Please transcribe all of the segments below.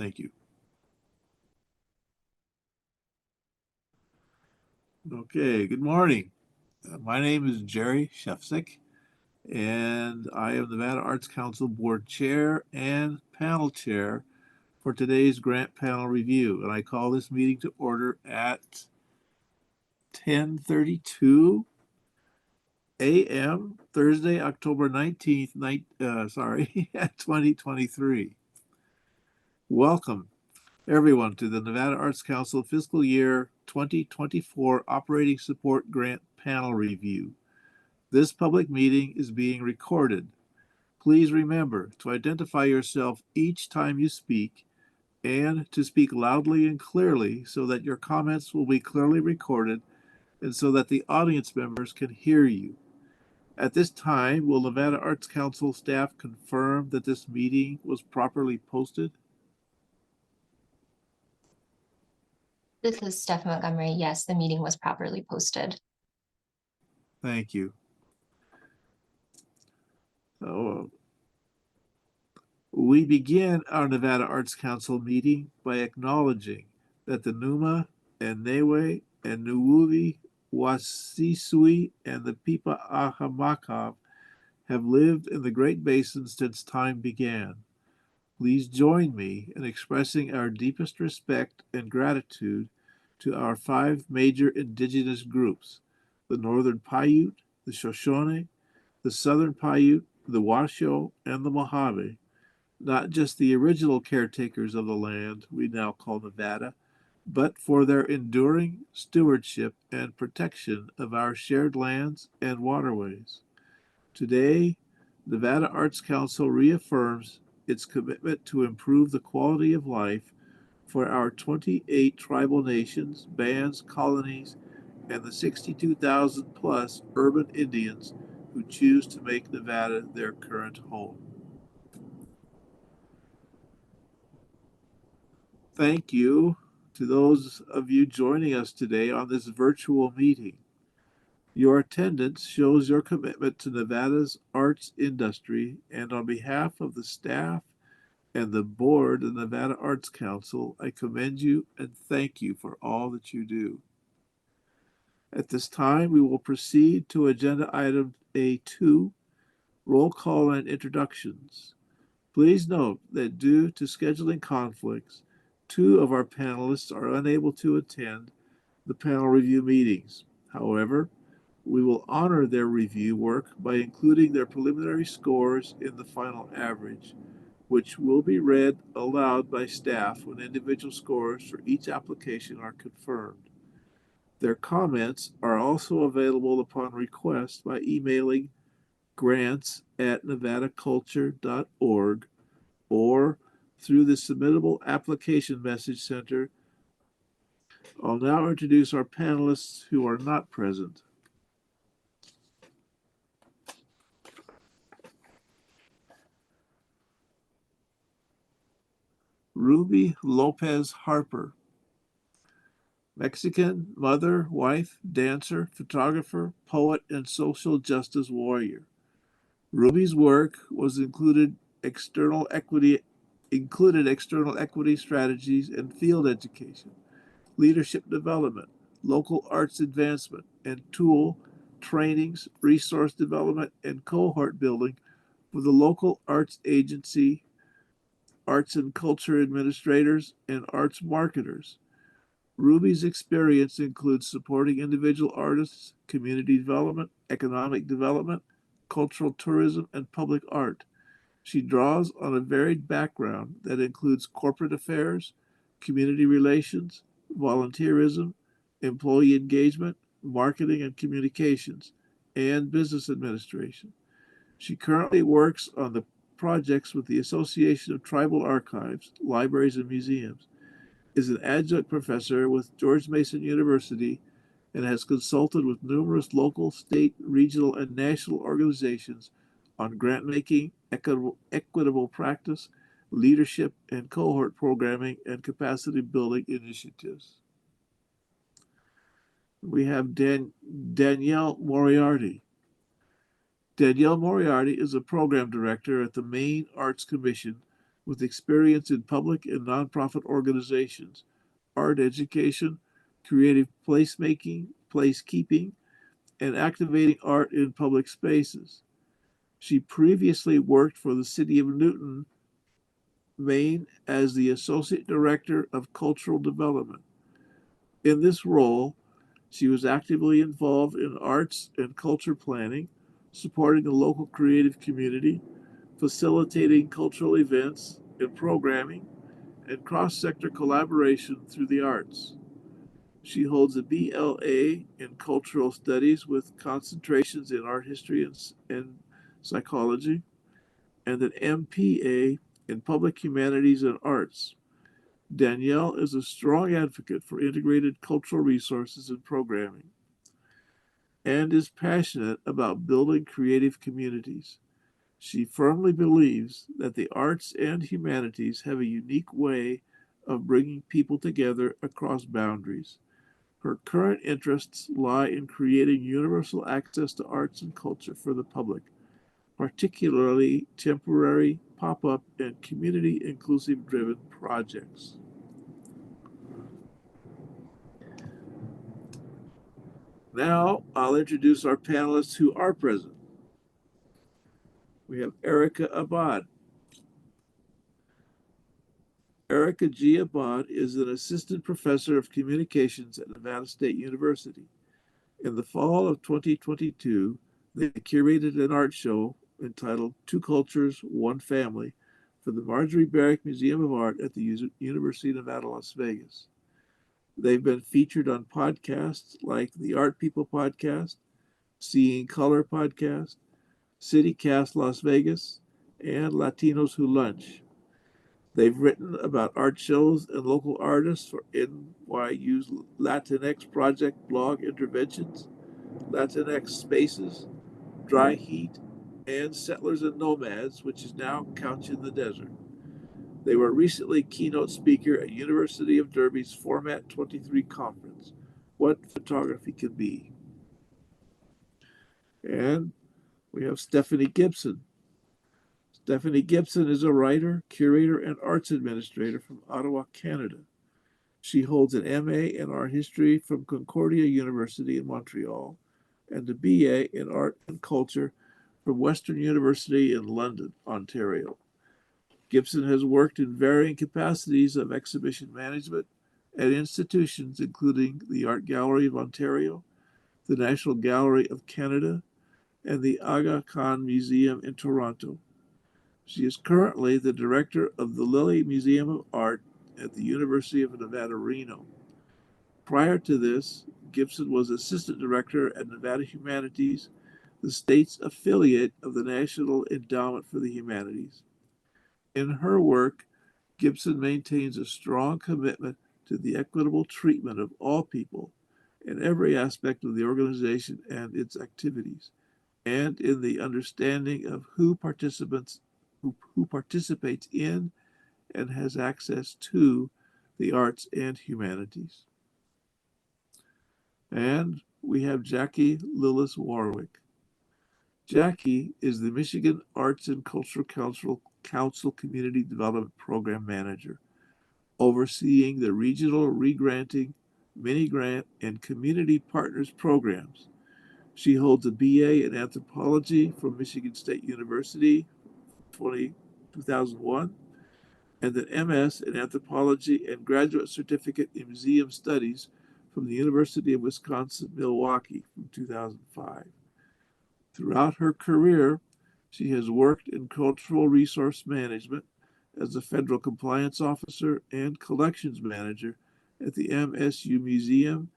Thank you. Okay, good morning. My name is Jerry Shefsick, and I am the Nevada Arts Council Board Chair and Panel Chair for today's grant panel review. And I call this meeting to order at 10:32 a.m. Thursday, October 19th, 2023. Welcome, everyone, to the Nevada Arts Council Fiscal Year 2024 Operating Support Grant Panel Review. This public meeting is being recorded. Please remember to identify yourself each time you speak and to speak loudly and clearly so that your comments will be clearly recorded and so that the audience members can hear you. At this time, will Nevada Arts Council staff confirm that this meeting was properly posted? This is Steph Montgomery. Yes, the meeting was properly posted. Thank you. We begin our Nevada Arts Council meeting by acknowledging that the Numa and Newe and Nuwuvi Wasisui and the Pipa Ahamakaw have lived in the Great Basin since time began. Please join me in expressing our deepest respect and gratitude to our 5 major indigenous groups: the Northern Paiute, the Shoshone, the Southern Paiute, the Washoe, and the Mojave, not just the original caretakers of the land we now call Nevada, but for their enduring stewardship and protection of our shared lands and waterways. Today, Nevada Arts Council reaffirms its commitment to improve the quality of life for our 28 tribal nations, bands, colonies, and the 62,000 plus urban Indians who choose to make Nevada their current home. Thank you to those of you joining us today on this virtual meeting. Your attendance shows your commitment to Nevada's arts industry, and on behalf of the staff and the board of the Nevada Arts Council, I commend you and thank you for all that you do. At this time, we will proceed to agenda item A2, roll call and introductions. Please note that due to scheduling conflicts, 2 of our panelists are unable to attend the panel review meetings. However, we will honor their review work by including their preliminary scores in the final average, which will be read aloud by staff when individual scores for each application are confirmed. Their comments are also available upon request by emailing grants@nevadaculture.org or through the submittable application message center. I'll now introduce our panelists who are not present. Ruby Lopez Harper, Mexican mother, wife, dancer, photographer, poet, and social justice warrior. Ruby's work was included external equity strategies and field education, leadership development, local arts advancement, and tool trainings, resource development, and cohort building for the local arts agency, arts and culture administrators, and arts marketers. Ruby's experience includes supporting individual artists, community development, economic development, cultural tourism, and public art. She draws on a varied background that includes corporate affairs, community relations, volunteerism, employee engagement, marketing and communications, and business administration. She currently works on the projects with the Association of Tribal Archives, Libraries, and Museums, is an adjunct professor with George Mason University, and has consulted with numerous local, state, regional, and national organizations on grant making, equitable practice, leadership, and cohort programming and capacity building initiatives. We have Danielle Moriarty. Danielle Moriarty is a program director at the Maine Arts Commission with experience in public and nonprofit organizations, art education, creative placemaking, placekeeping, and activating art in public spaces. She previously worked for the City of Newton, Maine as the Associate Director of Cultural Development. In this role, she was actively involved in arts and culture planning, supporting the local creative community, facilitating cultural events and programming, and cross-sector collaboration through the arts. She holds a BLA in Cultural Studies with concentrations in art history and psychology, and an MPA in Public Humanities and Arts. Danielle is a strong advocate for integrated cultural resources and programming and is passionate about building creative communities. She firmly believes that the arts and humanities have a unique way of bringing people together across boundaries. Her current interests lie in creating universal access to arts and culture for the public, particularly temporary, pop-up, and community inclusive driven projects. Now I'll introduce our panelists who are present. We have Erica Abad. Erica G. Abad is an assistant professor of communications at Nevada State University. In the fall of 2022, they curated an art show entitled Two Cultures, One Family for the Marjorie Barrick Museum of Art at the University of Nevada, Las Vegas. They've been featured on podcasts like the Art People Podcast, Seeing Color Podcast, CityCast Las Vegas, and Latinos Who Lunch. They've written about art shows and local artists for NYU's Latinx Project blog interventions, Latinx Spaces, Dry Heat, and Settlers and Nomads, which is now Couch in the Desert. They were recently keynote speaker at University of Derby's Format 23 conference, What Photography Can Be. And we have Stephanie Gibson. Stephanie Gibson is a writer, curator, and arts administrator from Ottawa, Canada. She holds an MA in art history from Concordia University in Montreal and a BA in art and culture from Western University in London, Ontario. Gibson has worked in varying capacities of exhibition management at institutions including the Art Gallery of Ontario, the National Gallery of Canada, and the Aga Khan Museum in Toronto. She is currently the director of the Lilly Museum of Art at the University of Nevada, Reno. Prior to this, Gibson was assistant director at Nevada Humanities, the state's affiliate of the National Endowment for the Humanities. In her work, Gibson maintains a strong commitment to the equitable treatment of all people in every aspect of the organization and its activities, and in the understanding of who participates in and has access to the arts and humanities. And we have Jackie Lillis Warwick. Jackie is the Michigan Arts and Cultural Council Community Development Program Manager, overseeing the regional regranting, mini grant, and community partners programs. She holds a BA in anthropology from Michigan State University 2001 and an MS in anthropology and graduate certificate in museum studies from the University of Wisconsin-Milwaukee from 2005. Throughout her career, she has worked in cultural resource management as a federal compliance officer and collections manager at the MSU Museum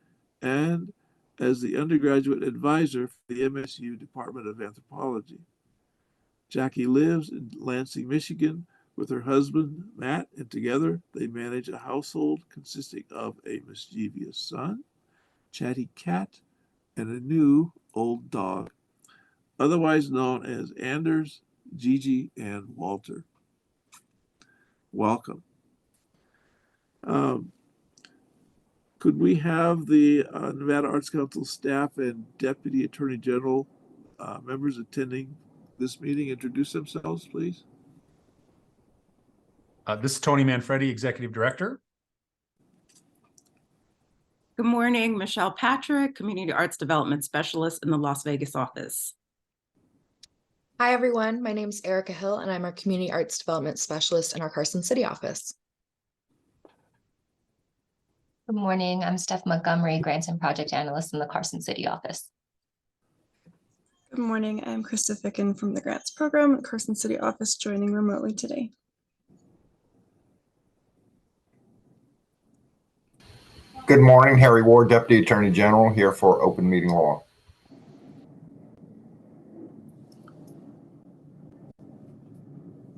and as the undergraduate advisor for the MSU Department of Anthropology. Jackie lives in Lansing, Michigan with her husband, Matt, and together they manage a household consisting of a mischievous son, chatty cat, and a new old dog, otherwise known as Anders, Gigi, and Walter. Welcome. Could we have the Nevada Arts Council staff and Deputy Attorney General members attending this meeting introduce themselves, please? This is Tony Manfredi, Executive Director. Good morning, Michelle Patrick, Community Arts Development Specialist in the Las Vegas office. Hi, everyone. My name is Erica Hill, and I'm our Community Arts Development Specialist in our Carson City office. Good morning, I'm Steph Montgomery, Grants and Project Analyst in the Carson City office. Good morning, I'm Krista Ficken from the Grants Program at Carson City office, joining remotely today. Good morning, Harry Ward, Deputy Attorney General, here for open meeting law.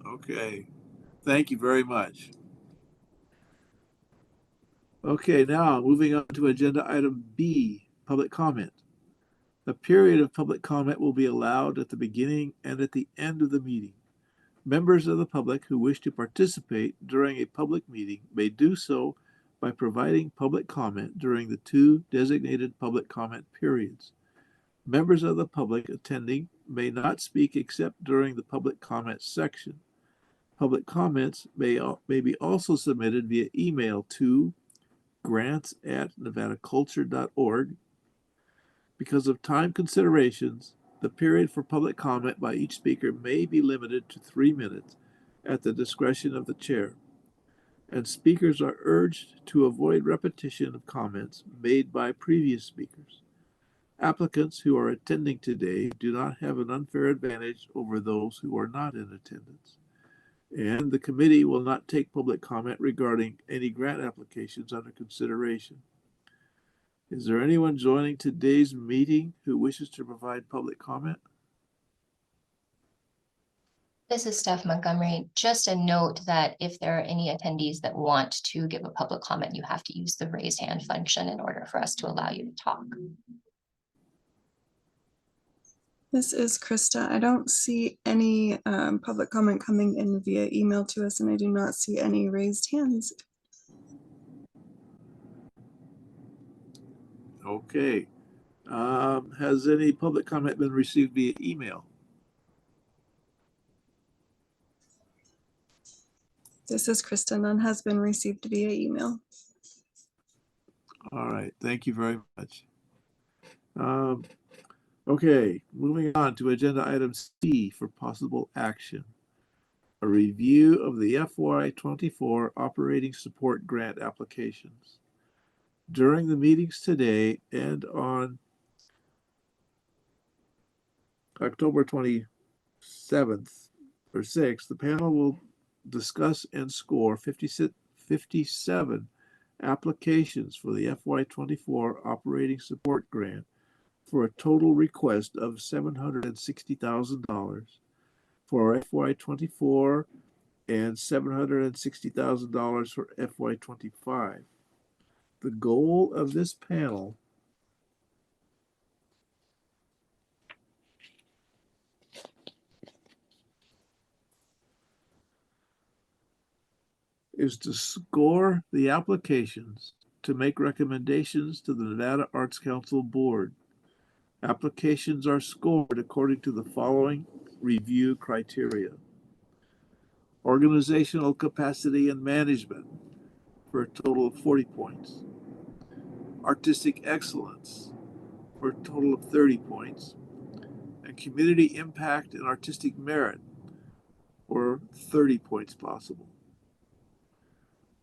Okay, thank you very much. Okay, now moving on to agenda item B, public comment. A period of public comment will be allowed at the beginning and at the end of the meeting. Members of the public who wish to participate during a public meeting may do so by providing public comment during the two designated public comment periods. Members of the public attending may not speak except during the public comment section. Public comments may be also submitted via email to grants@nevadaculture.org. Because of time considerations, the period for public comment by each speaker may be limited to 3 minutes at the discretion of the chair, and speakers are urged to avoid repetition of comments made by previous speakers. Applicants who are attending today do not have an unfair advantage over those who are not in attendance. And the committee will not take public comment regarding any grant applications under consideration. Is there anyone joining today's meeting who wishes to provide public comment? This is Steph Montgomery. Just a note that if there are any attendees that want to give a public comment, you have to use the raise hand function in order for us to allow you to talk. This is Krista. I don't see any public comment coming in via email to us, and I do not see any raised hands. Okay. Has any public comment been received via email? This is Krista. None has been received via email. All right, thank you very much. Okay, moving on to agenda item C for possible action. A review of the FY24 operating support grant applications. During the meetings today and on October 27th or 6th, the panel will discuss and score 57 applications for the FY24 operating support grant for a total request of $760,000 for FY24 and $760,000 for FY25. The goal of this panel is to score the applications to make recommendations to the Nevada Arts Council Board. Applications are scored according to the following review criteria. Organizational capacity and management for a total of 40 points. Artistic excellence for a total of 30 points. And community impact and artistic merit for 30 points possible.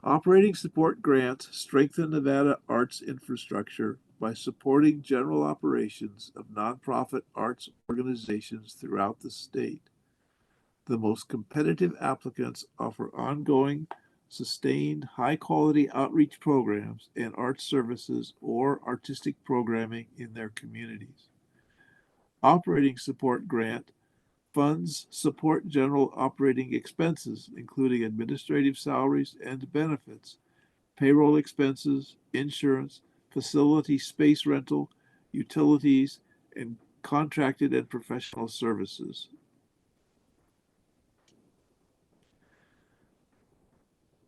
Operating support grants strengthen Nevada arts infrastructure by supporting general operations of nonprofit arts organizations throughout the state. The most competitive applicants offer ongoing, sustained, high-quality outreach programs and arts services or artistic programming in their communities. Operating support grant funds support general operating expenses, including administrative salaries and benefits, payroll expenses, insurance, facility space rental, utilities, and contracted and professional services.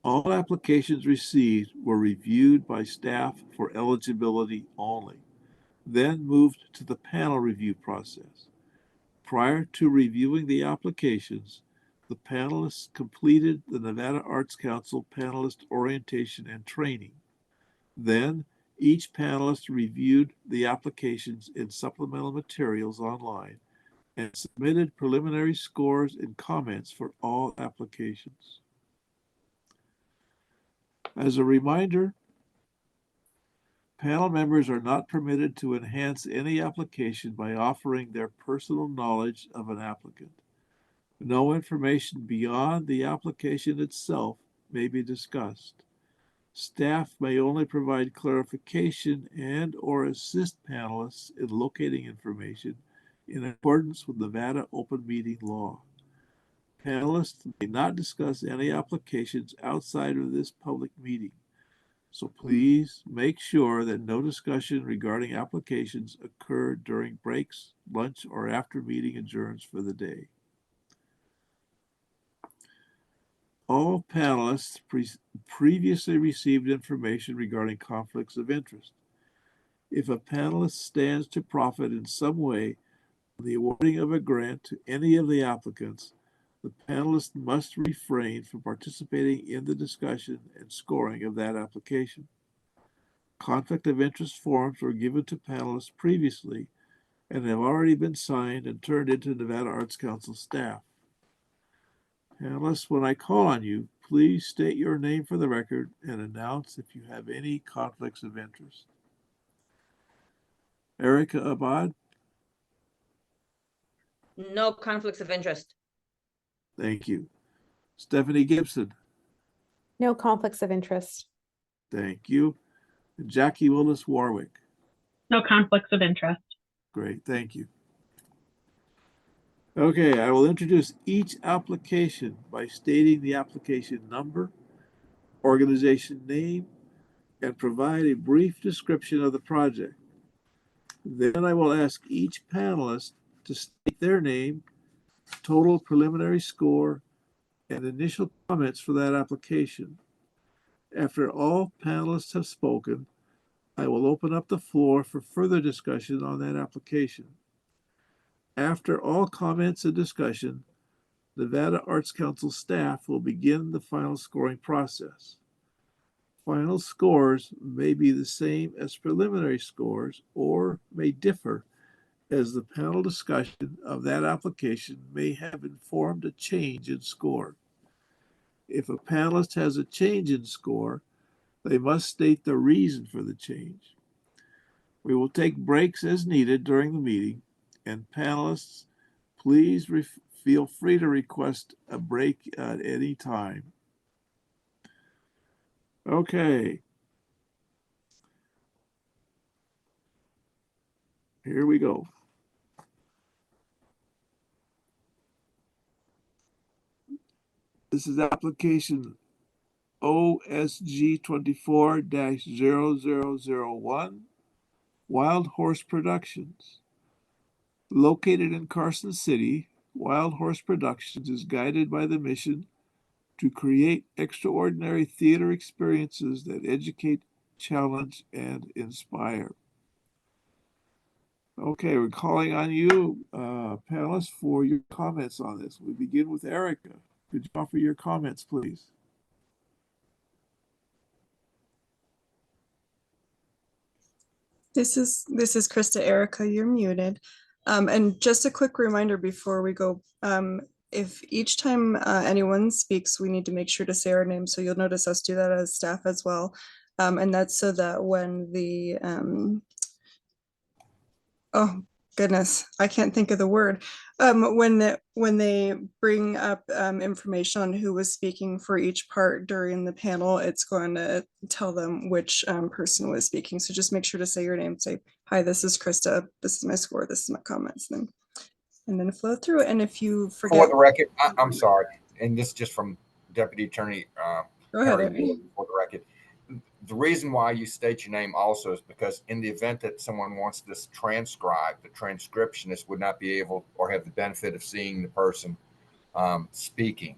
All applications received were reviewed by staff for eligibility only, then moved to the panel review process. Prior to reviewing the applications, the panelists completed the Nevada Arts Council panelist orientation and training. Then, each panelist reviewed the applications and supplemental materials online and submitted preliminary scores and comments for all applications. As a reminder, panel members are not permitted to enhance any application by offering their personal knowledge of an applicant. No information beyond the application itself may be discussed. Staff may only provide clarification and or assist panelists in locating information in accordance with Nevada open meeting law. Panelists may not discuss any applications outside of this public meeting. So please make sure that no discussion regarding applications occur during breaks, lunch, or after meeting adjourns for the day. All panelists previously received information regarding conflicts of interest. If a panelist stands to profit in some way from the awarding of a grant to any of the applicants, the panelist must refrain from participating in the discussion and scoring of that application. Conflict of interest forms were given to panelists previously and have already been signed and turned into Nevada Arts Council staff. Panelists, when I call on you, please state your name for the record and announce if you have any conflicts of interest. Erica Abad, No conflicts of interest. thank you. Stephanie Gibson, No conflicts of interest. thank you. And Jackie Willis Warwick, No conflicts of interest. great, thank you. Okay, I will introduce each application by stating the application number, organization name, and provide a brief description of the project. Then I will ask each panelist to state their name, total preliminary score, and initial comments for that application. After all panelists have spoken, I will open up the floor for further discussion on that application. After all comments and discussion, Nevada Arts Council staff will begin the final scoring process. Final scores may be the same as preliminary scores or may differ, as the panel discussion of that application may have informed a change in score. If a panelist has a change in score, they must state the reason for the change. We will take breaks as needed during the meeting, and panelists, please feel free to request a break at any time. Okay. Here we go. This is application OSG 24-0001, Wild Horse Productions. Located in Carson City, Wild Horse Productions is guided by the mission to create extraordinary theater experiences that educate, challenge, and inspire. Okay, we're calling on you, panelists, for your comments on this. We begin with Erica. Could you offer your comments, please? This is Krista. Erica, you're muted. And just a quick reminder before we go, if each time anyone speaks, we need to make sure to say our name. So you'll notice us do that as staff as well. And that's so that when the, oh goodness, I can't think of the word. When they bring up information on who was speaking for each part during the panel, it's going to tell them which person was speaking. So just make sure to say your name. Say, hi, this is Krista. This is my score. This is my comments. And then flow through it. And if you forget, For the record, I'm sorry, and this is just from Deputy Attorney go ahead. Harry, for the record. The reason why you state your name also is because in the event that someone wants this transcribed, the transcriptionist would not be able or have the benefit of seeing the person speaking.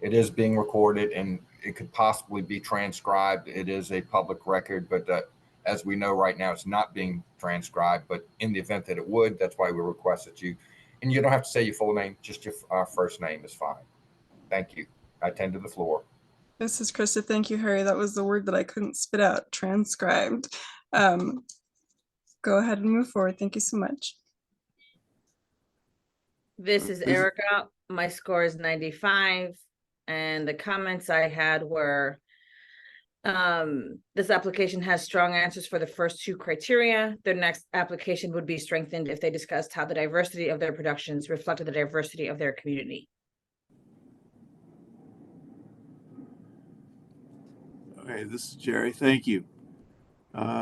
It is being recorded and it could possibly be transcribed. It is a public record, but as we know right now, it's not being transcribed. But in the event that it would, that's why we request that you, and you don't have to say your full name, just your first name is fine. Thank you. I tend to the floor. This is Krista. Thank you, Harry. That was the word that I couldn't spit out, transcribed. Go ahead and move forward. Thank you so much. This is Erica. My score is 95. And the comments I had were, this application has strong answers for the first two criteria. Their next application would be strengthened if they discussed how the diversity of their productions reflected the diversity of their community. Okay, this is Jerry. Thank you.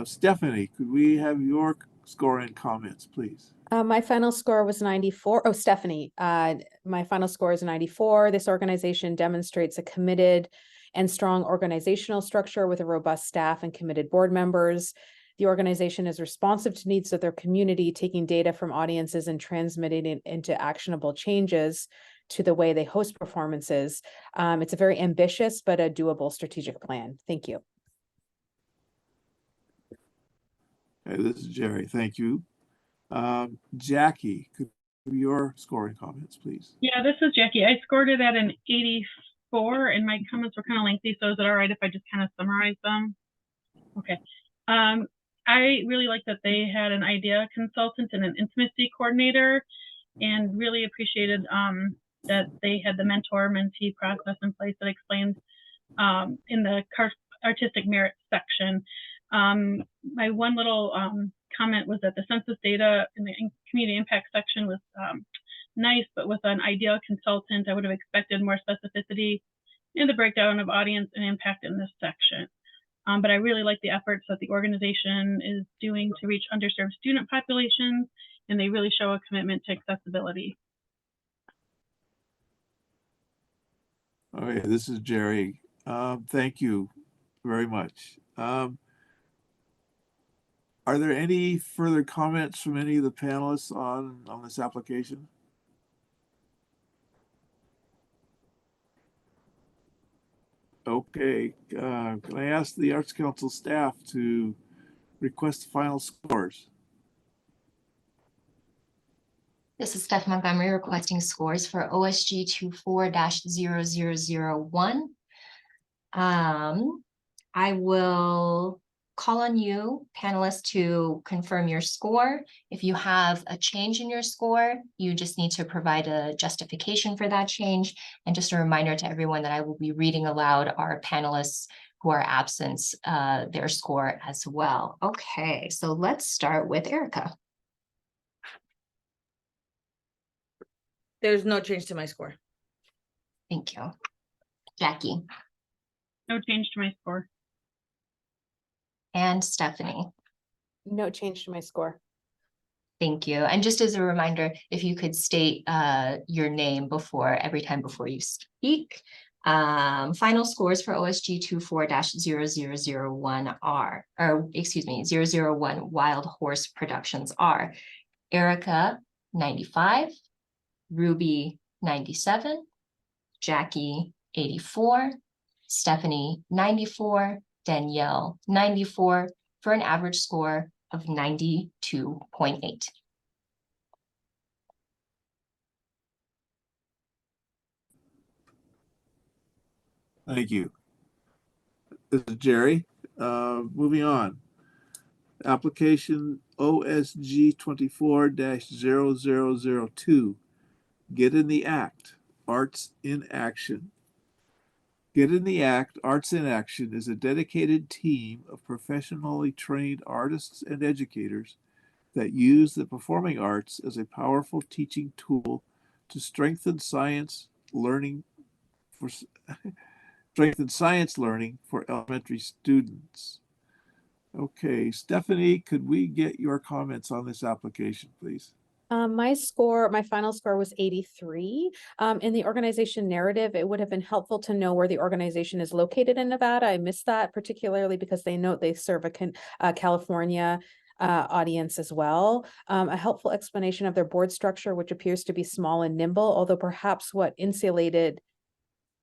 Stephanie, could we have your score and comments, please? My final score was 94. Oh, Stephanie, my final score is 94. This organization demonstrates a committed and strong organizational structure with a robust staff and committed board members. The organization is responsive to needs of their community, taking data from audiences and transmitting it into actionable changes to the way they host performances. It's a very ambitious but a doable strategic plan. Thank you. Okay, this is Jerry. Thank you. Jackie, could you have your scoring comments, please? Yeah, this is Jackie. I scored it at an 84, and my comments were kind of lengthy, so is it all right if I just kind of summarize them? Okay. I really like that they had an idea consultant and an intimacy coordinator, and really appreciated that they had the mentor-mentee process in place that explained in the artistic merit section. My one little comment was that the census data in the community impact section was nice, but with an ideal consultant, I would have expected more specificity in the breakdown of audience and impact in this section. But I really like the efforts that the organization is doing to reach underserved student populations, and they really show a commitment to accessibility. Okay, this is Jerry. Thank you very much. Are there any further comments from any of the panelists on this application? Okay, can I ask the Arts Council staff to request final scores? This is Steph Montgomery requesting scores for OSG 24-0001. I will call on you, panelists, to confirm your score. If you have a change in your score, you just need to provide a justification for that change. And just a reminder to everyone that I will be reading aloud our panelists who are absent, their score as well. Okay, so let's start with Erica. There's no change to my score. Thank you. Jackie. No change to my score. And Stephanie. No change to my score. Thank you. And just as a reminder, if you could state your name every time before you speak. Final scores for OSG 24-0001 are, or excuse me, 001 Wild Horse Productions are Erica 95, Ruby 97, Jackie 84, Stephanie 94, Danielle 94, for an average score of 92.8. Thank you. This is Jerry. Moving on. Application OSG 24-0002. Get in the Act, Arts in Action. Get in the Act, Arts in Action is a dedicated team of professionally trained artists and educators that use the performing arts as a powerful teaching tool to strengthen science learning for elementary students. Okay, Stephanie, could we get your comments on this application, please? My final score was 83. In the organization narrative, it would have been helpful to know where the organization is located in Nevada. I missed that particularly because they note they serve a California audience as well. A helpful explanation of their board structure, which appears to be small and nimble, although perhaps what insulated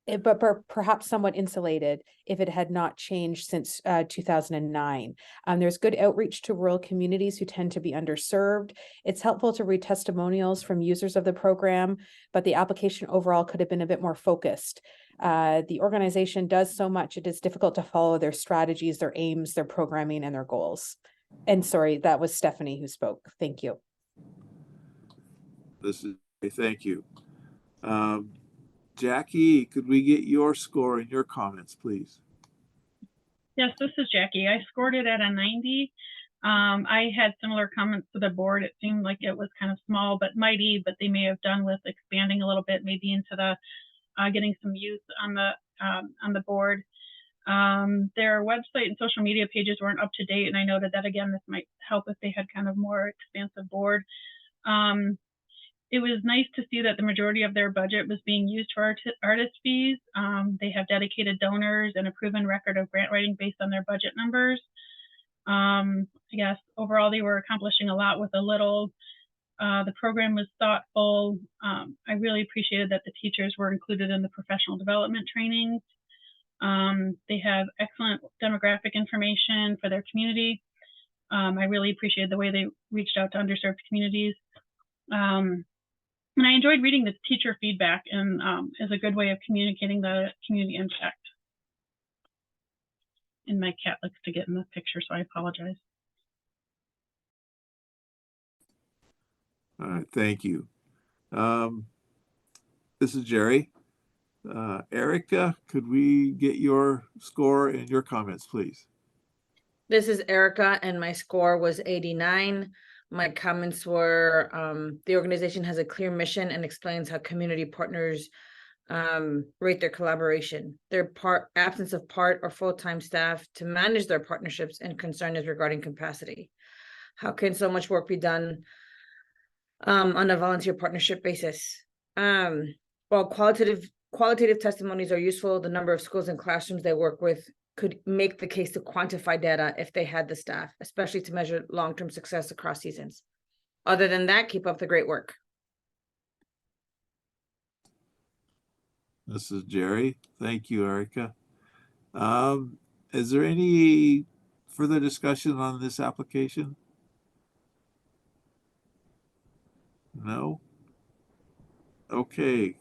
but perhaps somewhat insulated if it had not changed since 2009. There's good outreach to rural communities who tend to be underserved. It's helpful to read testimonials from users of the program, but the application overall could have been a bit more focused. The organization does so much, it is difficult to follow their strategies, their aims, their programming, and their goals. And sorry, that was Stephanie who spoke. Thank you. Thank you. Jackie, could we get your score and your comments, please? Yes, this is Jackie. I scored it at a 90. I had similar comments to the board. It seemed like it was kind of small but mighty, but they may have done with expanding a little bit, maybe into the getting some use on the board. Their website and social media pages weren't up to date, and I noted that again. This might help if they had kind of more expansive board. It was nice to see that the majority of their budget was being used for artist fees. They have dedicated donors and a proven record of grant writing based on their budget numbers. I guess overall they were accomplishing a lot with a little. The program was thoughtful. I really appreciated that the teachers were included in the professional development trainings. They have excellent demographic information for their community. I really appreciated the way they reached out to underserved communities. And I enjoyed reading the teacher feedback and as a good way of communicating the community impact. And my cat likes to get in the picture, so I apologize. All right, thank you. This is Jerry. Erica, could we get your score and your comments, please? This is Erica, and my score was 89. My comments were, the organization has a clear mission and explains how community partners rate their collaboration. Their absence of part or full-time staff to manage their partnerships, and concern is regarding capacity. How can so much work be done on a volunteer partnership basis? While qualitative testimonies are useful, the number of schools and classrooms they work with could make the case to quantify data if they had the staff, especially to measure long-term success across seasons. Other than that, keep up the great work. This is Jerry. Thank you, Erica. Is there any further discussion on this application? No? Okay.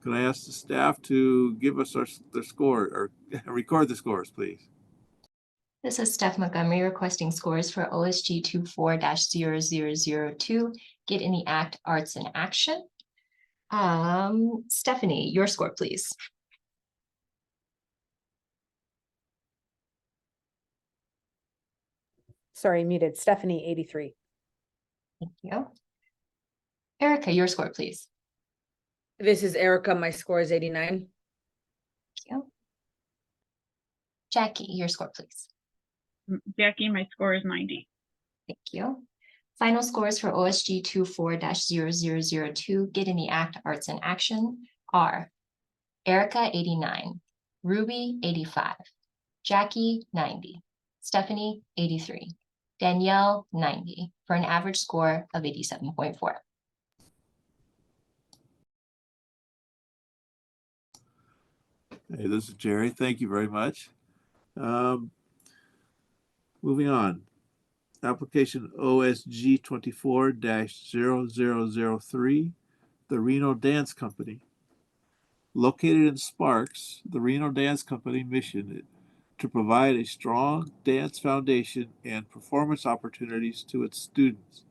Can I ask the staff to give us their score or record the scores, please? This is Steph Montgomery requesting scores for OSG 24-0002, Get in the Act, Arts in Action. Stephanie, your score, please. Sorry, muted. Stephanie, 83. Thank you. Erica, your score, please. This is Erica. My score is 89. Thank you. Jackie, your score, please. Jackie, my score is 90. Thank you. Final scores for OSG 24-0002, Get in the Act, Arts in Action are Erica, 89, Ruby, 85, Jackie, 90, Stephanie, 83, Danielle, 90, for an average score of 87.4. Hey, this is Jerry. Thank you very much. Moving on. Application OSG 24-0003, the Reno Dance Company. Located in Sparks, the Reno Dance Company mission to provide a strong dance foundation and performance opportunities to its students,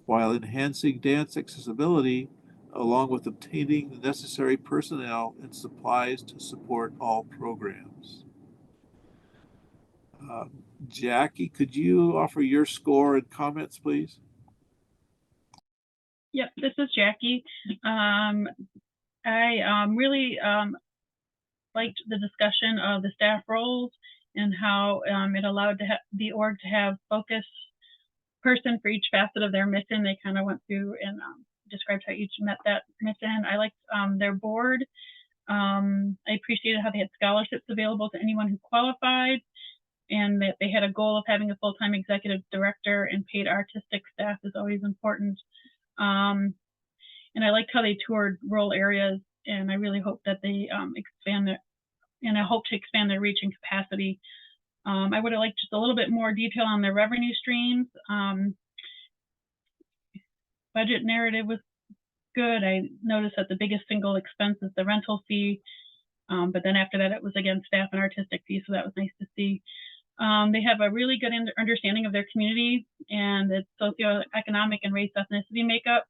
while enhancing dance accessibility along with obtaining the necessary personnel and supplies to support all programs. Jackie, could you offer your score and comments, please? Yep, this is Jackie. I really liked the discussion of the staff roles and how it allowed the org to have focus person for each facet of their mission. They kind of went through and described how each met that mission. I liked their board. I appreciated how they had scholarships available to anyone who qualified, and that they had a goal of having a full-time executive director, and paid artistic staff is always important. And I liked how they toured rural areas and I really hope that they expand their, and I hope to expand their reach and capacity. I would have liked just a little bit more detail on their revenue streams. Budget narrative was good. I noticed that the biggest single expense is the rental fee, but then after that, it was again staff and artistic fee, so that was nice to see. They have a really good understanding of their community and its socioeconomic and race ethnicity makeup.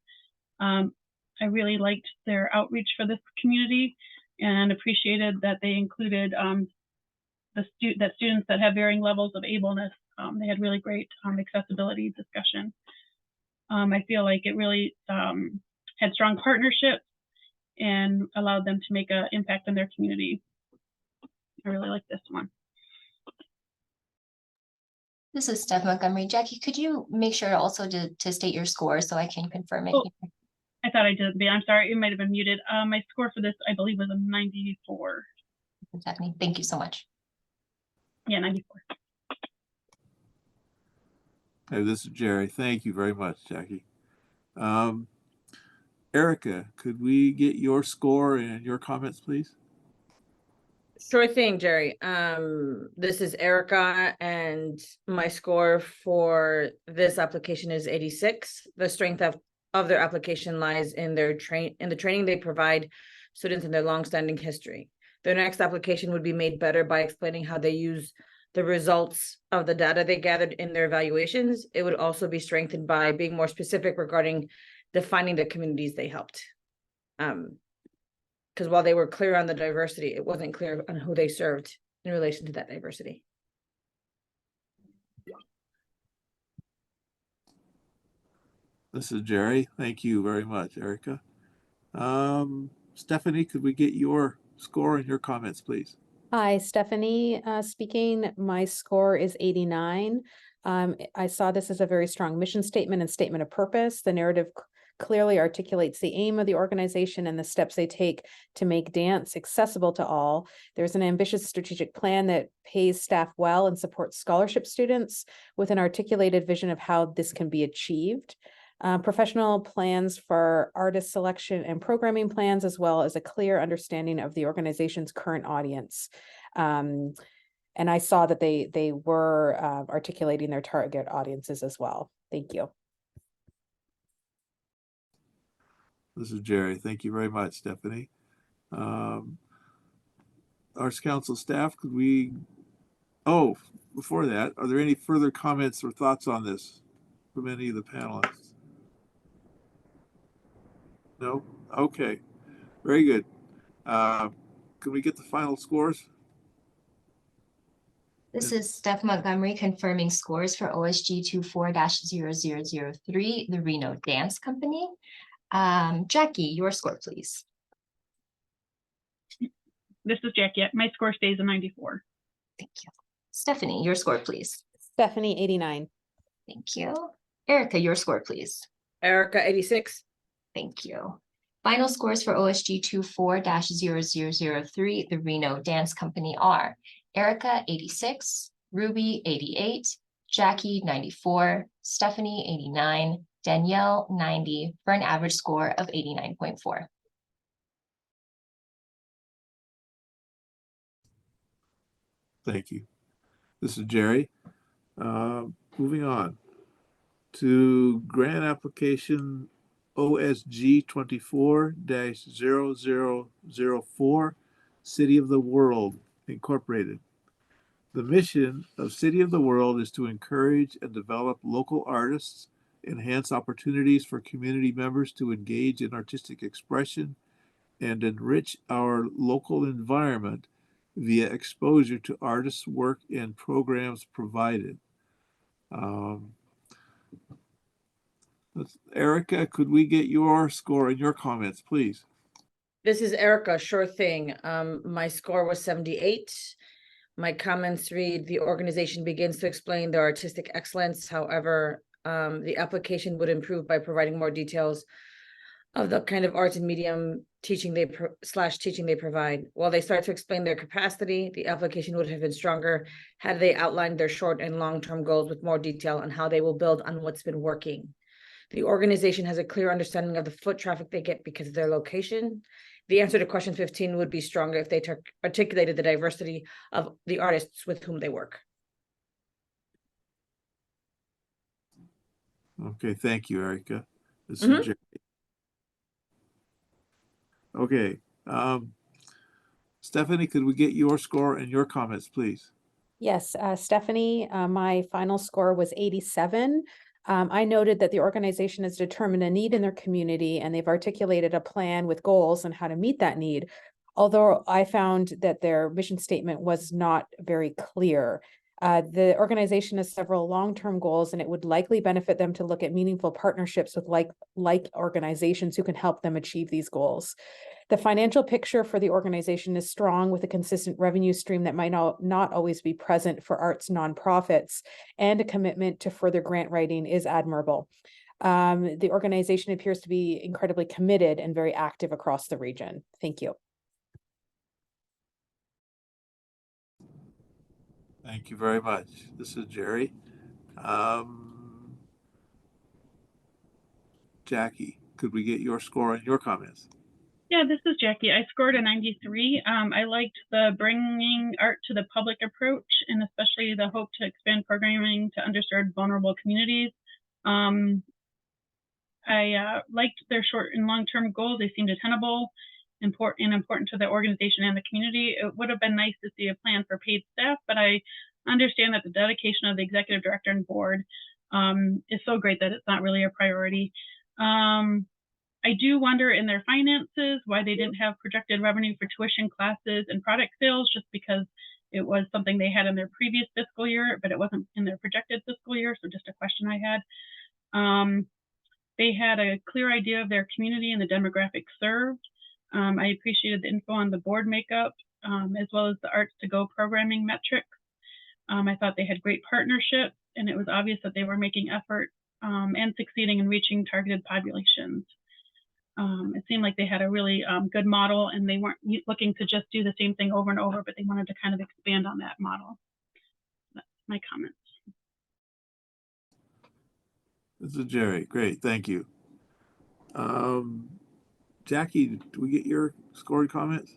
I really liked their outreach for this community and appreciated that they included that students that have varying levels of ableness. They had really great accessibility discussion. I feel like it really had strong partnerships and allowed them to make an impact in their community. I really like this one. This is Steph Montgomery. Jackie, could you make sure also to state your score so I can confirm it? Oh, I thought I did. I'm sorry, it might have been muted. My score for this, I believe, was a 94. Stephanie, thank you so much. Yeah, 94. Hey, this is Jerry. Thank you very much, Jackie. Erica, could we get your score and your comments, please? Sure thing, Jerry. This is Erica, and my score for this application is 86. The strength of their application lies in the training they provide students in their longstanding history. Their next application would be made better by explaining how they use the results of the data they gathered in their evaluations. It would also be strengthened by being more specific regarding defining the communities they helped. Because while they were clear on the diversity, it wasn't clear on who they served in relation to that diversity. This is Jerry. Thank you very much, Erica. Stephanie, could we get your score and your comments, please? Hi, Stephanie speaking. My score is 89. I saw this as a very strong mission statement and statement of purpose. The narrative clearly articulates the aim of the organization and the steps they take to make dance accessible to all. There's an ambitious strategic plan that pays staff well and supports scholarship students with an articulated vision of how this can be achieved. Professional plans for artist selection and programming plans, as well as a clear understanding of the organization's current audience. And I saw that they were articulating their target audiences as well. Thank you. This is Jerry. Thank you very much, Stephanie. Arts Council staff, could we, before that, are there any further comments or thoughts on this from any of the panelists? No? Okay, very good. Can we get the final scores? This is Steph Montgomery confirming scores for OSG 24-0003, the Reno Dance Company. Jackie, your score, please. This is Jackie. My score stays a 94. Thank you. Stephanie, your score, please. Stephanie, 89. Thank you. Erica, your score, please. Erica, 86. Thank you. Final scores for OSG 24-0003, the Reno Dance Company are Erica, 86, Ruby, 88, Jackie, 94, Stephanie, 89, Danielle, 90, for an average score of 89.4. Thank you. This is Jerry. Moving on to grant application OSG 24-0004, City of the World Incorporated. The mission of City of the World is to encourage and develop local artists, enhance opportunities for community members to engage in artistic expression, and enrich our local environment via exposure to artists' work and programs provided. Erica, could we get your score and your comments, please? This is Erica, sure thing. My score was 78. My comments read, the organization begins to explain their artistic excellence. However, the application would improve by providing more details of the kind of arts and medium teaching they provide. While they start to explain their capacity, the application would have been stronger had they outlined their short and long-term goals with more detail on how they will build on what's been working. The organization has a clear understanding of the foot traffic they get because of their location. The answer to question 15 would be stronger if they articulated the diversity of the artists with whom they work. Okay, thank you, Erica. This is Jerry. Okay, Stephanie, could we get your score and your comments, please? Yes, Stephanie, my final score was 87. I noted that the organization has determined a need in their community and they've articulated a plan with goals on how to meet that need. Although I found that their mission statement was not very clear. The organization has several long-term goals and it would likely benefit them to look at meaningful partnerships with like organizations who can help them achieve these goals. The financial picture for the organization is strong with a consistent revenue stream that might not always be present for arts nonprofits, and a commitment to further grant writing is admirable. The organization appears to be incredibly committed and very active across the region. Thank you. Thank you very much. This is Jerry. Jackie, could we get your score and your comments? Yeah, this is Jackie. I scored a 93. I liked the bringing art to the public approach, and especially the hope to expand programming to underserved, vulnerable communities. I liked their short and long-term goals. They seemed attainable, important to the organization and the community. It would have been nice to see a plan for paid staff, but I understand that the dedication of the executive director and board is so great that it's not really a priority. I do wonder in their finances why they didn't have projected revenue for tuition, classes, and product sales, just because it was something they had in their previous fiscal year, but it wasn't in their projected fiscal year, so just a question I had. They had a clear idea of their community and the demographics served. I appreciated the info on the board makeup, as well as the Arts to Go programming metrics. I thought they had great partnerships, and it was obvious that they were making effort and succeeding in reaching targeted populations. It seemed like they had a really good model, and they weren't looking to just do the same thing over and over, but they wanted to kind of expand on that model. That's my comments. This is Jerry. Great, thank you. Jackie, do we get your score and comments?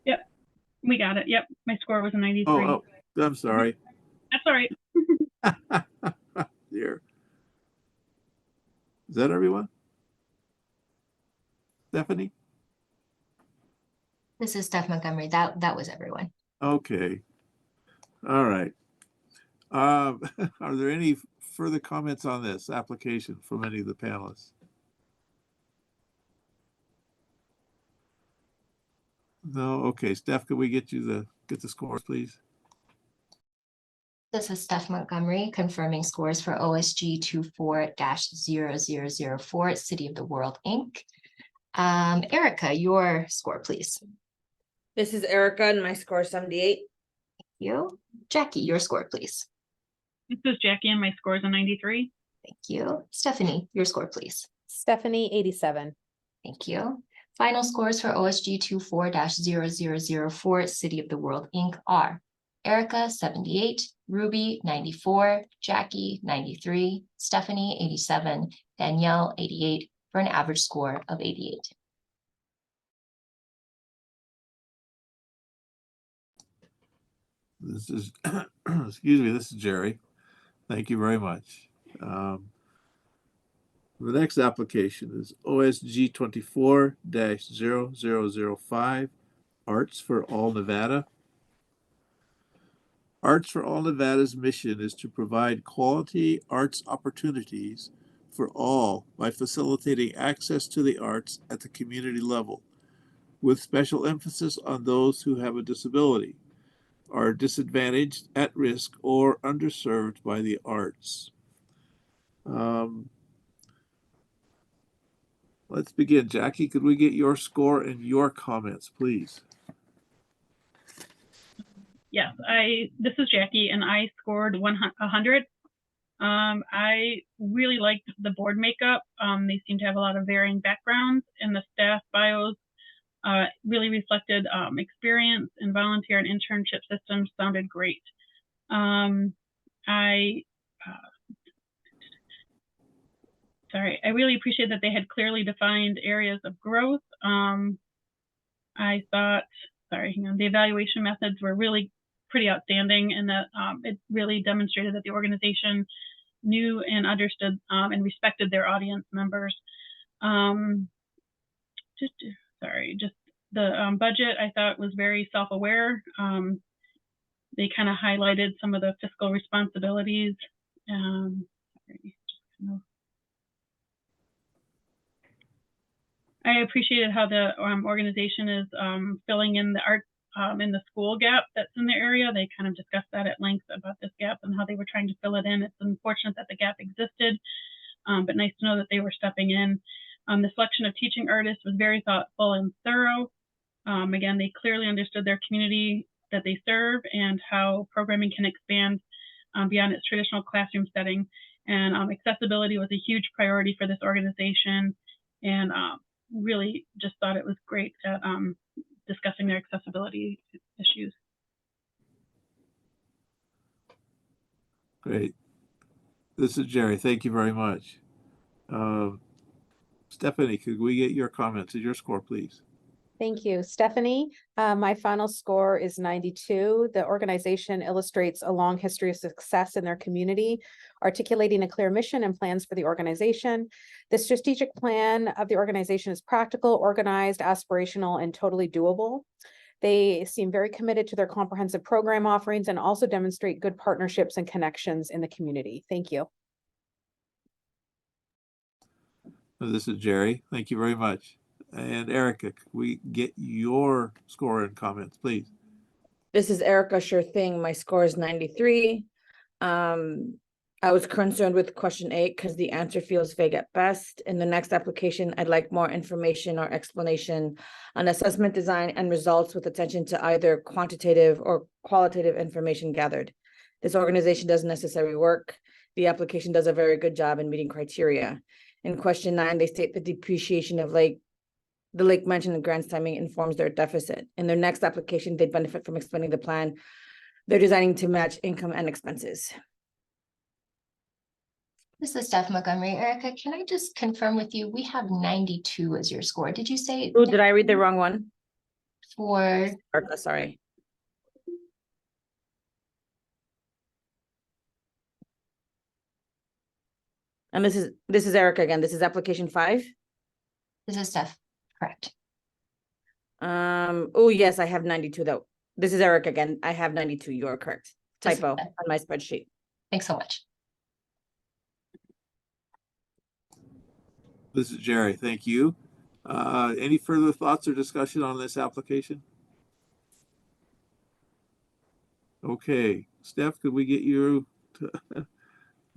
Yep, we got it. Yep, my score was a 93. Oh, I'm sorry. That's all right. Here. Is that everyone? Stephanie? This is Steph Montgomery. That was everyone. Okay. All right. Are there any further comments on this application from any of the panelists? No. Okay. Steph, could we get the scores, please? This is Steph Montgomery confirming scores for OSG 24-0004, City of the World, Inc. Erica, your score, please. This is Erica, and my score is 78. Thank you. Jackie, your score, please. This is Jackie, and my score is a 93. Thank you. Stephanie, your score, please. Stephanie, 87. Thank you. Final scores for OSG 24-0004, City of the World, Inc. are Erica, 78, Ruby, 94, Jackie, 93, Stephanie, 87, Danielle, 88, for an average score of 88. This is, excuse me, this is Jerry. Thank you very much. The next application is OSG 24-0005, Arts for All Nevada. Arts for All Nevada's mission is to provide quality arts opportunities for all by facilitating access to the arts at the community level, with special emphasis on those who have a disability, are disadvantaged, at risk, or underserved by the arts. Let's begin. Jackie, could we get your score and your comments, please? Yes, this is Jackie, and I scored 100. I really liked the board makeup. They seem to have a lot of varying backgrounds, and the staff bios really reflected experience, and volunteer and internship systems sounded great. I sorry, I really appreciate that they had clearly defined areas of growth. I thought, sorry, hang on, the evaluation methods were really pretty outstanding, and that it really demonstrated that the organization knew and understood and respected their audience members. Just the budget I thought was very self-aware. They kind of highlighted some of the fiscal responsibilities. I appreciated how the organization is filling in the art in the school gap that's in the area. They kind of discussed that at length about this gap and how they were trying to fill it in. It's unfortunate that the gap existed, but nice to know that they were stepping in. The selection of teaching artists was very thoughtful and thorough. Again, they clearly understood their community that they serve and how programming can expand beyond its traditional classroom setting. And accessibility was a huge priority for this organization, and really just thought it was great at discussing their accessibility issues. Great. This is Jerry. Thank you very much. Stephanie, could we get your comments and your score, please? Thank you, Stephanie. My final score is 92. The organization illustrates a long history of success in their community, articulating a clear mission and plans for the organization. The strategic plan of the organization is practical, organized, aspirational, and totally doable. They seem very committed to their comprehensive program offerings and also demonstrate good partnerships and connections in the community. Thank you. This is Jerry. Thank you very much. And Erica, could we get your score and comments, please? This is Erica. Sure thing. My score is 93. I was concerned with question 8 because the answer feels vague at best. In the next application, I'd like more information or explanation on assessment design and results with attention to either quantitative or qualitative information gathered. This organization does necessary work. The application does a very good job in meeting criteria. In question 9, they state the depreciation of the lake mentioned in grants timing informs their deficit. In their next application, they benefit from explaining the plan they're designing to match income and expenses. This is Steph Montgomery. Erica, can I just confirm with you? We have 92 as your score. Did you say? Oh, did I read the wrong one? For sorry. And this is Erica again. This is application 5. This is Steph. Correct. Oh yes, I have 92 though. This is Eric again. I have 92. You're correct. Typo on my spreadsheet. Thanks so much. This is Jerry. Thank you. Any further thoughts or discussion on this application? Okay, Steph, could we get you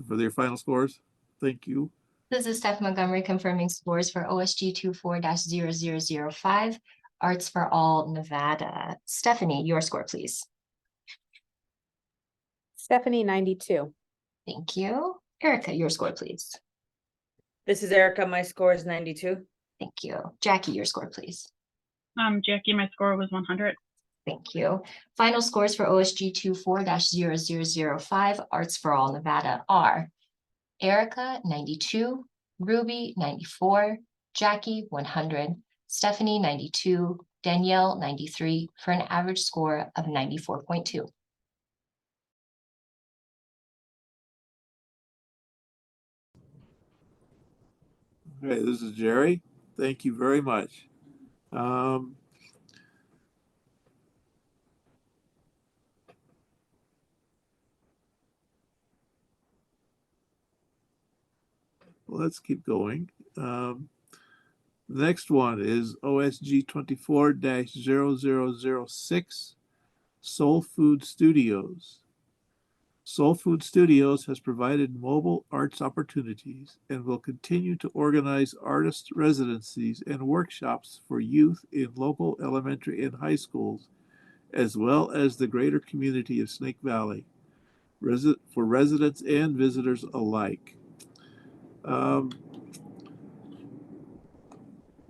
for your final scores? Thank you. This is Steph Montgomery confirming scores for OSG 24-0005, Arts for All Nevada. Stephanie, your score, please. Stephanie, 92. Thank you. Erica, your score, please. This is Erica. My score is 92. Thank you. Jackie, your score, please. Jackie, my score was 100. Thank you. Final scores for OSG 24-0005, Arts for All Nevada are Erica, 92, Ruby, 94, Jackie, 100, Stephanie, 92, Danielle, 93, for an average score of 94.2. Okay, this is Jerry. Thank you very much. Let's keep going. The next one is OSG 24-0006, Soul Food Studios. Soul Food Studios has provided mobile arts opportunities and will continue to organize artist residencies and workshops for youth in local elementary and high schools, as well as the greater community of Snake Valley, for residents and visitors alike.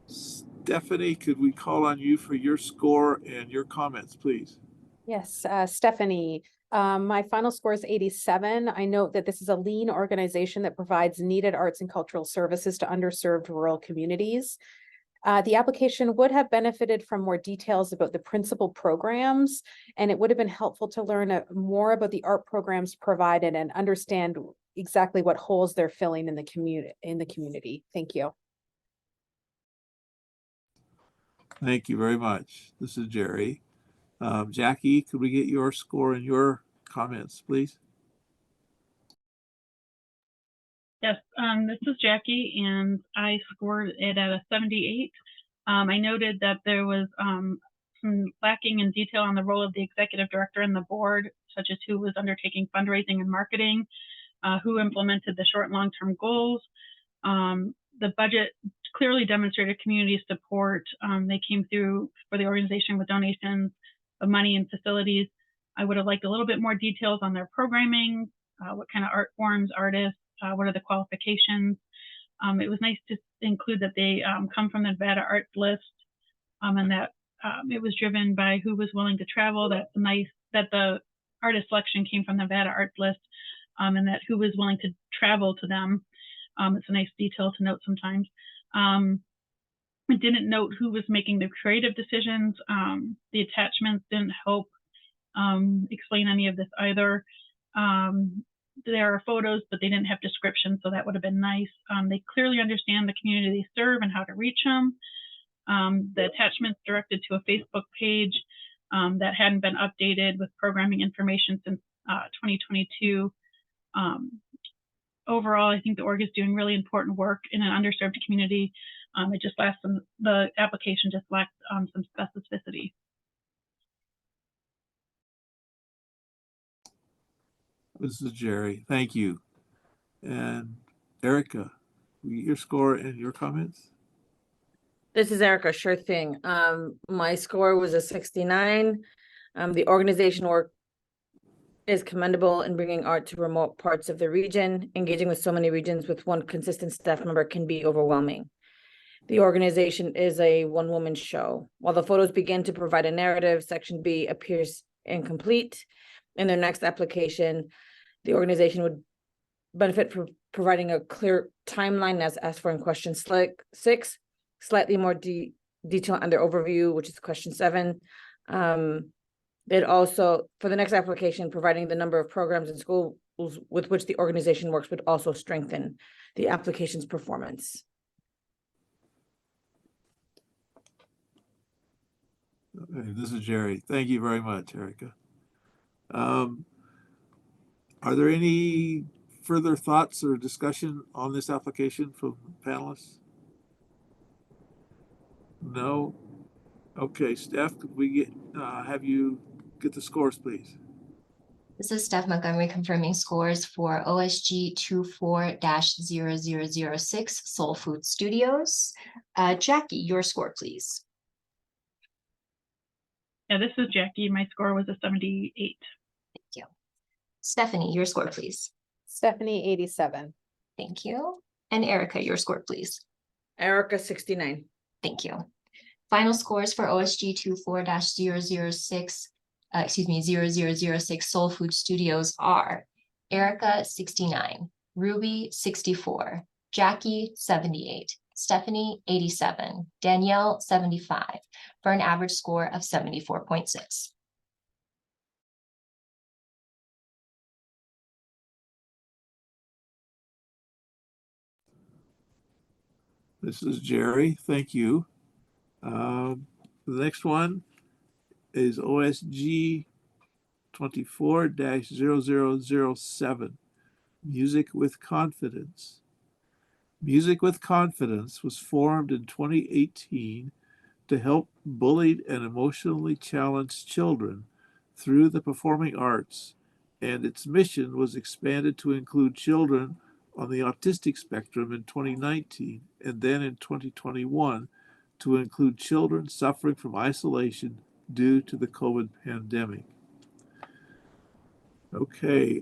Stephanie, could we call on you for your score and your comments, please? Yes, Stephanie. My final score is 87. I note that this is a lean organization that provides needed arts and cultural services to underserved rural communities. The application would have benefited from more details about the principal programs, and it would have been helpful to learn more about the art programs provided and understand exactly what holes they're filling in the community. Thank you. Thank you very much. This is Jerry. Jackie, could we get your score and your comments, please? Yes, this is Jackie, and I scored it at a 78. I noted that there was some lacking in detail on the role of the executive director and the board, such as who was undertaking fundraising and marketing, who implemented the short and long-term goals. The budget clearly demonstrated community support. They came through for the organization with donations of money and facilities. I would have liked a little bit more details on their programming, what kind of art forms, artists, what are the qualifications. It was nice to include that they come from the Nevada Arts List, and that it was driven by who was willing to travel. That's nice that the artist selection came from the Nevada Arts List, and that who was willing to travel to them. It's a nice detail to note sometimes. I didn't note who was making the creative decisions. The attachments didn't help explain any of this either. There are photos, but they didn't have descriptions, so that would have been nice. They clearly understand the community they serve and how to reach them. The attachments directed to a Facebook page that hadn't been updated with programming information since 2022. Overall, I think the org is doing really important work in an underserved community. It just lacks the application just lacked some specificity. This is Jerry. Thank you. And Erica, your score and your comments? This is Erica, sure thing. My score was a 69. The organization work is commendable in bringing art to remote parts of the region. Engaging with so many regions with one consistent staff member can be overwhelming. The organization is a one-woman show. While the photos begin to provide a narrative, Section B appears incomplete. In their next application, the organization would benefit from providing a clear timeline as asked for in question 6, slightly more detail on their overview, which is question 7. It also, for the next application, providing the number of programs and schools with which the organization works would also strengthen the application's performance. Okay, this is Jerry. Thank you very much, Erica. Are there any further thoughts or discussion on this application from panelists? No? Okay, Steph, could we get have you get the scores, please? This is Steph Montgomery confirming scores for OSG 24-0006 Soul Food Studios. Jackie, your score, please. Yeah, this is Jackie. My score was a 78. Thank you. Stephanie, your score, please. Stephanie, 87. Thank you. And Erica, your score, please. Erica, 69. Thank you. Final scores for OSG 24-006, 0006 Soul Food Studios are Erica, 69, Ruby, 64, Jackie, 78, Stephanie, 87, Danielle, 75, for an average score of 74.6. This is Jerry. Thank you. The next one is OSG 24-0007, Music with Confidence. Music with Confidence was formed in 2018 to help bullied and emotionally challenged children through the performing arts, and its mission was expanded to include children on the autistic spectrum in 2019, and then in 2021 to include children suffering from isolation due to the COVID pandemic. Okay,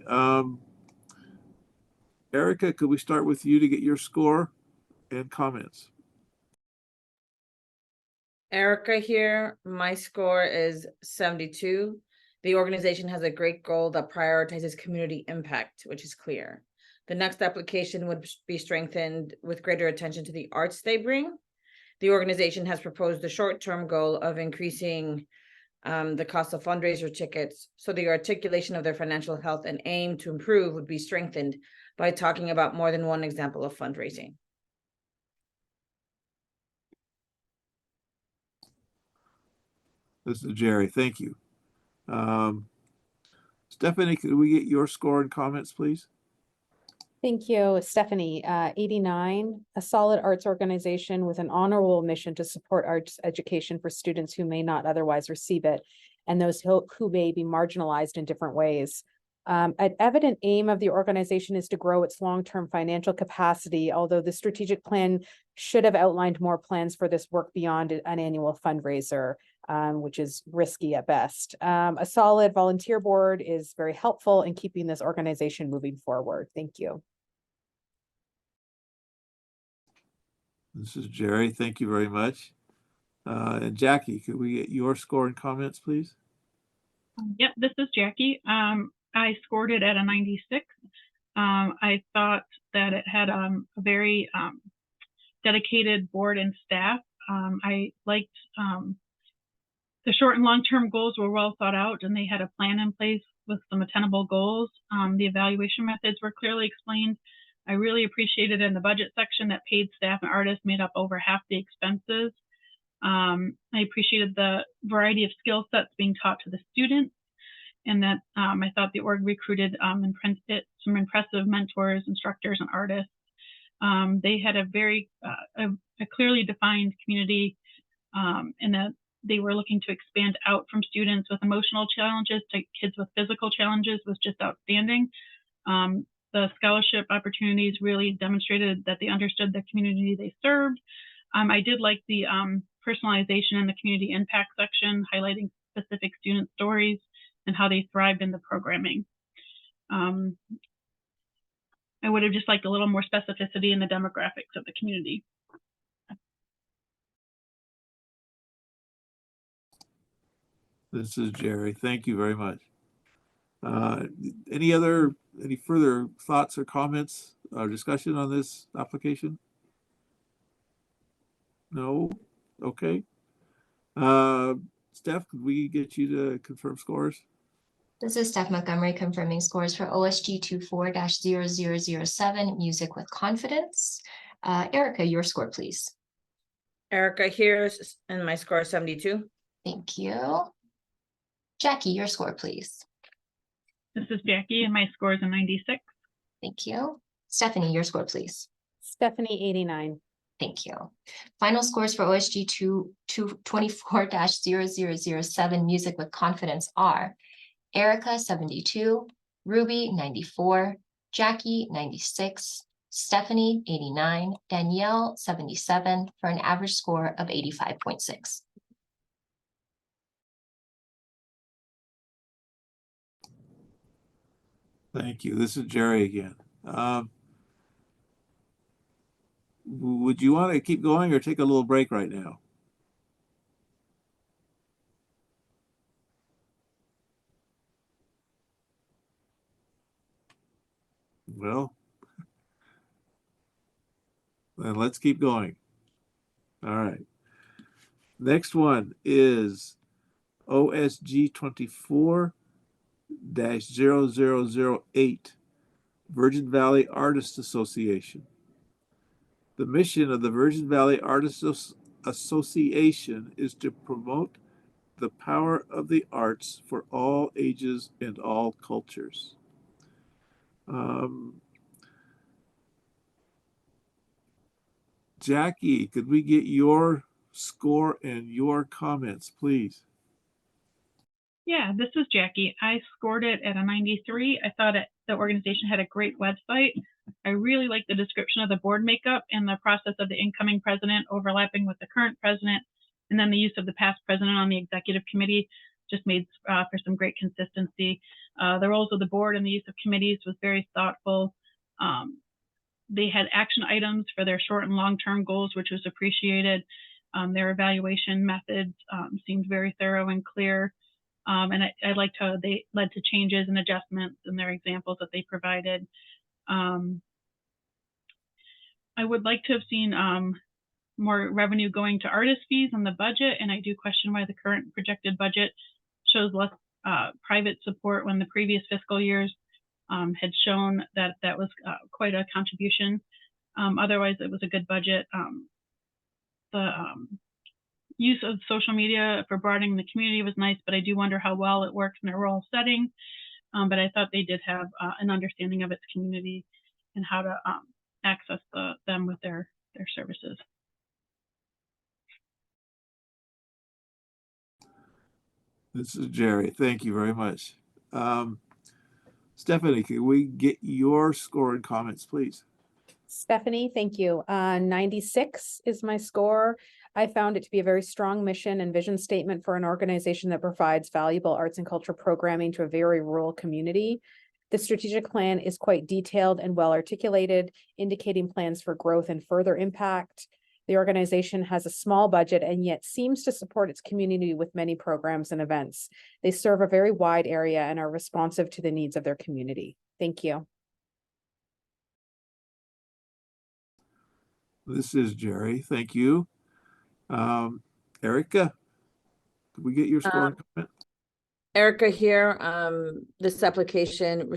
Erica, could we start with you to get your score and comments? Erica here, my score is 72. The organization has a great goal that prioritizes community impact, which is clear. The next application would be strengthened with greater attention to the arts they bring. The organization has proposed the short-term goal of increasing the cost of fundraiser tickets. So the articulation of their financial health and aim to improve would be strengthened by talking about more than one example of fundraising. This is Jerry. Thank you. Stephanie, could we get your score and comments, please? Thank you, Stephanie. 89, a solid arts organization with an honorable mission to support arts education for students who may not otherwise receive it, and those who may be marginalized in different ways. An evident aim of the organization is to grow its long-term financial capacity, although the strategic plan should have outlined more plans for this work beyond an annual fundraiser, which is risky at best. A solid volunteer board is very helpful in keeping this organization moving forward. Thank you. This is Jerry. Thank you very much. And Jackie, could we get your score and comments, please? Yep, this is Jackie. I scored it at a 96. I thought that it had a very dedicated board and staff. I liked the short and long-term goals were well thought out, and they had a plan in place with some attainable goals. The evaluation methods were clearly explained. I really appreciated in the budget section that paid staff and artists made up over half the expenses. I appreciated the variety of skill sets being taught to the students, and that I thought the org recruited some impressive mentors, instructors, and artists. They had a very a clearly defined community, and that they were looking to expand out from students with emotional challenges to kids with physical challenges was just outstanding. The scholarship opportunities really demonstrated that they understood the community they served. I did like the personalization in the community impact section, highlighting specific student stories and how they thrived in the programming. I would have just liked a little more specificity in the demographics of the community. This is Jerry. Thank you very much. Any further thoughts or comments or discussion on this application? No? Okay. Steph, could we get you to confirm scores? This is Steph Montgomery confirming scores for OSG 24-0007, Music with Confidence. Erica, your score, please. Erica here, and my score is 72. Thank you. Jackie, your score, please. This is Jackie, and my score is a 96. Thank you. Stephanie, your score, please. Stephanie, 89. Thank you. Final scores for OSG 24-0007, Music with Confidence are Erica, 72, Ruby, 94, Jackie, 96, Stephanie, 89, Danielle, 77, for an average score of 85.6. Thank you. This is Jerry again. Would you want to keep going or take a little break right now? Well, then let's keep going. All right. Next one is OSG 24-0008, Virgin Valley Artists Association. The mission of the Virgin Valley Artists Association is to promote the power of the arts for all ages and all cultures. Jackie, could we get your score and your comments, please? Yeah, this is Jackie. I scored it at a 93. I thought the organization had a great website. I really liked the description of the board makeup and the process of the incoming president overlapping with the current president, and then the use of the past president on the executive committee just made for some great consistency. The roles of the board and the use of committees was very thoughtful. They had action items for their short and long-term goals, which was appreciated. Their evaluation methods seemed very thorough and clear. And I liked how they led to changes and adjustments in their examples that they provided. I would like to have seen more revenue going to artist fees on the budget, and I do question why the current projected budget shows less private support when the previous fiscal years had shown that that was quite a contribution. Otherwise, it was a good budget. The use of social media for broadening the community was nice, but I do wonder how well it works in a rural setting. But I thought they did have an understanding of its community and how to access them with their services. This is Jerry. Thank you very much. Stephanie, can we get your score and comments, please? Stephanie, thank you. 96 is my score. I found it to be a very strong mission and vision statement for an organization that provides valuable arts and culture programming to a very rural community. The strategic plan is quite detailed and well articulated, indicating plans for growth and further impact. The organization has a small budget and yet seems to support its community with many programs and events. They serve a very wide area and are responsive to the needs of their community. Thank you. This is Jerry. Thank you. Erica, could we get your score and comment? Erica here. This application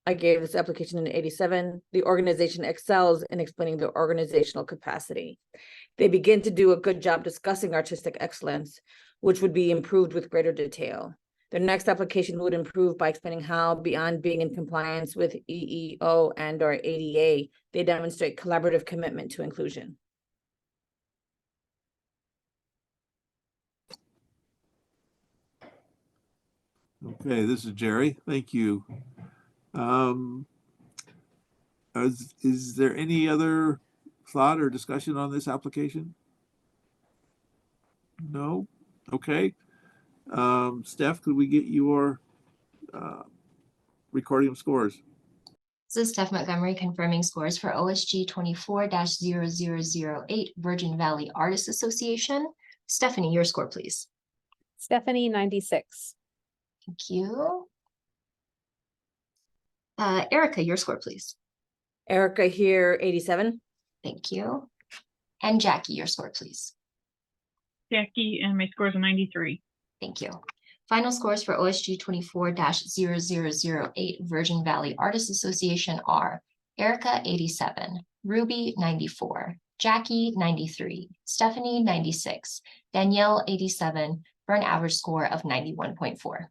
I gave this application an 87. The organization excels in explaining their organizational capacity. They begin to do a good job discussing artistic excellence, which would be improved with greater detail. Their next application would improve by explaining how, beyond being in compliance with EEO and/or ADA, they demonstrate collaborative commitment to inclusion. Okay, this is Jerry. Thank you. Is there any other thought or discussion on this application? No? Okay. Steph, could we get your recording of scores? This is Steph Montgomery confirming scores for OSG 24-0008 Virgin Valley Artists Association. Stephanie, your score, please. Stephanie, 96. Thank you. Erica, your score, please. Erica here, 87. Thank you. And Jackie, your score, please. Jackie, and my score is a 93. Thank you. Final scores for OSG 24-0008 Virgin Valley Artists Association are Erica, 87, Ruby, 94, Jackie, 93, Stephanie, 96, Danielle, 87, for an average score of 91.4.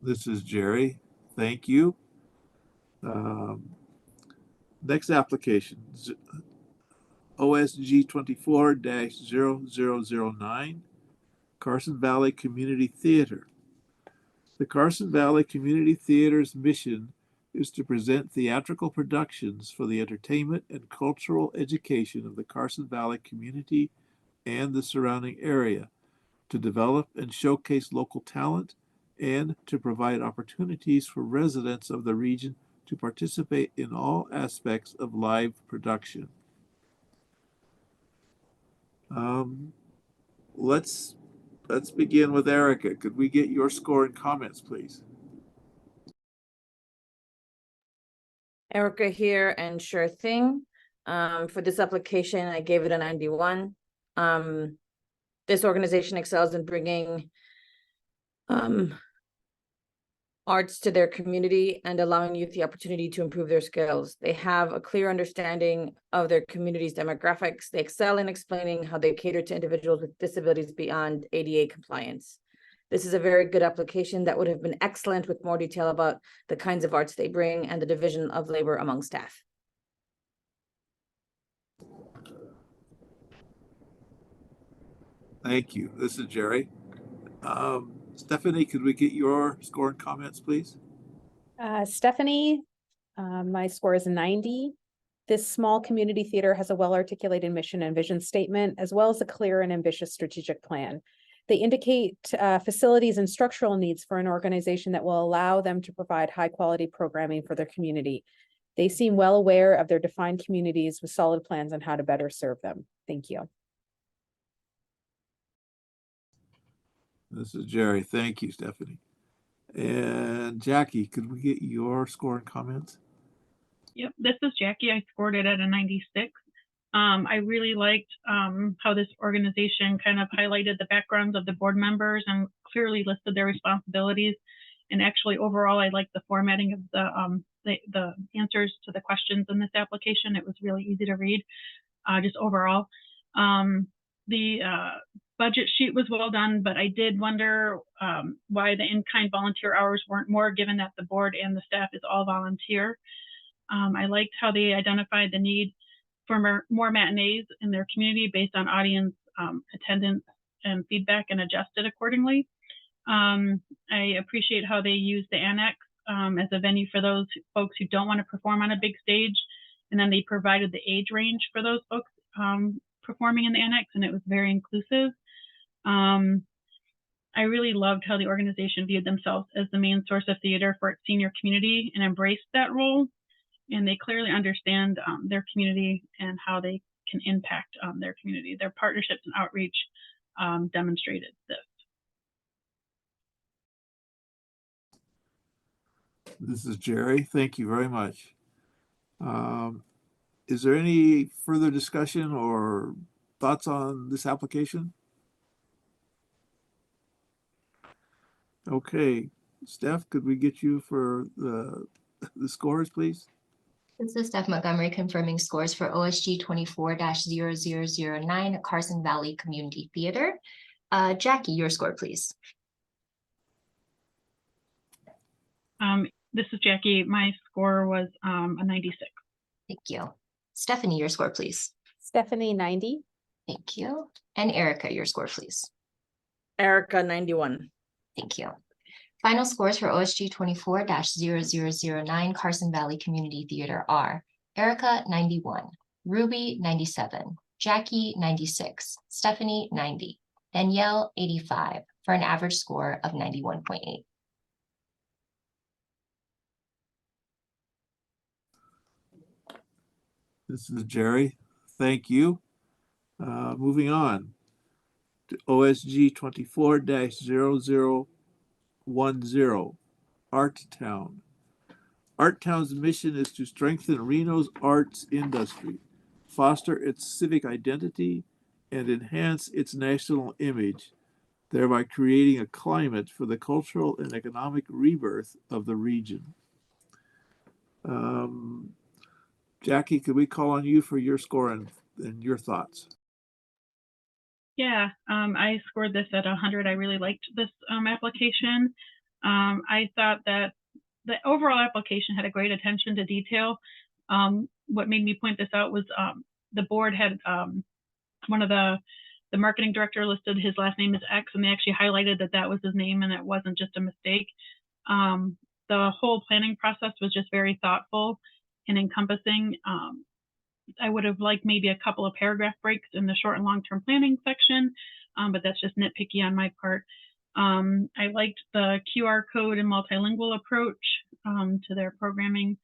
This is Jerry. Thank you. Next application, OSG 24-0009, Carson Valley Community Theater. The Carson Valley Community Theater's mission is to present theatrical productions for the entertainment and cultural education of the Carson Valley community and the surrounding area, to develop and showcase local talent, and to provide opportunities for residents of the region to participate in all aspects of live production. Let's begin with Erica. Could we get your score and comments, please? Erica here, and sure thing. For this application, I gave it a 91. This organization excels in bringing arts to their community and allowing youth the opportunity to improve their skills. They have a clear understanding of their community's demographics. They excel in explaining how they cater to individuals with disabilities beyond ADA compliance. This is a very good application that would have been excellent with more detail about the kinds of arts they bring and the division of labor among staff. Thank you. This is Jerry. Stephanie, could we get your score and comments, please? Stephanie, my score is 90. This small community theater has a well-articulated mission and vision statement, as well as a clear and ambitious strategic plan. They indicate facilities and structural needs for an organization that will allow them to provide high-quality programming for their community. They seem well aware of their defined communities with solid plans on how to better serve them. Thank you. This is Jerry. Thank you, Stephanie. And Jackie, could we get your score and comments? Yep, this is Jackie. I scored it at a 96. I really liked how this organization kind of highlighted the backgrounds of the board members and clearly listed their responsibilities. And actually, overall, I liked the formatting of the answers to the questions in this application. It was really easy to read, just overall. The budget sheet was well done, but I did wonder why the in-kind volunteer hours weren't more, given that the board and the staff is all volunteer. I liked how they identified the need for more matinees in their community based on audience attendance and feedback, and adjusted accordingly. I appreciate how they use the annex as a venue for those folks who don't want to perform on a big stage. And then they provided the age range for those folks performing in the annex, and it was very inclusive. I really loved how the organization viewed themselves as the main source of theater for its senior community and embraced that role. And they clearly understand their community and how they can impact their community. Their partnerships and outreach demonstrated this. This is Jerry. Thank you very much. Is there any further discussion or thoughts on this application? Okay, Steph, could we get you for the scores, please? This is Steph Montgomery confirming scores for OSG 24-0009 Carson Valley Community Theater. Jackie, your score, please. This is Jackie. My score was a 96. Thank you. Stephanie, your score, please. Stephanie, 90. Thank you. And Erica, your score, please. Erica, 91. Thank you. Final scores for OSG 24-0009 Carson Valley Community Theater are Erica, 91, Ruby, 97, Jackie, 96, Stephanie, 90, Danielle, 85, for an average score of 91.8. This is Jerry. Thank you. Moving on to OSG 24-0010, Art Town. Art Town's mission is to strengthen Reno's arts industry, foster its civic identity, and enhance its national image, thereby creating a climate for the cultural and economic rebirth of the region. Jackie, could we call on you for your score and your thoughts? Yeah, I scored this at 100. I really liked this application. I thought that the overall application had a great attention to detail. What made me point this out was the board had one of the marketing director listed his last name as X, and they actually highlighted that that was his name and it wasn't just a mistake. The whole planning process was just very thoughtful and encompassing. I would have liked maybe a couple of paragraph breaks in the short and long-term planning section, but that's just nitpicky on my part. I liked the QR code and multilingual approach to their programming.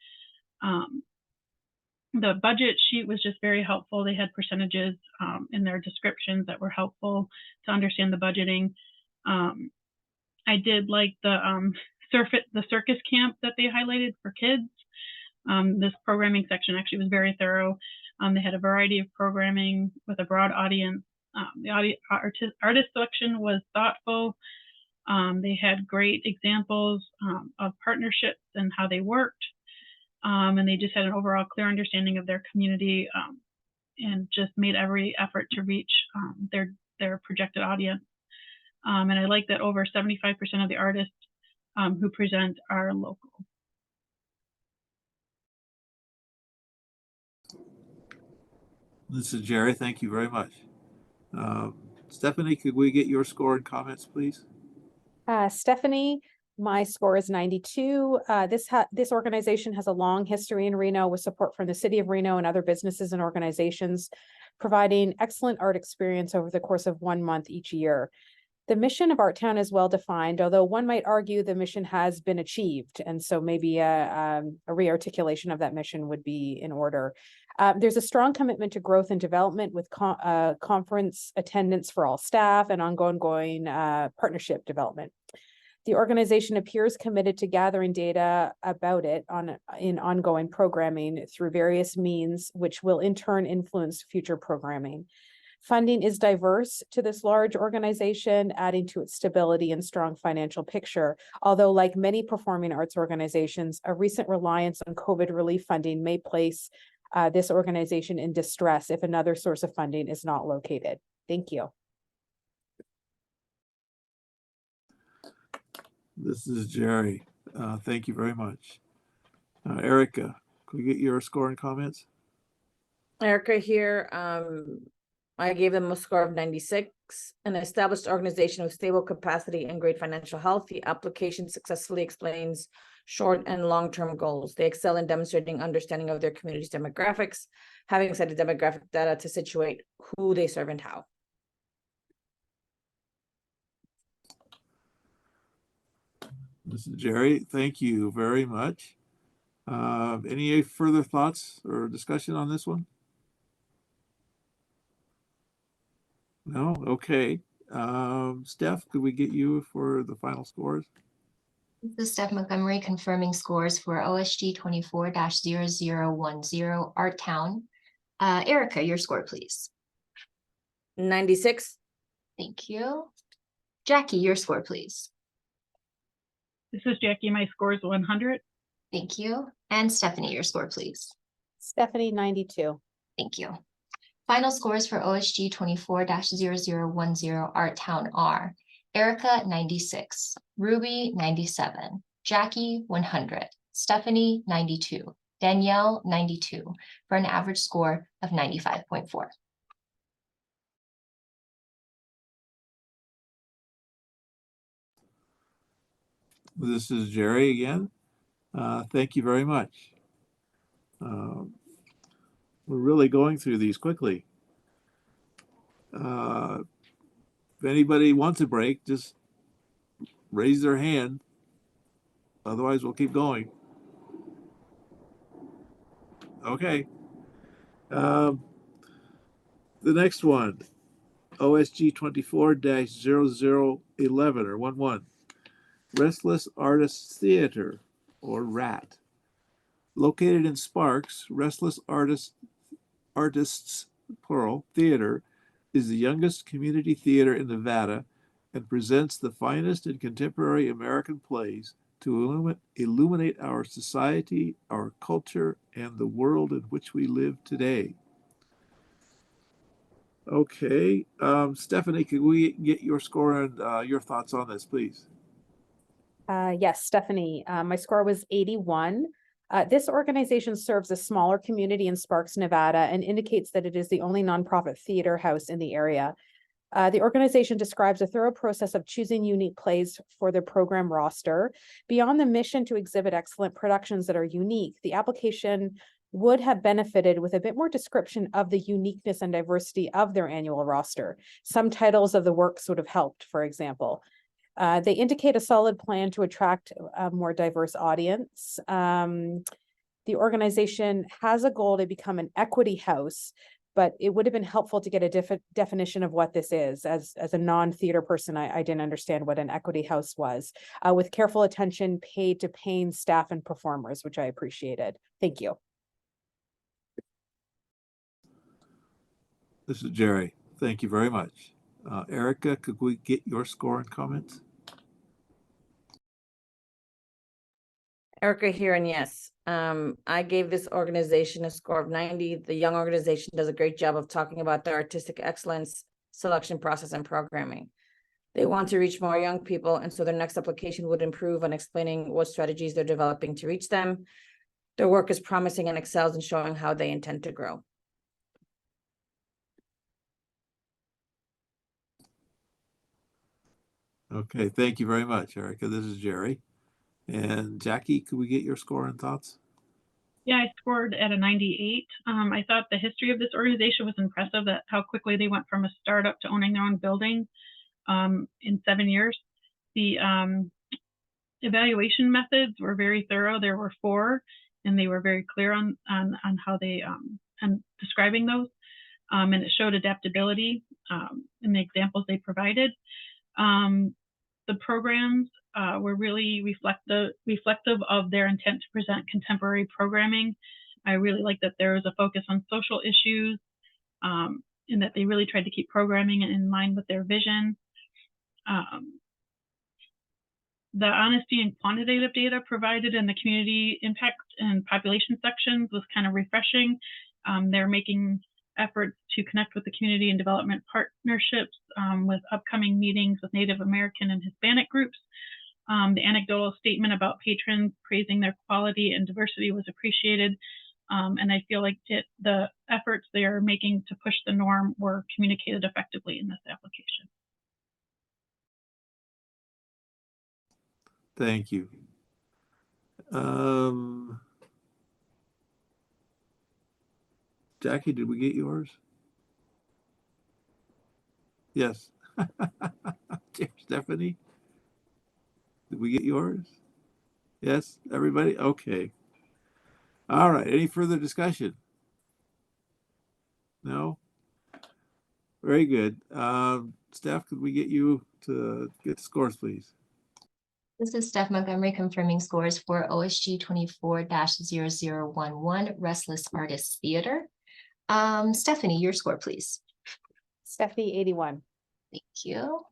The budget sheet was just very helpful. They had percentages in their descriptions that were helpful to understand the budgeting. I did like the circus camp that they highlighted for kids. This programming section actually was very thorough. They had a variety of programming with a broad audience. The artist selection was thoughtful. They had great examples of partnerships and how they worked. And they just had an overall clear understanding of their community and just made every effort to reach their projected audience. And I like that over 75% of the artists who present are local. This is Jerry. Thank you very much. Stephanie, could we get your score and comments, please? Stephanie, my score is 92. This organization has a long history in Reno with support from the city of Reno and other businesses and organizations, providing excellent art experience over the course of 1 month each year. The mission of Art Town is well defined, although one might argue the mission has been achieved, and so maybe a re-articulation of that mission would be in order. There's a strong commitment to growth and development with conference attendance for all staff and ongoing partnership development. The organization appears committed to gathering data about it in ongoing programming through various means, which will in turn influence future programming. Funding is diverse to this large organization, adding to its stability and strong financial picture. Although, like many performing arts organizations, a recent reliance on COVID relief funding may place this organization in distress if another source of funding is not located. Thank you. This is Jerry. Thank you very much. Erica, can we get your score and comments? Erica here. I gave them a score of 96. An established organization with stable capacity and great financial health. The application successfully explains short and long-term goals. They excel in demonstrating understanding of their community's demographics, having cited demographic data to situate who they serve and how. This is Jerry. Thank you very much. Any further thoughts or discussion on this one? No? Okay. Steph, could we get you for the final scores? This is Steph Montgomery confirming scores for OSG 24-0010 Art Town. Erica, your score, please. 96. Thank you. Jackie, your score, please. This is Jackie. My score is 100. Thank you. And Stephanie, your score, please. Stephanie, 92. Thank you. Final scores for OSG 24-0010 Art Town are Erica, 96, Ruby, 97, Jackie, 100, Stephanie, 92, Danielle, 92, for an average score of 95.4. This is Jerry again. Thank you very much. We're really going through these quickly. If anybody wants a break, just raise their hand. Otherwise, we'll keep going. Okay. The next one, OSG 24-0011 or 11. Restless Artists Theater, or RAT. Located in Sparks, Restless Artists, plural, theater is the youngest community theater in Nevada and presents the finest in contemporary American plays to illuminate our society, our culture, and the world in which we live today. Okay, Stephanie, could we get your score and your thoughts on this, please? Yes, Stephanie, my score was 81. This organization serves a smaller community in Sparks, Nevada, and indicates that it is the only nonprofit theater house in the area. The organization describes a thorough process of choosing unique plays for their program roster. Beyond the mission to exhibit excellent productions that are unique, the application would have benefited with a bit more description of the uniqueness and diversity of their annual roster. Some titles of the works would have helped, for example. They indicate a solid plan to attract a more diverse audience. The organization has a goal to become an equity house, but it would have been helpful to get a definition of what this is. As a non-theater person, I didn't understand what an equity house was, with careful attention paid to paying staff and performers, which I appreciated. Thank you. This is Jerry. Thank you very much. Erica, could we get your score and comments? Erica here, and yes, I gave this organization a score of 90. The young organization does a great job of talking about their artistic excellence, selection process, and programming. They want to reach more young people, and so their next application would improve on explaining what strategies they're developing to reach them. Their work is promising and excels in showing how they intend to grow. Okay, thank you very much, Erica. This is Jerry. And Jackie, could we get your score and thoughts? Yeah, I scored at a 98. I thought the history of this organization was impressive, that how quickly they went from a startup to owning their own building. in 7 years. The evaluation methods were very thorough. There were 4, and they were very clear on how they and describing those. And it showed adaptability in the examples they provided. The programs were really reflective of their intent to present contemporary programming. I really like that there was a focus on social issues, and that they really tried to keep programming in line with their vision. The honesty and quantitative data provided in the community impact and population sections was kind of refreshing. They're making efforts to connect with the community and development partnerships with upcoming meetings with Native American and Hispanic groups. The anecdotal statement about patrons praising their quality and diversity was appreciated. And I feel like the efforts they are making to push the norm were communicated effectively in this application. Thank you. Jackie, did we get yours? Yes. Stephanie, did we get yours? Yes, everybody? Okay. All right. Any further discussion? No? Very good. Steph, could we get you to get the scores, please? This is Steph Montgomery confirming scores for OSG 24-0011 Restless Artists Theater. Stephanie, your score, please. Stephanie, 81. Thank you.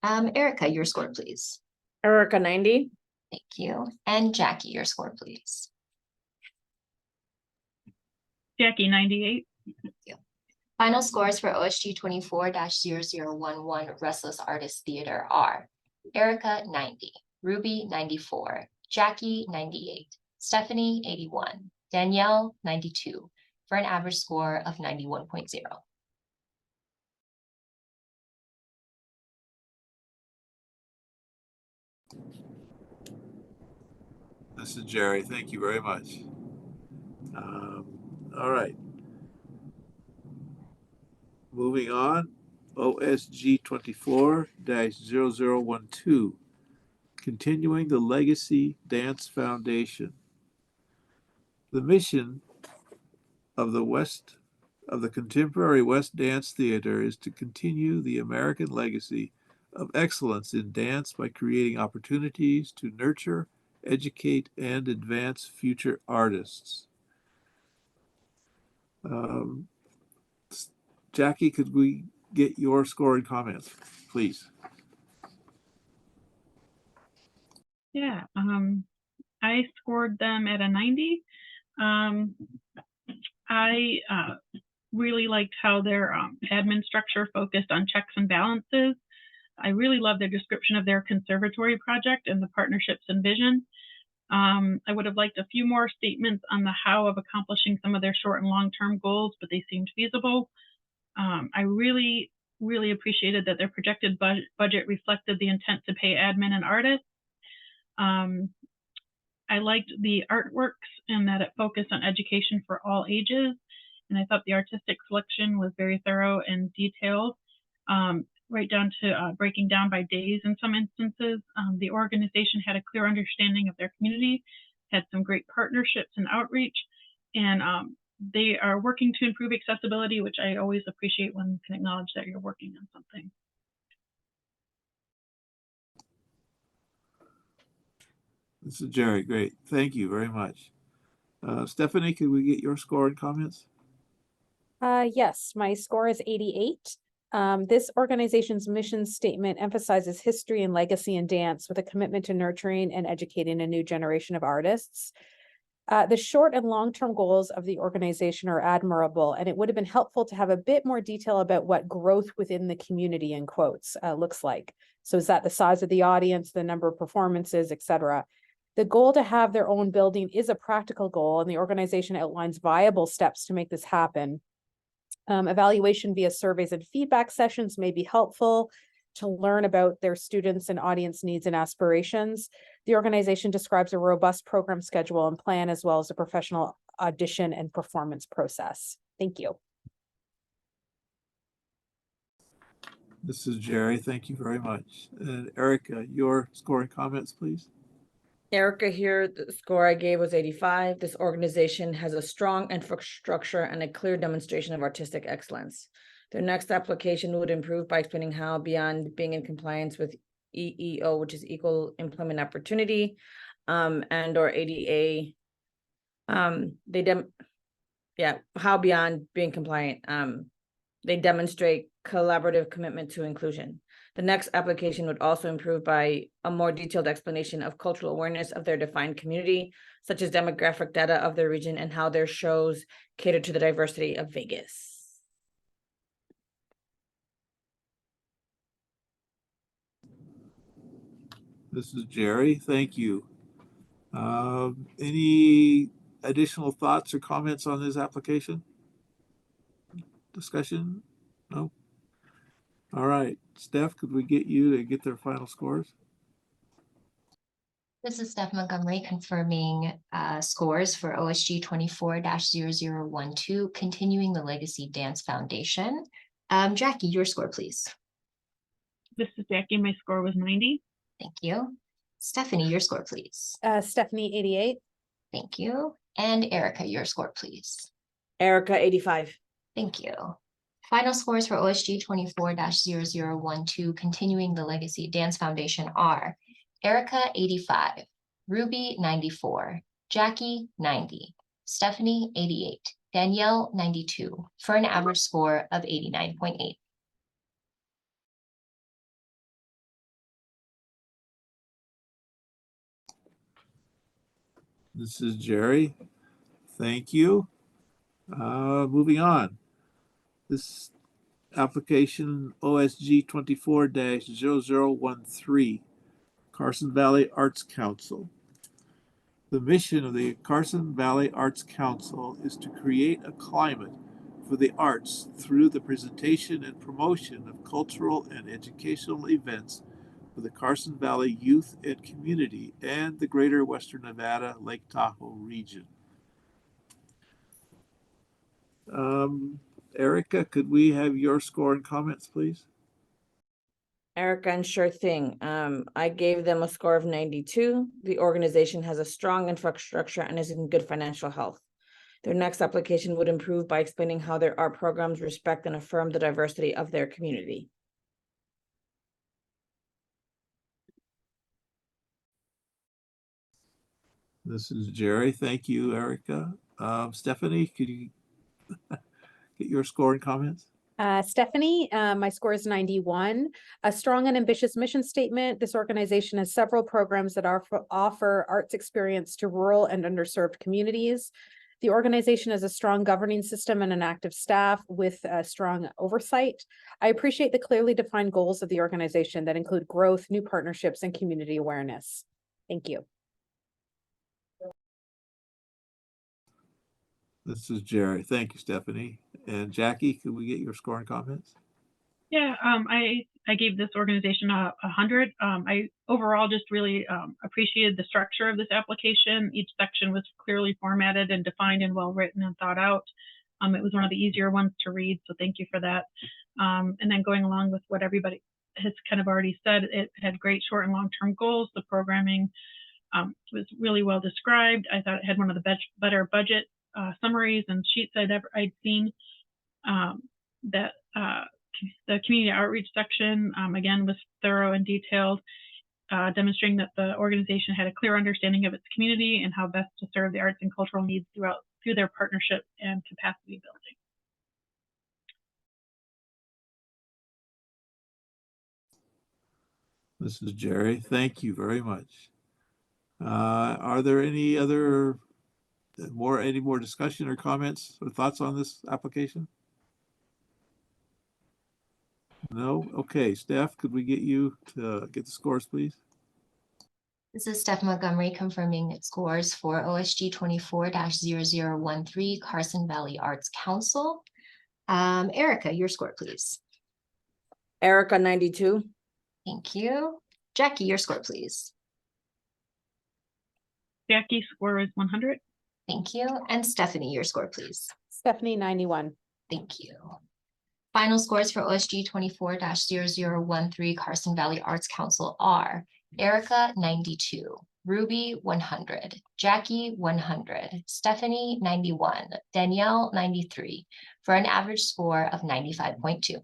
Erica, your score, please. Erica, 90. Thank you. And Jackie, your score, please. Jackie, 98. Thank you. Final scores for OSG 24-0011 Restless Artists Theater are Erica, 90, Ruby, 94, Jackie, 98, Stephanie, 81, Danielle, 92, for an average score of 91.0. This is Jerry. Thank you very much. All right. Moving on, OSG 24-0012, continuing the Legacy Dance Foundation. The mission of the Contemporary West Dance Theater is to continue the American legacy of excellence in dance by creating opportunities to nurture, educate, and advance future artists. Jackie, could we get your score and comments, please? Yeah, I scored them at a 90. I really liked how their admin structure focused on checks and balances. I really love their description of their conservatory project and the partnerships and vision. I would have liked a few more statements on the how of accomplishing some of their short and long-term goals, but they seemed feasible. I really appreciated that their projected budget reflected the intent to pay admin and artists. I liked the artworks and that it focused on education for all ages. And I thought the artistic selection was very thorough and detailed, right down to breaking down by days in some instances. The organization had a clear understanding of their community, had some great partnerships and outreach, and they are working to improve accessibility, which I always appreciate when you can acknowledge that you're working on something. This is Jerry. Great. Thank you very much. Stephanie, could we get your score and comments? Yes, my score is 88. This organization's mission statement emphasizes history and legacy in dance with a commitment to nurturing and educating a new generation of artists. The short and long-term goals of the organization are admirable, and it would have been helpful to have a bit more detail about what growth within the community, in quotes, looks like. So is that the size of the audience, the number of performances, etc.? The goal to have their own building is a practical goal, and the organization outlines viable steps to make this happen. Evaluation via surveys and feedback sessions may be helpful to learn about their students and audience needs and aspirations. The organization describes a robust program schedule and plan, as well as a professional audition and performance process. Thank you. This is Jerry. Thank you very much. And Erica, your scoring comments, please. Erica here, the score I gave was 85. This organization has a strong infrastructure and a clear demonstration of artistic excellence. Their next application would improve by explaining how, beyond being in compliance with EEO, which is Equal Employment Opportunity, and or ADA, how beyond being compliant, they demonstrate collaborative commitment to inclusion. The next application would also improve by a more detailed explanation of cultural awareness of their defined community, such as demographic data of their region and how their shows cater to the diversity of Vegas. This is Jerry. Thank you. Any additional thoughts or comments on this application? Discussion? No? All right. Steph, could we get you to get their final scores? This is Steph Montgomery confirming scores for OSG 24-0012, continuing the Legacy Dance Foundation. Jackie, your score, please. This is Jackie. My score was 90. Thank you. Stephanie, your score, please. Stephanie, 88. Thank you. And Erica, your score, please. Erica, 85. Thank you. Final scores for OSG 24-0012, continuing the Legacy Dance Foundation are Erica, 85, Ruby, 94, Jackie, 90, Stephanie, 88, Danielle, 92, for an average score of 89.8. This is Jerry. Thank you. Moving on. This application OSG 24-0013, Carson Valley Arts Council. The mission of the Carson Valley Arts Council is to create a climate for the arts through the presentation and promotion of cultural and educational events for the Carson Valley youth and community and the greater Western Nevada, Lake Tahoe region. Erica, could we have your score and comments, please? Erica, and sure thing. I gave them a score of 92. The organization has a strong infrastructure and is in good financial health. Their next application would improve by explaining how their art programs respect and affirm the diversity of their community. This is Jerry. Thank you, Erica. Stephanie, could you get your score and comments? Stephanie, my score is 91. A strong and ambitious mission statement. This organization has several programs that offer arts experience to rural and underserved communities. The organization has a strong governing system and an active staff with strong oversight. I appreciate the clearly defined goals of the organization that include growth, new partnerships, and community awareness. Thank you. This is Jerry. Thank you, Stephanie. And Jackie, could we get your score and comments? Yeah, I gave this organization 100. I overall just really appreciated the structure of this application. Each section was clearly formatted and defined and well written and thought out. It was one of the easier ones to read, so thank you for that. And then going along with what everybody has kind of already said, it had great short and long-term goals. The programming was really well described. I thought it had one of the better budget summaries and sheets I'd seen. The community outreach section, again, was thorough and detailed, demonstrating that the organization had a clear understanding of its community and how best to serve the arts and cultural needs through their partnership and capacity building. This is Jerry. Thank you very much. Are there any more discussion or comments or thoughts on this application? No? Okay, Steph, could we get you to get the scores, please? This is Steph Montgomery confirming scores for OSG 24-0013, Carson Valley Arts Council. Erica, your score, please. Erica, 92. Thank you. Jackie, your score, please. Jackie's score is 100. Thank you. And Stephanie, your score, please. Stephanie, 91. Thank you. Final scores for OSG 24-0013 Carson Valley Arts Council are Erica 92, Ruby 100, Jackie 100, Stephanie 91, Danielle 93, for an average score of 95.2.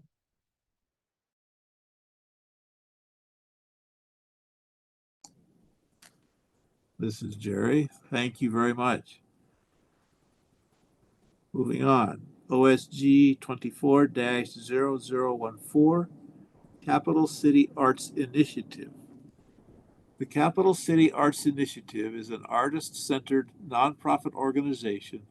This is Jerry. Thank you very much. Moving on, OSG 24-0014, Capital City Arts Initiative. The Capital City Arts Initiative is an artist-centered nonprofit organization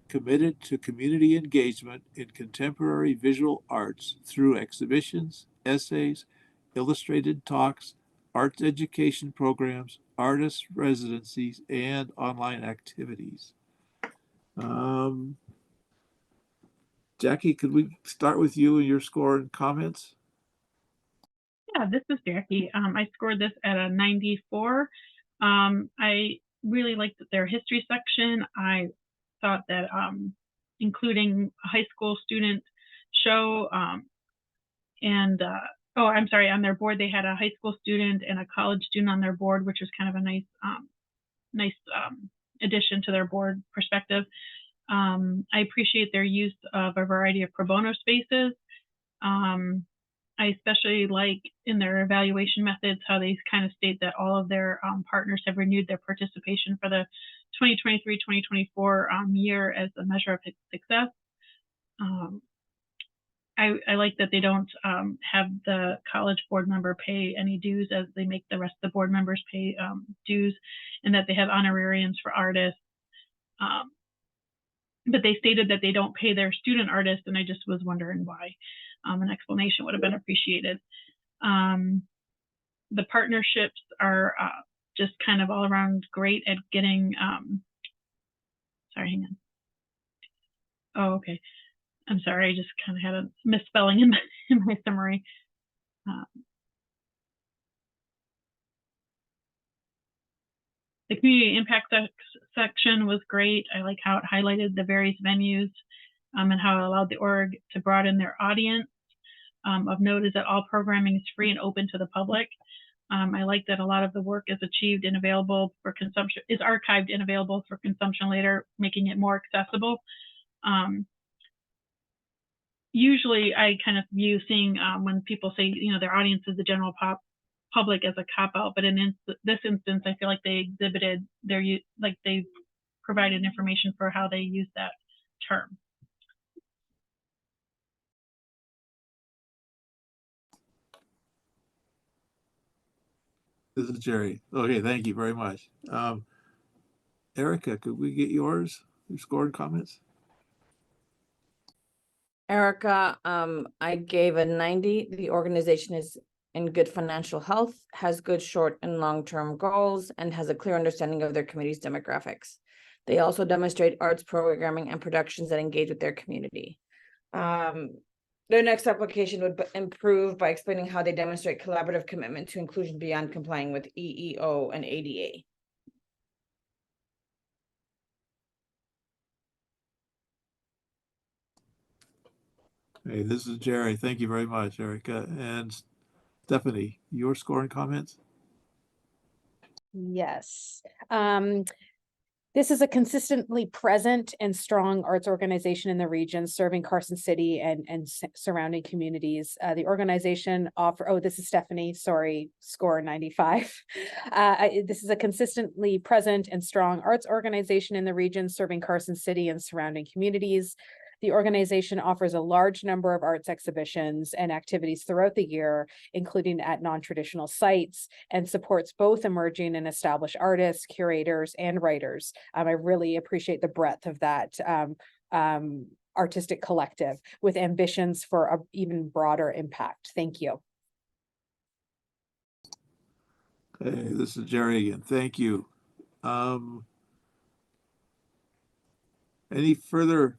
committed to community engagement in contemporary visual arts through exhibitions, essays, illustrated talks, arts education programs, artist residencies, and online activities. Jackie, could we start with you and your score and comments? Yeah, this is Jackie. I scored this at a 94. I really liked their history section. I thought that including a high school student show and oh, I'm sorry, on their board they had a high school student and a college student on their board, which was kind of a nice addition to their board perspective. I appreciate their use of a variety of pro bono spaces. I especially like in their evaluation methods how they kind of state that all of their partners have renewed their participation for the 2023-2024 year as a measure of success. I like that they don't have the college board member pay any dues as they make the rest of the board members pay dues, and that they have honorariums for artists. But they stated that they don't pay their student artists, and I just was wondering why. An explanation would have been appreciated. The partnerships are just kind of all around great at getting, sorry, hang on. Oh, okay. I'm sorry, I just kind of had a misspelling in my summary. The community impact section was great. I like how it highlighted the various venues and how it allowed the org to broaden their audience. Of note is that all programming is free and open to the public. I like that a lot of the work is achieved and available for consumption, is archived and available for consumption later, making it more accessible. Usually I kind of view seeing when people say, you know, their audience is the general public as a cop-out, but in this instance, I feel like they exhibited their, like they provided information for how they use that term. This is Jerry. Okay, thank you very much. Erica, could we get your score and comments? Erica, I gave a 90. The organization is in good financial health, has good short and long-term goals, and has a clear understanding of their community's demographics. They also demonstrate arts programming and productions that engage with their community. Their next application would improve by explaining how they demonstrate collaborative commitment to inclusion beyond complying with EEO and ADA. Hey, this is Jerry. Thank you very much, Erica. And Stephanie, your score and comments? Yes. This is a consistently present and strong arts organization in the region, serving Carson City and surrounding communities. The organization this is Stephanie, sorry, score 95. This is a consistently present and strong arts organization in the region, serving Carson City and surrounding communities. The organization offers a large number of arts exhibitions and activities throughout the year, including at non-traditional sites, and supports both emerging and established artists, curators, and writers. I really appreciate the breadth of that artistic collective with ambitions for an even broader impact. Thank you. Hey, this is Jerry again. Thank you. Any further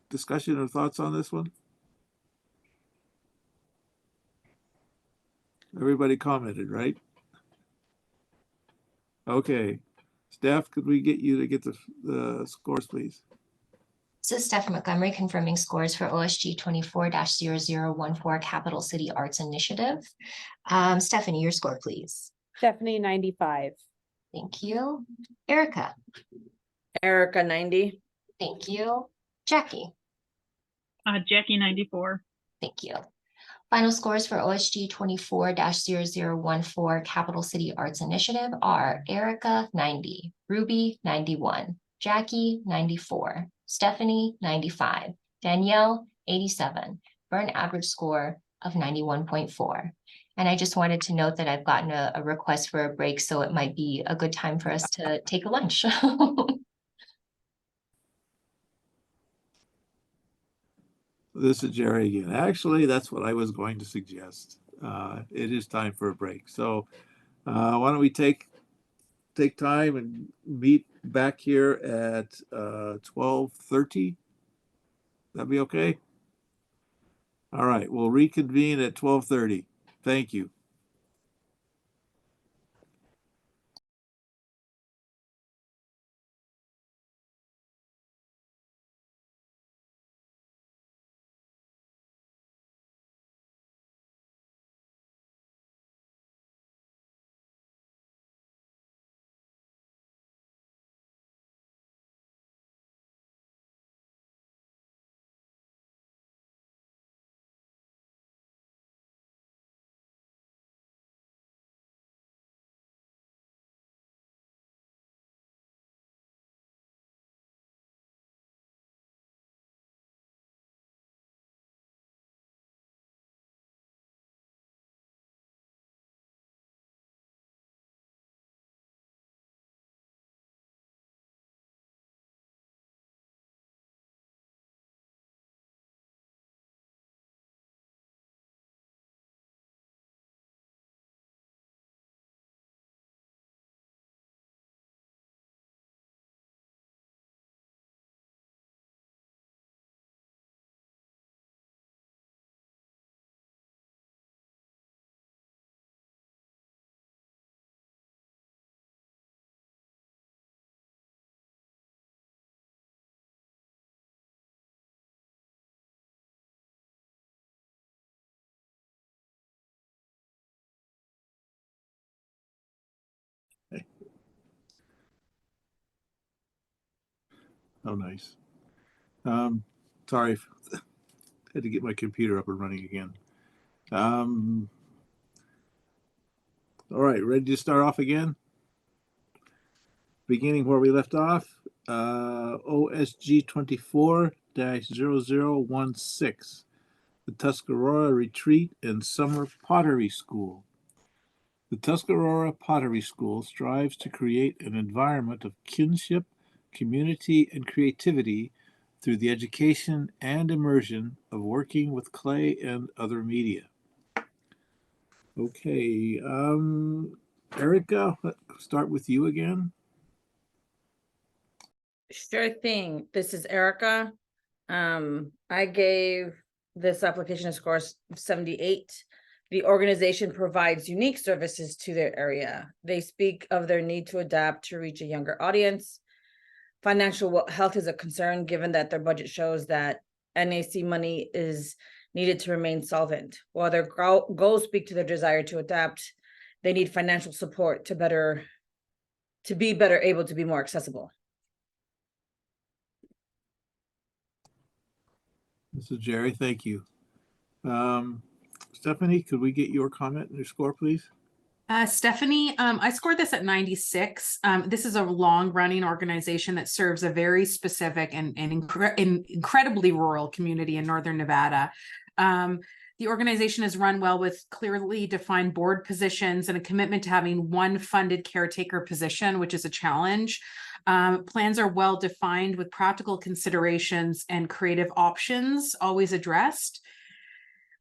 discussion or thoughts on this one? Everybody commented, right? Okay. Steph, could we get you to get the scores, please? This is Steph Montgomery confirming scores for OSG 24-0014 Capital City Arts Initiative. Stephanie, your score, please. Stephanie, 95. Thank you. Erica. Erica, 90. Thank you. Jackie. Jackie, 94. Thank you. Final scores for OSG 24-0014 Capital City Arts Initiative are Erica, 90, Ruby, 91, Jackie, 94, Stephanie, 95, Danielle, 87, for an average score of 91.4. And I just wanted to note that I've gotten a request for a break, so it might be a good time for us to take a lunch. This is Jerry again. Actually, that's what I was going to suggest. It is time for a break. So why don't we take time and meet back here at 12:30? That'd be okay? All right, we'll reconvene at 12:30. Thank you. Oh, nice. Sorry, had to get my computer up and running again. All right, ready to start off again? Beginning where we left off, OSG 24-0016, the Tuscarora Retreat and Summer Pottery School. The Tuscarora Pottery School strives to create an environment of kinship, community, and creativity through the education and immersion of working with clay and other media. Okay, Erica, let's start with you again. Sure thing. This is Erica. I gave this application a score of 78. The organization provides unique services to their area. They speak of their need to adapt to reach a younger audience. Financial health is a concern given that their budget shows that NAC money is needed to remain solvent. While their goals speak to their desire to adapt, they need financial support to be better able to be more accessible. This is Jerry. Thank you. Stephanie, could we get your comment and your score, please? Stephanie, I scored this at 96. This is a long-running organization that serves a very specific and incredibly rural community in Northern Nevada. The organization is run well with clearly defined board positions and a commitment to having one funded caretaker position, which is a challenge. Plans are well defined with practical considerations and creative options always addressed.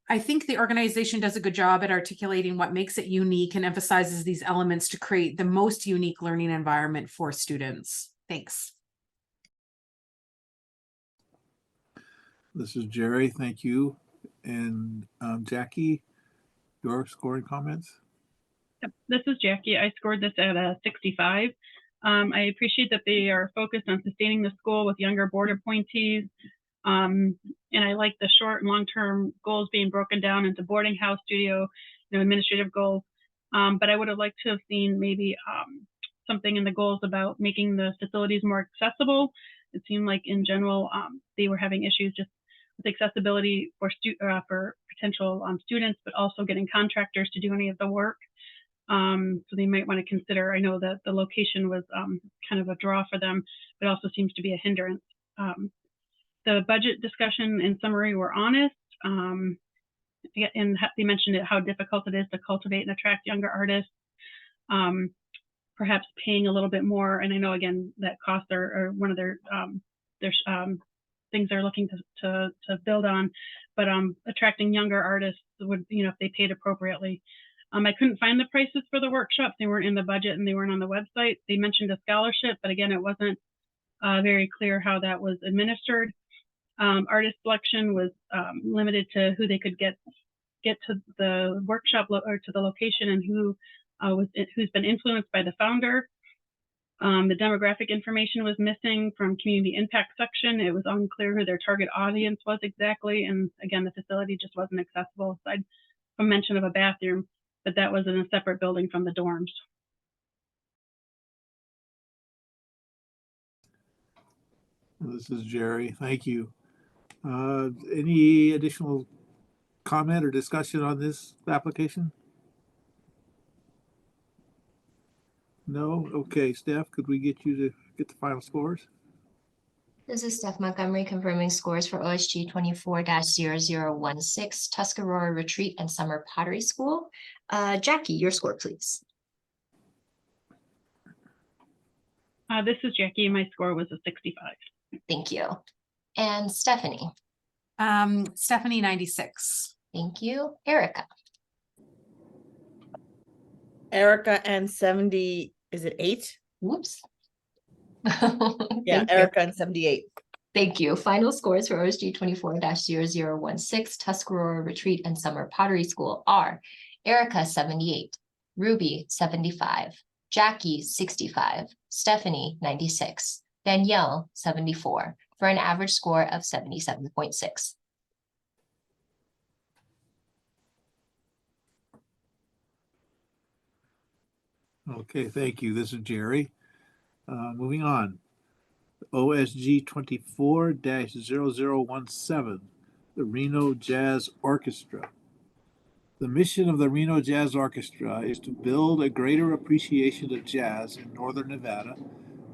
I think the organization does a good job at articulating what makes it unique and emphasizes these elements to create the most unique learning environment for students. Thanks. This is Jerry. Thank you. And Jackie, your scoring comments? Yep. This is Jackie. I scored this at a 65. I appreciate that they are focused on sustaining the school with younger board appointees. And I like the short and long-term goals being broken down into boarding house, studio, administrative goals. But I would have liked to have seen maybe something in the goals about making the facilities more accessible. It seemed like in general, they were having issues just with accessibility for potential students, but also getting contractors to do any of the work. So they might want to consider, I know that the location was kind of a draw for them, but also seems to be a hindrance. The budget discussion in summary were honest. And they mentioned how difficult it is to cultivate and attract younger artists. Perhaps paying a little bit more. And I know, again, that costs are one of their things they're looking to build on, but attracting younger artists would, if they paid appropriately. I couldn't find the prices for the workshops. They weren't in the budget and they weren't on the website. They mentioned a scholarship, but again, it wasn't very clear how that was administered. Artist selection was limited to who they could get to the workshop or to the location and who's been influenced by the founder. The demographic information was missing from community impact section. It was unclear who their target audience was exactly. And again, the facility just wasn't accessible aside from mention of a bathroom, but that was in a separate building from the dorms. This is Jerry. Thank you. Any additional comment or discussion on this application? No? Okay, Steph, could we get you to get the final scores? This is Steph Montgomery confirming scores for OSG 24-0016, Tuscarora Retreat and Summer Pottery School. Jackie, your score, please. This is Jackie. My score was a 65. Thank you. And Stephanie. Stephanie, 96. Thank you. Erica. Erica and 70, is it 8? Whoops. Yeah, Erica and 78. Thank you. Final scores for OSG 24-0016, Tuscarora Retreat and Summer Pottery School are Erica 78, Ruby 75, Jackie 65, Stephanie 96, Danielle 74, for an average score of 77.6. Okay, thank you. This is Jerry. Moving on. OSG 24-0017, the Reno Jazz Orchestra. The mission of the Reno Jazz Orchestra is to build a greater appreciation of jazz in Northern Nevada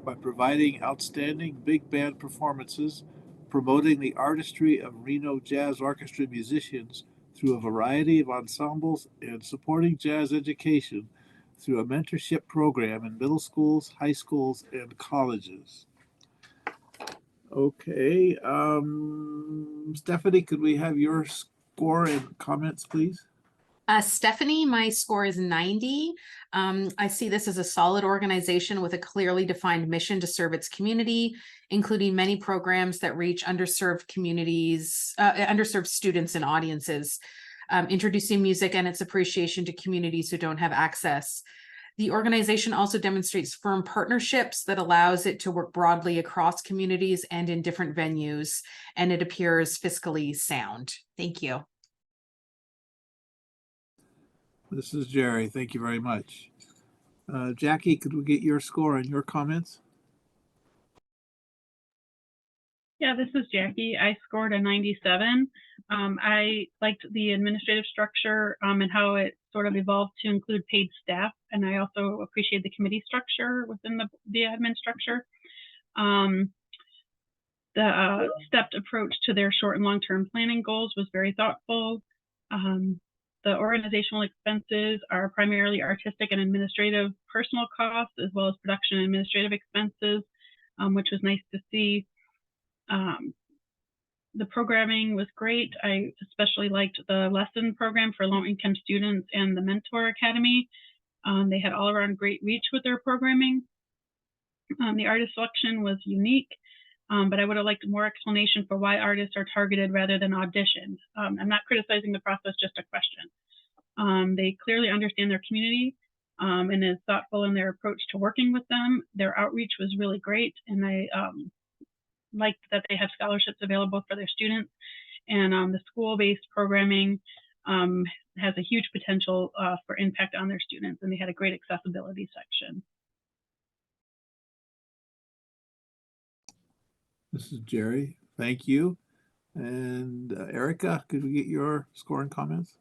by providing outstanding big band performances, promoting the artistry of Reno Jazz Orchestra musicians through a variety of ensembles, and supporting jazz education through a mentorship program in middle schools, high schools, and colleges. Okay, Stephanie, could we have your score and comments, please? Stephanie, my score is 90. I see this as a solid organization with a clearly defined mission to serve its community, including many programs that reach underserved communities, underserved students and audiences, introducing music and its appreciation to communities who don't have access. The organization also demonstrates firm partnerships that allows it to work broadly across communities and in different venues, and it appears fiscally sound. Thank you. This is Jerry. Thank you very much. Jackie, could we get your score and your comments? Yeah, this is Jackie. I scored a 97. I liked the administrative structure and how it sort of evolved to include paid staff. And I also appreciate the committee structure within the admin structure. The stepped approach to their short and long-term planning goals was very thoughtful. The organizational expenses are primarily artistic and administrative personal costs, as well as production and administrative expenses, which was nice to see. The programming was great. I especially liked the lesson program for low-income students and the Mentor Academy. They had all-around great reach with their programming. The artist selection was unique, but I would have liked more explanation for why artists are targeted rather than auditioned. I'm not criticizing the process, just a question. They clearly understand their community and is thoughtful in their approach to working with them. Their outreach was really great, and I liked that they have scholarships available for their students. And the school-based programming has a huge potential for impact on their students, and they had a great accessibility section. This is Jerry. Thank you. And Erica, could we get your score and comments?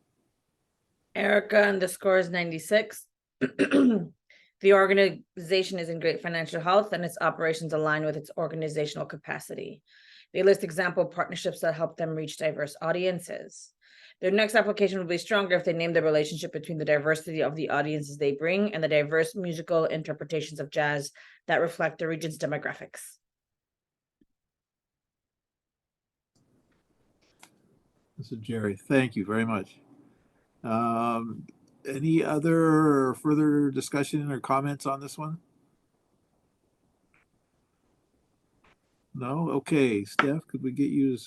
Erica, and the score is 96. The organization is in great financial health and its operations align with its organizational capacity. They list example partnerships that help them reach diverse audiences. Their next application will be stronger if they name the relationship between the diversity of the audiences they bring and the diverse musical interpretations of jazz that reflect the region's demographics. This is Jerry. Thank you very much. Any other further discussion or comments on this one? No? Okay, Steph, could we get you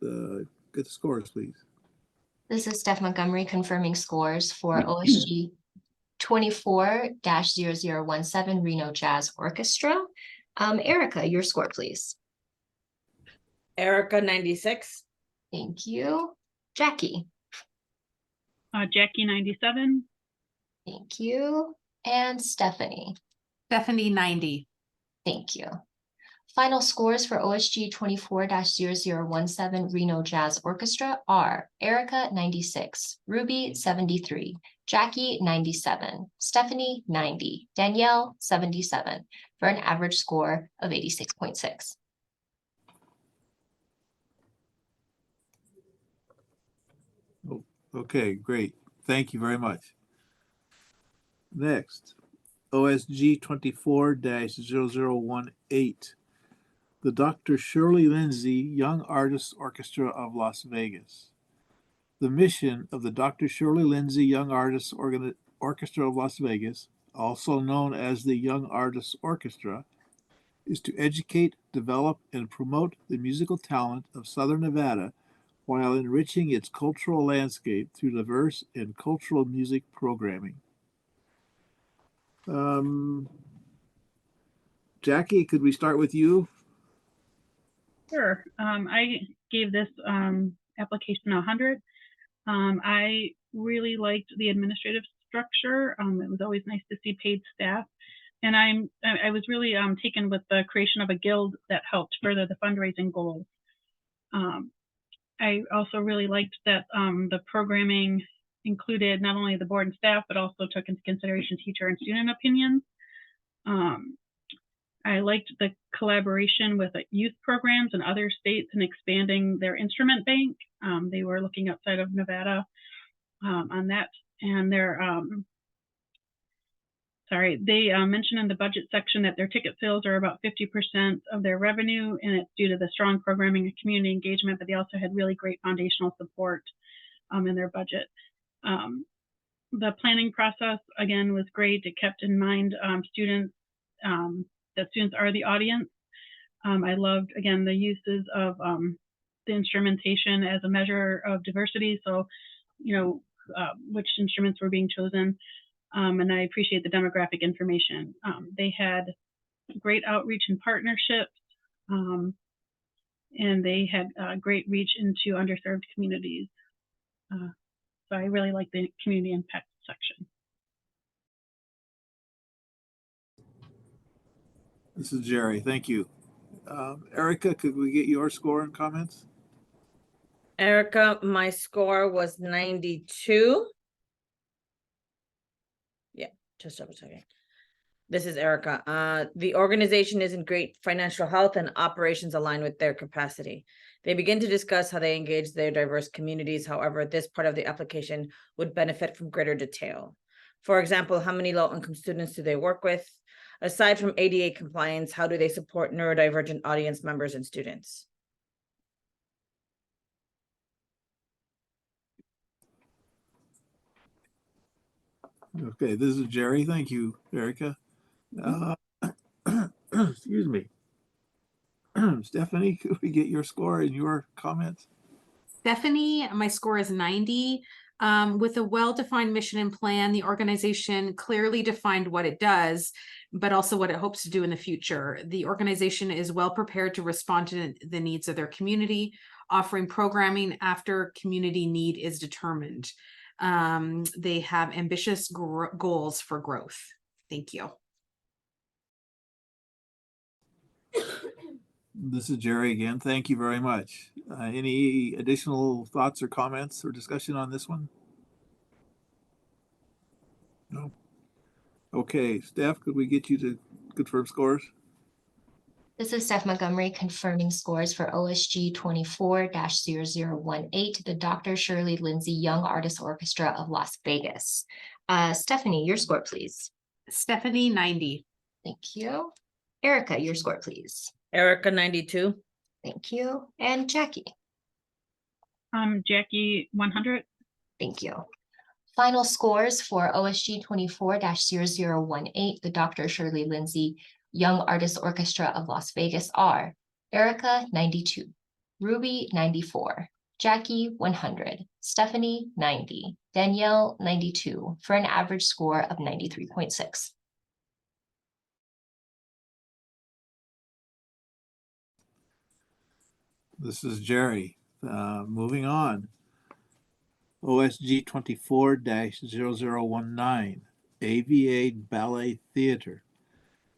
to get the scores, please? This is Steph Montgomery confirming scores for OSG 24-0017 Reno Jazz Orchestra. Erica, your score, please. Erica, 96. Thank you. Jackie. Jackie, 97. Thank you. And Stephanie. Stephanie, 90. Thank you. Final scores for OSG 24-0017 Reno Jazz Orchestra are Erica, 96, Ruby, 73, Jackie, 97, Stephanie, 90, Danielle, 77, for an average score of 86.6. Okay, great. Thank you very much. Next, OSG 24-0018. The Dr. Shirley Lindsay Young Artists Orchestra of Las Vegas. The mission of the Dr. Shirley Lindsay Young Artists Orchestra of Las Vegas, also known as the Young Artists Orchestra, is to educate, develop, and promote the musical talent of Southern Nevada while enriching its cultural landscape through diverse and cultural music programming. Jackie, could we start with you? Sure. I gave this application 100. I really liked the administrative structure. It was always nice to see paid staff. And I was really taken with the creation of a guild that helped further the fundraising goals. I also really liked that the programming included not only the board and staff, but also took into consideration teacher and student opinions. I liked the collaboration with youth programs in other states and expanding their instrument bank. They were looking outside of Nevada on that. And they mentioned in the budget section that their ticket sales are about 50% of their revenue, and it's due to the strong programming and community engagement, but they also had really great foundational support in their budget. The planning process, again, was great. It kept in mind students, that students are the audience. I loved, again, the uses of the instrumentation as a measure of diversity. So, which instruments were being chosen. And I appreciate the demographic information. They had great outreach and partnerships, and they had great reach into underserved communities. So I really like the community impact section. This is Jerry. Thank you. Erica, could we get your score and comments? Erica, my score was 92. Yeah, just double checking. This is Erica. The organization is in great financial health and operations align with their capacity. They begin to discuss how they engage their diverse communities. However, this part of the application would benefit from greater detail. For example, how many low-income students do they work with? Aside from ADA compliance, how do they support neurodivergent audience members and students? Okay, this is Jerry. Thank you, Erica. Excuse me. Stephanie, could we get your score and your comments? Stephanie, my score is 90. With a well-defined mission and plan, the organization clearly defined what it does, but also what it hopes to do in the future. The organization is well prepared to respond to the needs of their community, offering programming after community need is determined. They have ambitious goals for growth. Thank you. This is Jerry again. Thank you very much. Any additional thoughts or comments or discussion on this one? No. Okay, Steph, could we get you to confirm scores? This is Steph Montgomery confirming scores for OSG 24-0018, the Dr. Shirley Lindsay Young Artist Orchestra of Las Vegas. Stephanie, your score, please. Stephanie, 90. Thank you. Erica, your score, please. Erica, 92. Thank you. And Jackie. Jackie, 100. Thank you. Final scores for OSG 24-0018, the Dr. Shirley Lindsay Young Artist Orchestra of Las Vegas are Erica, 92, Ruby, 94, Jackie, 100, Stephanie, 90, Danielle, 92, for an average score of 93.6. This is Jerry. Moving on. OSG 24-0019, AVA Ballet Theater.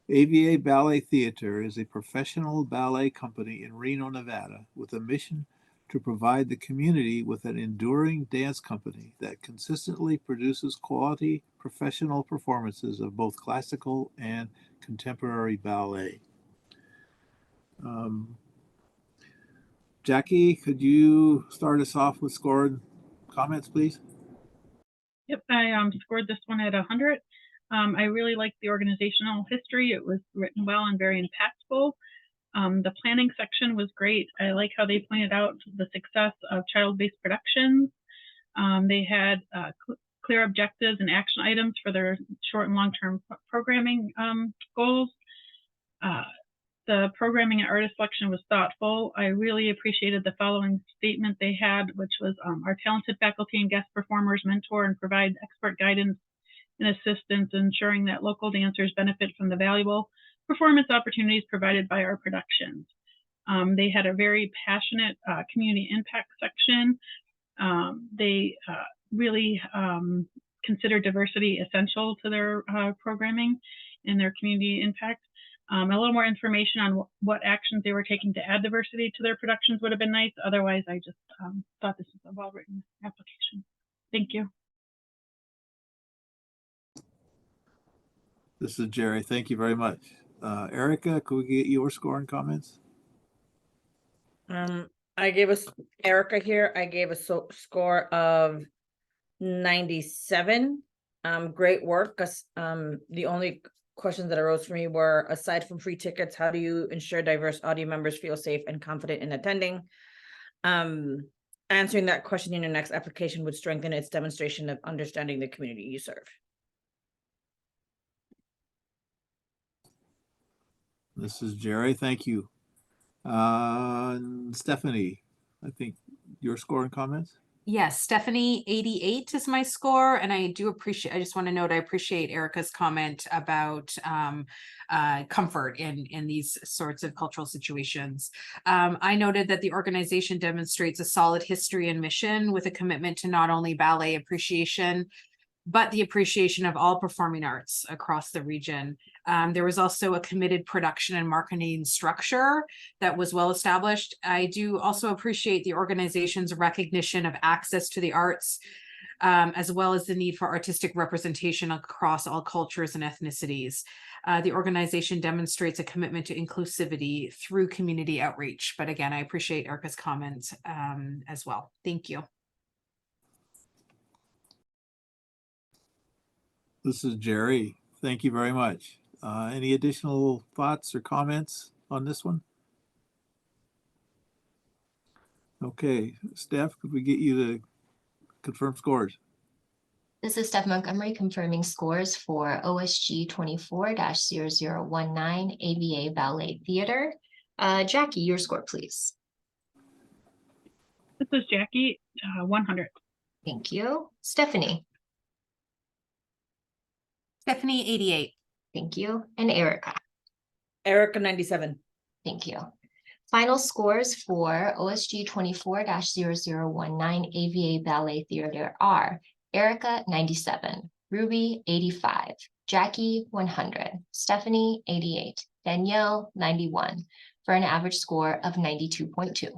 AVA Ballet Theater is a professional ballet company in Reno, Nevada, with a mission to provide the community with an enduring dance company that consistently produces quality professional performances of both classical and contemporary ballet. Jackie, could you start us off with score and comments, please? Yep, I scored this one at 100. I really liked the organizational history. It was written well and very impactful. The planning section was great. I like how they pointed out the success of child-based productions. They had clear objectives and action items for their short and long-term programming goals. The programming and artist selection was thoughtful. I really appreciated the following statement they had, which was our talented faculty and guest performers mentor and provide expert guidance and assistance, ensuring that local dancers benefit from the valuable performance opportunities provided by our productions. They had a very passionate community impact section. They really consider diversity essential to their programming and their community impact. A little more information on what actions they were taking to add diversity to their productions would have been nice. Otherwise, I just thought this was a well-written application. Thank you. This is Jerry. Thank you very much. Erica, could we get your score and comments? I gave us Erica here. I gave a score of 97. Great work. The only questions that arose for me were, aside from free tickets, how do you ensure diverse audience members feel safe and confident in attending? Answering that question in your next application would strengthen its demonstration of understanding the community you serve. This is Jerry. Thank you. Stephanie, I think your score and comments? Yes, Stephanie, 88 is my score. And I just want to note, I appreciate Erica's comment about comfort in these sorts of cultural situations. I noted that the organization demonstrates a solid history and mission with a commitment to not only ballet appreciation, but the appreciation of all performing arts across the region. There was also a committed production and marketing structure that was well established. I do also appreciate the organization's recognition of access to the arts, as well as the need for artistic representation across all cultures and ethnicities. The organization demonstrates a commitment to inclusivity through community outreach. But again, I appreciate Erica's comments as well. Thank you. This is Jerry. Thank you very much. Any additional thoughts or comments on this one? Okay, Steph, could we get you to confirm scores? This is Steph Montgomery confirming scores for OSG 24-0019 AVA Ballet Theater. Jackie, your score, please. This is Jackie, 100. Thank you. Stephanie, Stephanie, 88. thank you. And Erica, Erica, 97. thank you. Final scores for OSG 24-0019 AVA Ballet Theater are Erica, 97, Ruby, 85, Jackie, 100, Stephanie, 88, Danielle, 91, for an average score of 92.2.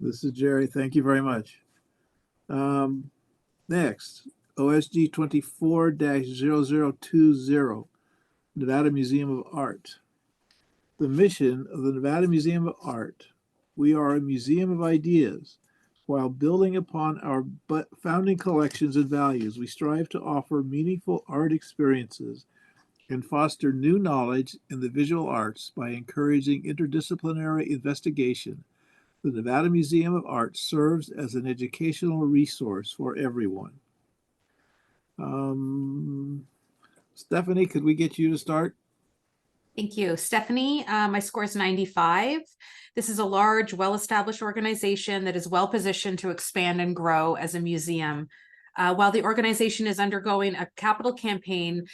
This is Jerry. Thank you very much. Next, OSG 24-0020, Nevada Museum of Art. The mission of the Nevada Museum of Art: we are a museum of ideas. While building upon our founding collections and values, we strive to offer meaningful art experiences and foster new knowledge in the visual arts by encouraging interdisciplinary investigation. The Nevada Museum of Art serves as an educational resource for everyone. Stephanie, could we get you to start? Thank you. Stephanie, my score is 95. This is a large, well-established organization that is well-positioned to expand and grow as a museum. While the organization is undergoing a capital campaign,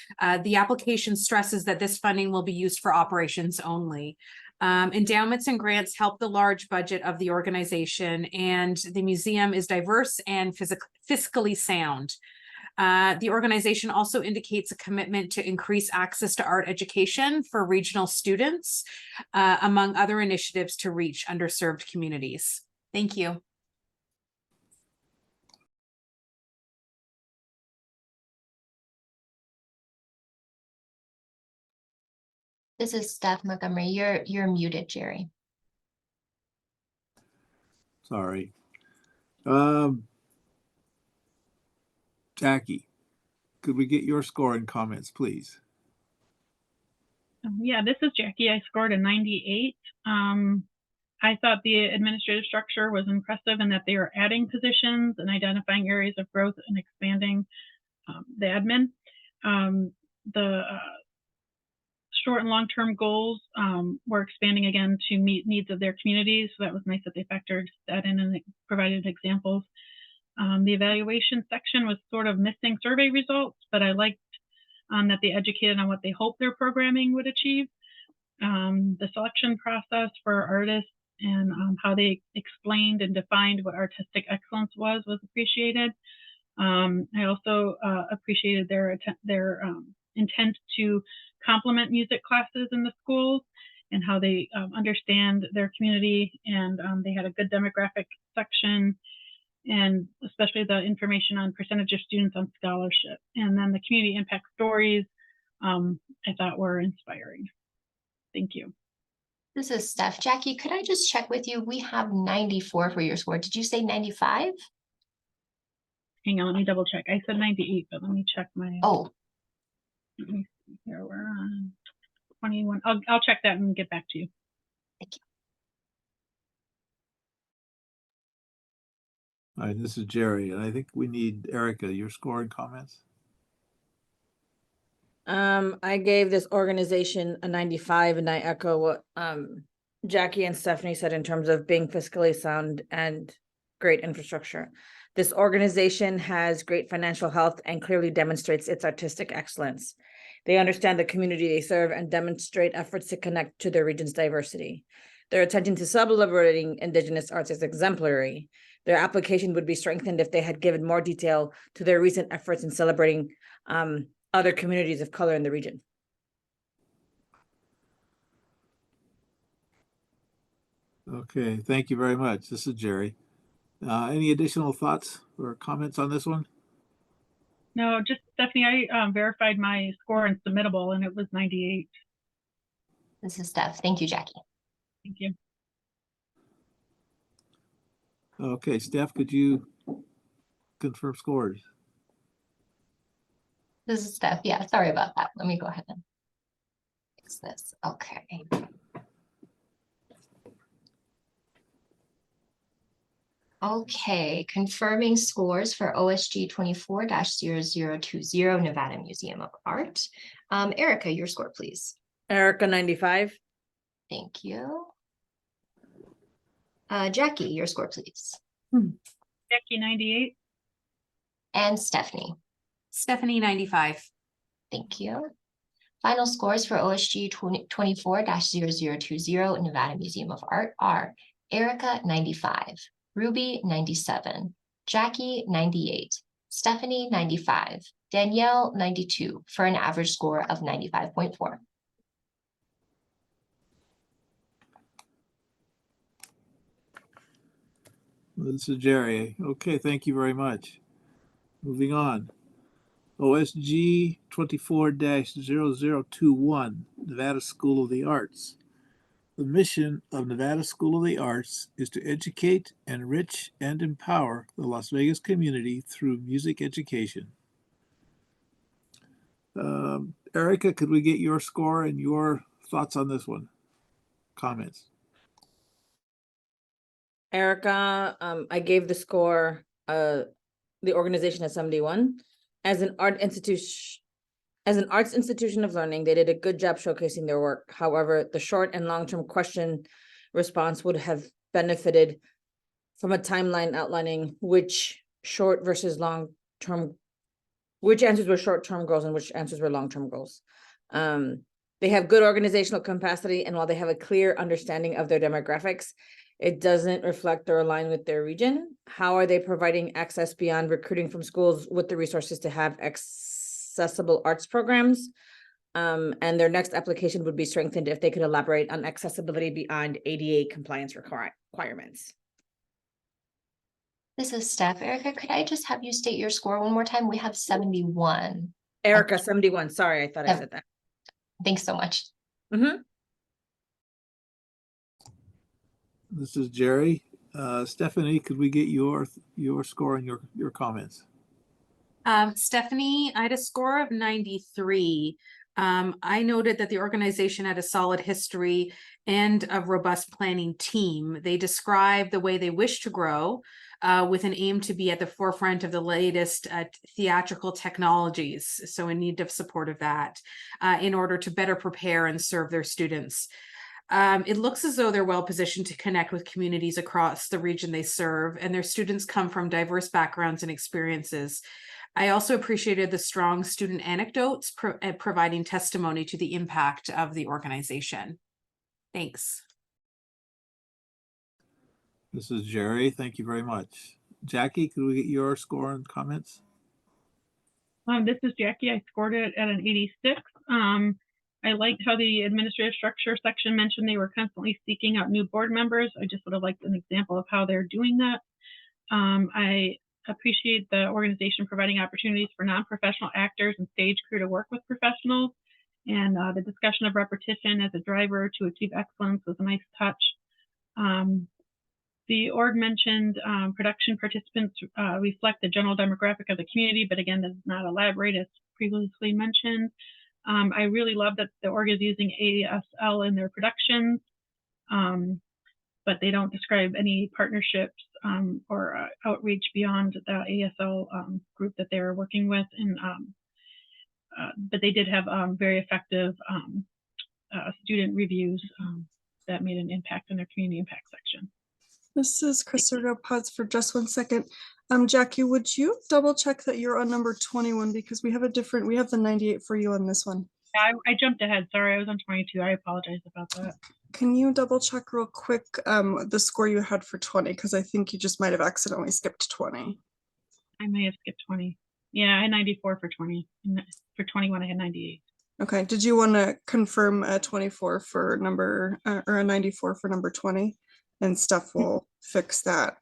the application stresses that this funding will be used for operations only. Endowments and grants help the large budget of the organization, and the museum is diverse and fiscally sound. The organization also indicates a commitment to increase access to art education for regional students, among other initiatives to reach underserved communities. Thank you. This is Steph Montgomery. You're muted, Jerry. Sorry. Jackie, could we get your score and comments, please? Yeah, this is Jackie. I scored a 98. I thought the administrative structure was impressive in that they are adding positions and identifying areas of growth and expanding the admin. The short and long-term goals were expanding again to meet needs of their communities. So that was nice that they factored that in and provided examples. The evaluation section was sort of missing survey results, but I liked that they educated on what they hoped their programming would achieve. The selection process for artists and how they explained and defined what artistic excellence was appreciated. I also appreciated their intent to complement music classes in the schools and how they understand their community, and they had a good demographic section, and especially the information on percentage of students on scholarship. And then the community impact stories I thought were inspiring. Thank you. This is Steph. Jackie, could I just check with you? We have 94 for your score. Did you say 95? Hang on, let me double check. I said 98, but let me check my. Oh. Let me see here. We're on 21. I'll check that and get back to you. Thank you. All right, this is Jerry, and I think we need Erica, your score and comments. I gave this organization a 95, and I echo what Jackie and Stephanie said in terms of being fiscally sound and great infrastructure. This organization has great financial health and clearly demonstrates its artistic excellence. They understand the community they serve and demonstrate efforts to connect to their region's diversity. Their attention to celebrating Indigenous arts is exemplary. Their application would be strengthened if they had given more detail to their recent efforts in celebrating other communities of color in the region. Okay, thank you very much. This is Jerry. Any additional thoughts or comments on this one? No, just Stephanie, I verified my score and submittable, and it was 98. This is Steph. Thank you, Jackie. Thank you. Okay, Steph, could you confirm scores? This is Steph. Yeah, sorry about that. Let me go ahead and fix this. Okay. Okay, confirming scores for OSG 24-0020 Nevada Museum of Art. Erica, your score, please. Erica, 95. Thank you. Jackie, your score, please. Jackie, 98. And Stephanie. Stephanie, 95. Thank you. Final scores for OSG 24-0020 Nevada Museum of Art are Erica, 95, Ruby, 97, Jackie, 98, Stephanie, 95, Danielle, 92, for an average score of 95.4. This is Jerry. Okay, thank you very much. Moving on. OSG 24-0021, Nevada School of the Arts. The mission of Nevada School of the Arts is to educate, enrich, and empower the Las Vegas community through music education. Erica, could we get your score and your thoughts on this one? Comments? Erica, I gave the score, the organization at 71. As an arts institution of learning, they did a good job showcasing their work. However, the short and long-term question response would have benefited from a timeline outlining which answers were short-term goals and which answers were long-term goals. They have good organizational capacity, and while they have a clear understanding of their demographics, it doesn't reflect or align with their region. How are they providing access beyond recruiting from schools with the resources to have accessible arts programs? And their next application would be strengthened if they could elaborate on accessibility beyond ADA compliance requirements. This is Steph. Erica, could I just have you state your score one more time? We have 71. Erica, 71. Sorry, I thought I said that. Thanks so much. This is Jerry. Stephanie, could we get your score and your comments? Stephanie, I had a score of 93. I noted that the organization had a solid history and a robust planning team. They described the way they wish to grow with an aim to be at the forefront of the latest theatrical technologies. So in need of support of that in order to better prepare and serve their students. It looks as though they're well positioned to connect with communities across the region they serve, and their students come from diverse backgrounds and experiences. I also appreciated the strong student anecdotes providing testimony to the impact of the organization. Thanks. This is Jerry. Thank you very much. Jackie, could we get your score and comments? This is Jackie. I scored it at an 86. I liked how the administrative structure section mentioned they were constantly seeking out new board members. I just would have liked an example of how they're doing that. I appreciate the organization providing opportunities for non-professional actors and stage crew to work with professionals. And the discussion of repetition as a driver to achieve excellence was a nice touch. The org mentioned production participants reflect the general demographic of the community, but again, does not elaborate as previously mentioned. I really love that the org is using ASL in their productions, but they don't describe any partnerships or outreach beyond the ASL group that they're working with. And but they did have very effective student reviews that made an impact in their community impact section. This is Cressida. Pause for just 1 second. Jackie, would you double check that you're on number 21, because we have the 98 for you on this one. Yeah, I jumped ahead. Sorry, I was on 22. I apologize about that. Can you double check real quick the score you had for 20? Because I think you just might have accidentally skipped 20. I may have skipped 20. Yeah, I had 94 for 20. And for 21, I had 98. Okay. Did you want to confirm a 24 for number or a 94 for number 20? And Steph will fix that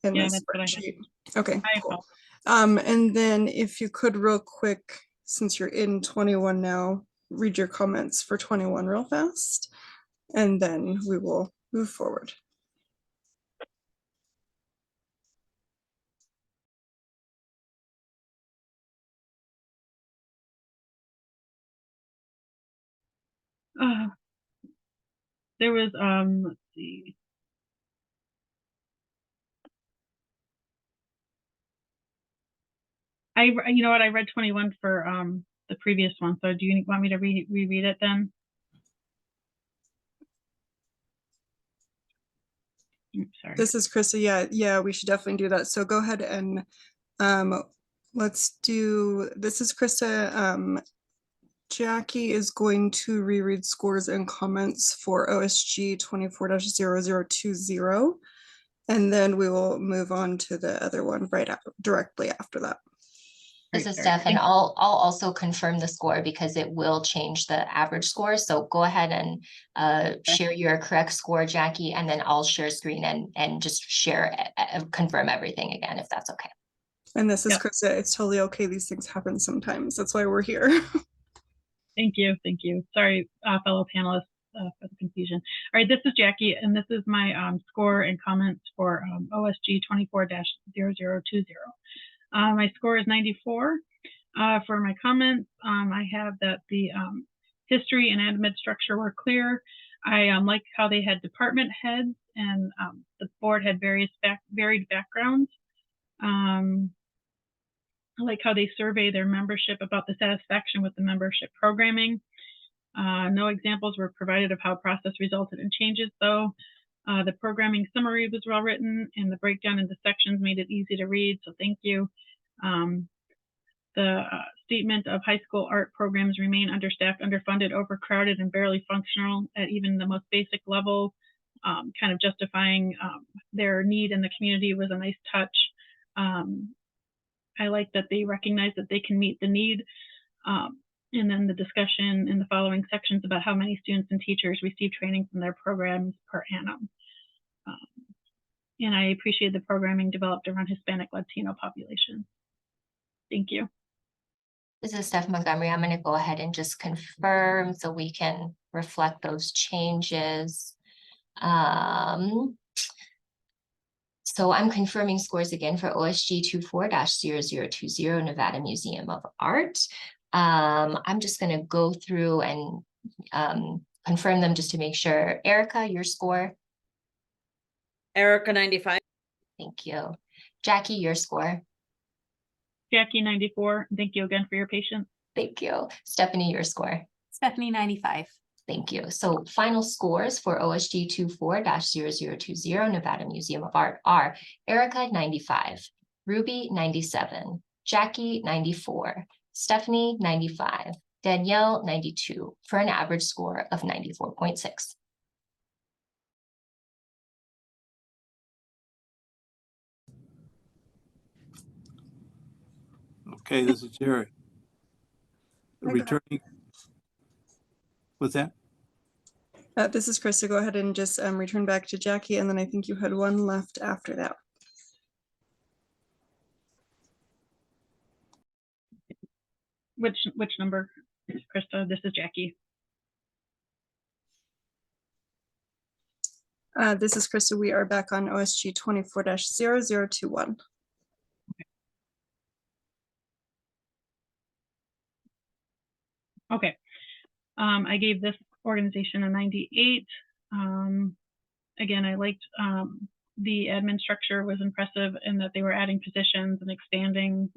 in the spreadsheet. Okay, cool. And then if you could real quick, since you're in 21 now, read your comments for 21 real fast, and then we will move forward. There was, let's see. You know what, I read 21 for the previous one, so do you want me to reread it then? Sorry. This is Krista. Yeah, we should definitely do that. So go ahead and let's do, this is Krista. Jackie is going to reread scores and comments for OSG 24-0020. And then we will move on to the other one directly after that. This Great, is Eric. Steph, and I'll also confirm the score because it will change the average score. So go ahead and share your correct score, Jackie, and then I'll share screen and just share, confirm everything again, if that's okay. And this is Yep. Krista. It's totally okay. These things happen sometimes. That's why we're here. Thank you. Thank you. Sorry, fellow panelists, for the confusion. All right, this is Jackie, and this is my score and comments for OSG 24-0020. My score is 94. For my comments, I have that the history and admin structure were clear. I like how they had department heads and the board had varied backgrounds. I like how they survey their membership about the satisfaction with the membership programming. No examples were provided of how process resulted in changes, though. The programming summary was well written, and the breakdown into sections made it easy to read, so thank you. The statement of high school art programs remain understaffed, underfunded, overcrowded, and barely functional at even the most basic level, kind of justifying their need in the community was a nice touch. I like that they recognize that they can meet the need. And then the discussion in the following sections about how many students and teachers receive training from their programs per annum. And I appreciate the programming developed around Hispanic Latino population. Thank you. This is Steph Montgomery. I'm going to go ahead and just confirm so we can reflect those changes. So I'm confirming scores again for OSG 24-0020 Nevada Museum of Art. I'm just going to go through and confirm them just to make sure. Erica, your score? Erica 95. Thank you. Jackie, your score? Jackie 94. Thank you again for your patience. Thank you. Stephanie, your score? Stephanie 95. Thank you. So final scores for OSG 24-0020 Nevada Museum of Art are Erica 95, Ruby 97, Jackie 94, Stephanie 95, Danielle 92 for an average score of 94.6. Okay, this is Jerry. Returning. What's that? This is Krista. Go ahead and just return back to Jackie, and then I think you had one left after that. Which number, Krista? This is Jackie. This is Krista. We are back on OSG 24-0021. Okay. I gave this organization a 98. Again, I liked the admin structure was impressive in that they were adding positions and expanding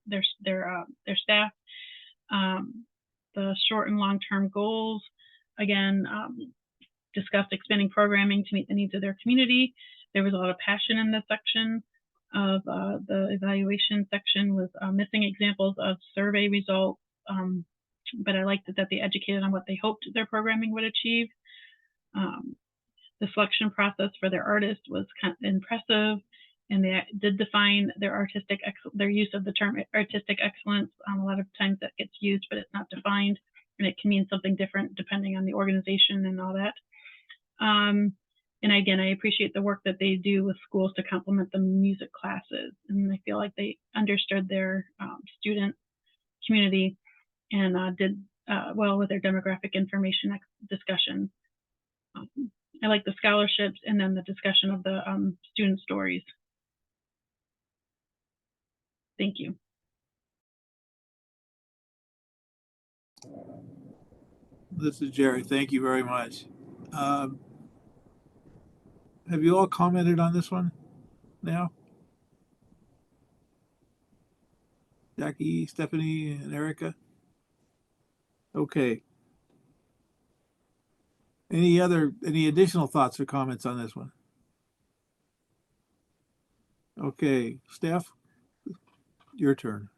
their staff. The short and long-term goals, again, discussed expanding programming to meet the needs of their community. There was a lot of passion in this section of the evaluation section was missing examples of survey results, but I liked that they educated on what they hoped their programming would achieve. The selection process for their artists was kind of impressive, and they did define their their use of the term artistic excellence. A lot of times that gets used, but it's not defined, and it can mean something different depending on the organization and all that. And again, I appreciate the work that they do with schools to complement the music classes, and I feel like they understood their student community and did well with their demographic information discussion. I like the scholarships and then the discussion of the student stories. Thank you. This is Jerry. Thank you very much. Have you all commented on this one now? Jackie, Stephanie, and Erica? Okay. Any additional thoughts or comments on this one? Okay, Steph, your turn.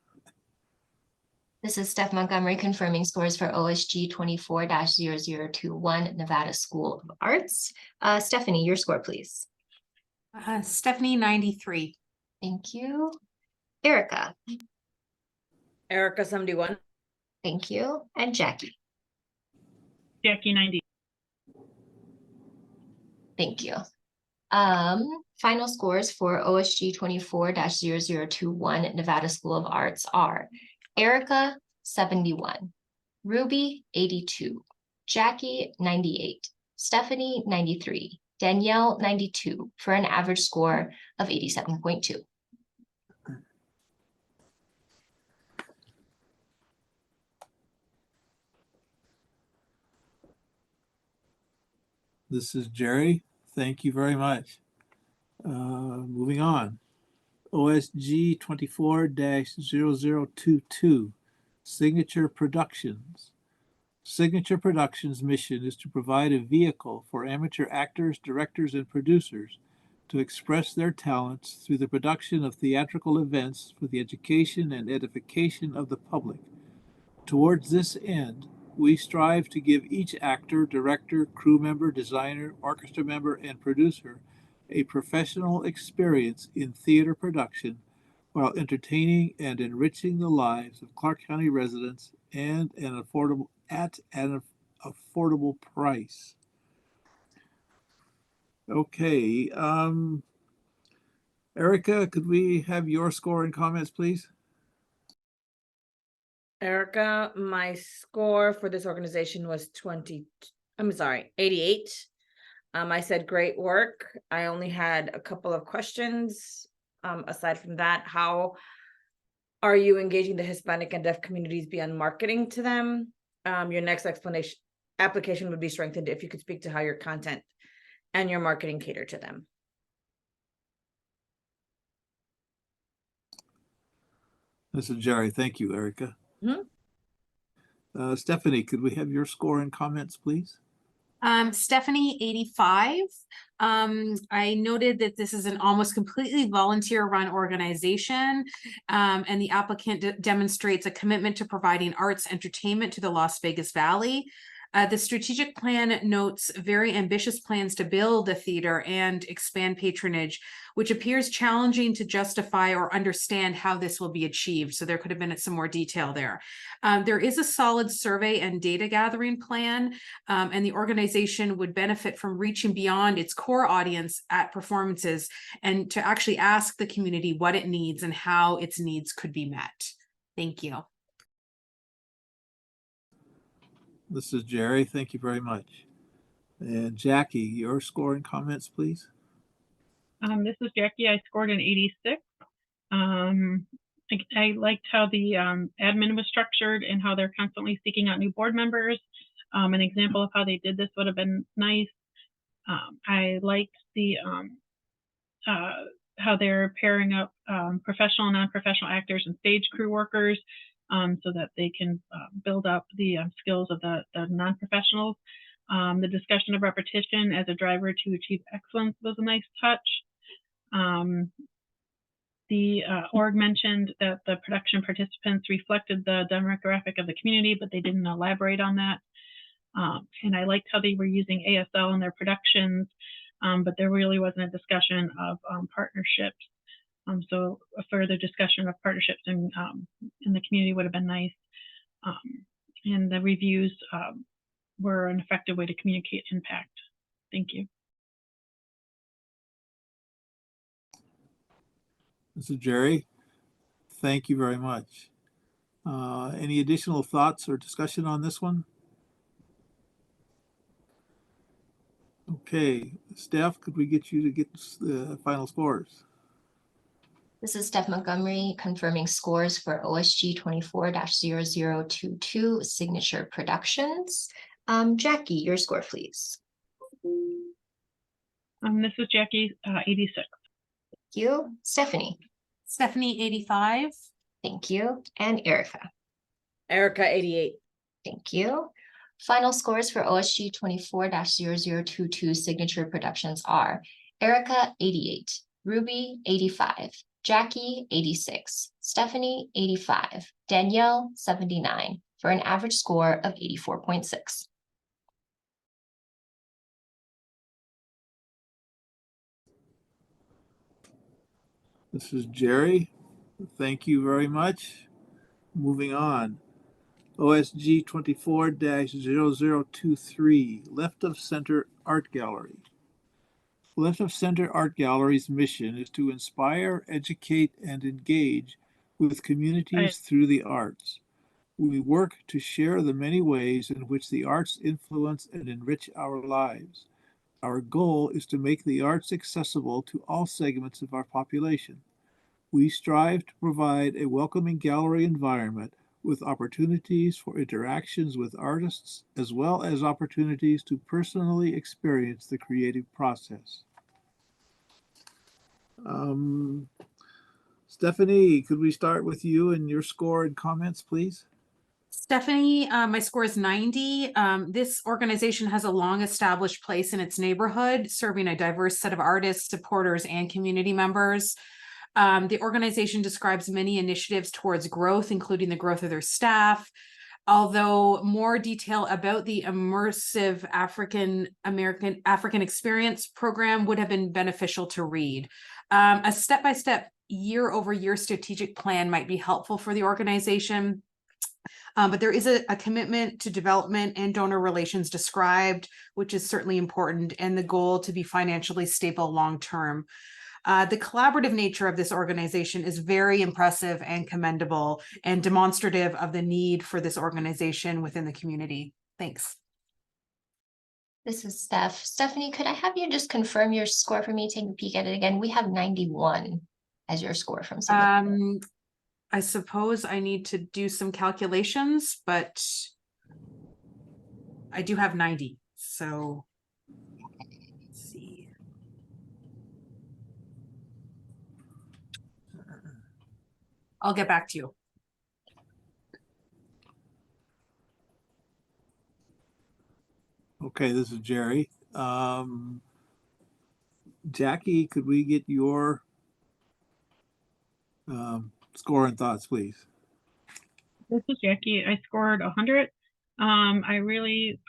This is Steph Montgomery confirming scores for OSG 24-0021 Nevada School of Arts. Stephanie, your score, please. Stephanie, 93. Thank you. Erica, Erica, 71. thank you. And Jackie, Jackie, 90. thank you. Final scores for OSG 24-0021 Nevada School of Arts are Erica, 71, Ruby, 82, Jackie, 98, Stephanie, 93, Danielle, 92, for an average score of 87.2. This is Jerry. Thank you very much. Moving on. OSG 24-0022, Signature Productions. Signature Productions' mission is to provide a vehicle for amateur actors, directors, and producers to express their talents through the production of theatrical events for the education and edification of the public. Towards this end, we strive to give each actor, director, crew member, designer, orchestra member, and producer a professional experience in theater production while entertaining and enriching the lives of Clark County residents and at an affordable price. Okay, Erica, could we have your score and comments, please? Erica, my score for this organization was 88. I said great work. I only had a couple of questions. Aside from that, how are you engaging the Hispanic and deaf communities beyond marketing to them? Your next application would be strengthened if you could speak to how your content and your marketing cater to them. This is Jerry. Thank you, Erica. Stephanie, could we have your score and comments, please? Stephanie, 85. I noted that this is an almost completely volunteer-run organization, and the applicant demonstrates a commitment to providing arts entertainment to the Las Vegas Valley. The strategic plan notes very ambitious plans to build a theater and expand patronage, which appears challenging to justify or understand how this will be achieved. So there could have been some more detail there. There is a solid survey and data gathering plan, and the organization would benefit from reaching beyond its core audience at performances and to actually ask the community what it needs and how its needs could be met. Thank you. This is Jerry. Thank you very much. And Jackie, your score and comments, please. This is Jackie. I scored an 86. I liked how the admin was structured and how they're constantly seeking out new board members. An example of how they did this would have been nice. I liked the how they're pairing up professional and non-professional actors and stage crew workers so that they can build up the skills of the non-professionals. The discussion of repetition as a driver to achieve excellence was a nice touch. The org mentioned that the production participants reflected the demographic of the community, but they didn't elaborate on that. And I liked how they were using ASL in their productions, but there really wasn't a discussion of partnerships. So a further discussion of partnerships in the community would have been nice. And the reviews were an effective way to communicate impact. Thank you. This is Jerry. Thank you very much. Any additional thoughts or discussion on this one? Okay, Steph, could we get you to get the final scores? This is Steph Montgomery confirming scores for OSG 24-0022 Signature Productions. Jackie, your score, please. This is Jackie, 86. Thank you. Stephanie. Stephanie, 85. Thank you. And Erica. Erica, 88. Thank you. Final scores for OSG 24-0022 Signature Productions are Erica, 88, Ruby, 85. Jackie, 86. Stephanie, 85. Danielle, 79, for an average score of 84.6. This is Jerry. Thank you very much. Moving on. OSG 24-0023, Left of Center Art Gallery. Left of Center Art Gallery's mission is to inspire, educate, and engage with communities through the arts. We work to share the many ways in which the arts influence and enrich our lives. Our goal is to make the arts accessible to all segments of our population. We strive to provide a welcoming gallery environment with opportunities for interactions with artists, as well as opportunities to personally experience the creative process. Stephanie, could we start with you and your score and comments, please? Stephanie, my score is 90. This organization has a long established place in its neighborhood, serving a diverse set of artists, supporters, and community members. The organization describes many initiatives towards growth, including the growth of their staff. Although more detail about the immersive African experience program would have been beneficial to read. A step-by-step year-over-year strategic plan might be helpful for the organization. But there is a commitment to development and donor relations described, which is certainly important, and the goal to be financially stable long-term. The collaborative nature of this organization is very impressive and commendable and demonstrative of the need for this organization within the community. Thanks. This is Steph. Stephanie, could I have you just confirm your score for me? Take a peek at it again. We have 91 as your score from Singapore. I suppose I need to do some calculations, but I do have 90. So let's see. I'll get back to you. Okay, this is Jerry. Jackie, could we get your score and thoughts, please? This is Jackie. I scored 100. I really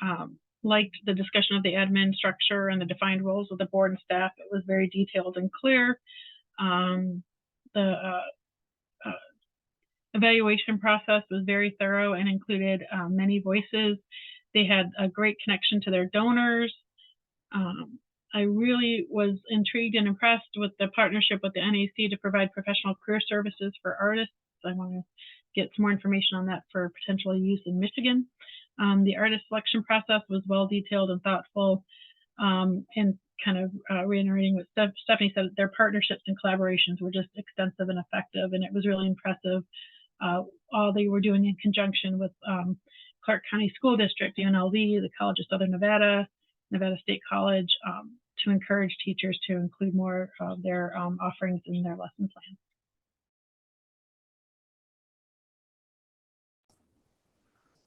liked the discussion of the admin structure and the defined roles of the board and staff. It was very detailed and clear. The evaluation process was very thorough and included many voices. They had a great connection to their donors. I really was intrigued and impressed with the partnership with the NAC to provide professional career services for artists. I want to get some more information on that for potential use in Michigan. The artist selection process was well detailed and thoughtful, and kind of reiterating what Stephanie said, their partnerships and collaborations were just extensive and effective, and it was really impressive. All they were doing in conjunction with Clark County School District, UNLV, the College of Southern Nevada, Nevada State College, to encourage teachers to include more of their offerings in their lesson plan.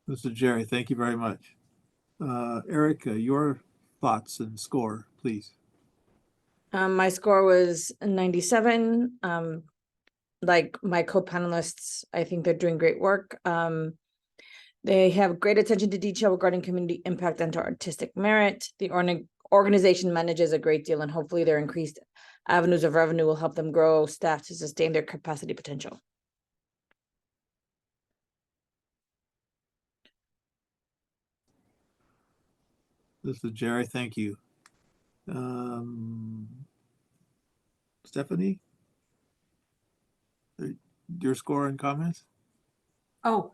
This is Jerry. Thank you very much. Erica, your thoughts and score, please. My score was 97. Like my co-panelists, I think they're doing great work. They have great attention to detail regarding community impact and artistic merit. The organization manages a great deal, and hopefully their increased avenues of revenue will help them grow staff to sustain their capacity potential. This is Jerry. Thank you. Stephanie, your score and comments? Oh,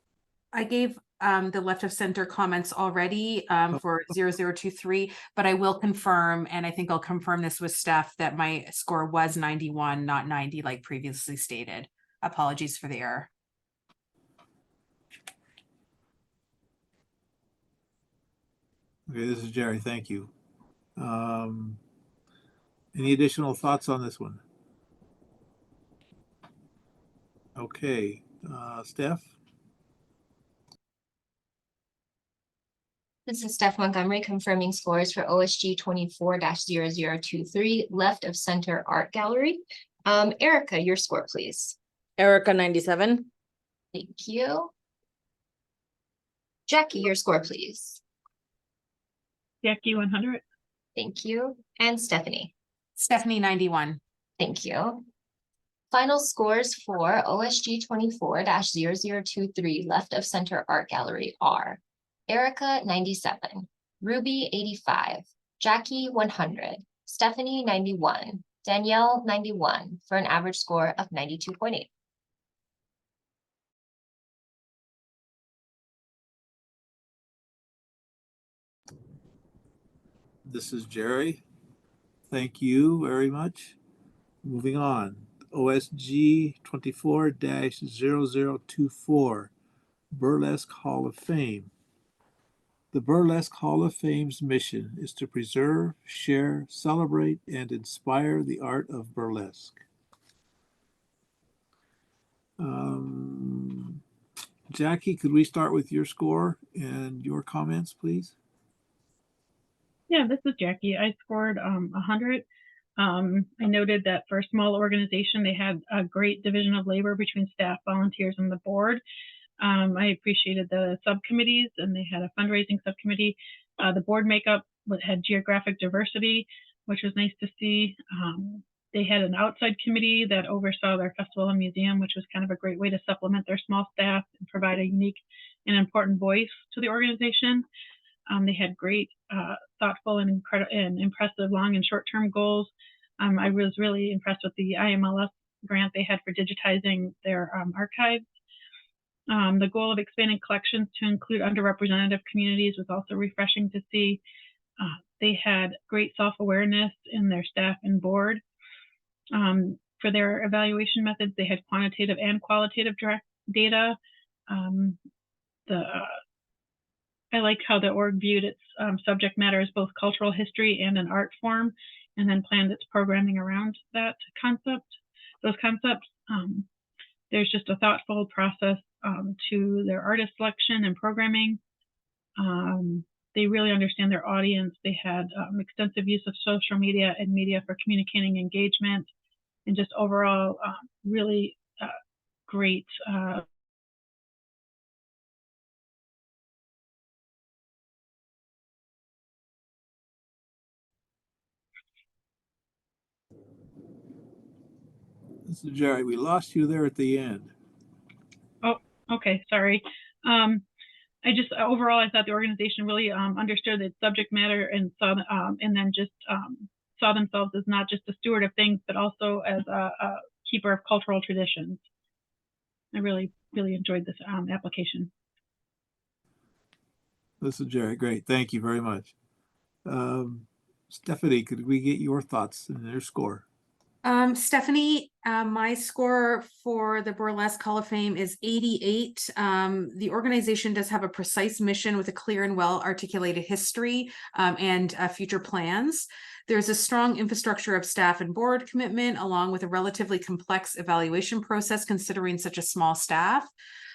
I gave the left of center comments already for 0023, but I will confirm, and I think I'll confirm this with Steph, that my score was 91, not 90, like previously stated. Apologies for the error. Okay, this is Jerry. Thank you. Any additional thoughts on this one? Okay, Steph? This is Steph Montgomery confirming scores for OSG 24-0023, left of center art gallery. Erica, your score, please. Erica 97. Thank you. Jackie, your score, please. Jackie 100. Thank you. And Stephanie. Stephanie 91. Thank you. Final scores for OSG 24-0023, left of center art gallery are Erica 97, Ruby 85, Jackie 100, Stephanie 91, Danielle 91, for an average score of 92.8. This is Jerry. Thank you very much. Moving on. OSG 24-0024, Burlesque Hall of Fame. The Burlesque Hall of Fame's mission is to preserve, share, celebrate, and inspire the art of burlesque. Jackie, could we start with your score and your comments, please? Yeah, this is Jackie. I scored 100. I noted that for a small organization, they had a great division of labor between staff, volunteers, and the board. I appreciated the subcommittees, and they had a fundraising subcommittee. The board makeup had geographic diversity, which was nice to see. They had an outside committee that oversaw their festival and museum, which was kind of a great way to supplement their small staff and provide a unique and important voice to the organization. They had great, thoughtful and impressive long and short-term goals. I was really impressed with the IMLS grant they had for digitizing their archives. The goal of expanding collections to include underrepresented communities was also refreshing to see. They had great self-awareness in their staff and board. For their evaluation methods, they had quantitative and qualitative data. I like how the org viewed its subject matter as both cultural history and an art form, and then planned its programming around those concepts. There's just a thoughtful process to their artist selection and programming. They really understand their audience. They had extensive use of social media and media for communicating engagement, and just overall really great This is Jerry. We lost you there at the end. Oh, okay, sorry. Overall, I thought the organization really understood its subject matter and saw themselves as not just a steward of things, but also as a keeper of cultural traditions. I really, really enjoyed this application. This is Jerry. Great. Thank you very much. Stephanie, could we get your thoughts and your score? Stephanie, my score for the Burlesque Hall of Fame is 88. The organization does have a precise mission with a clear and well-articulated history and future plans. There's a strong infrastructure of staff and board commitment, along with a relatively complex evaluation process considering such a small staff.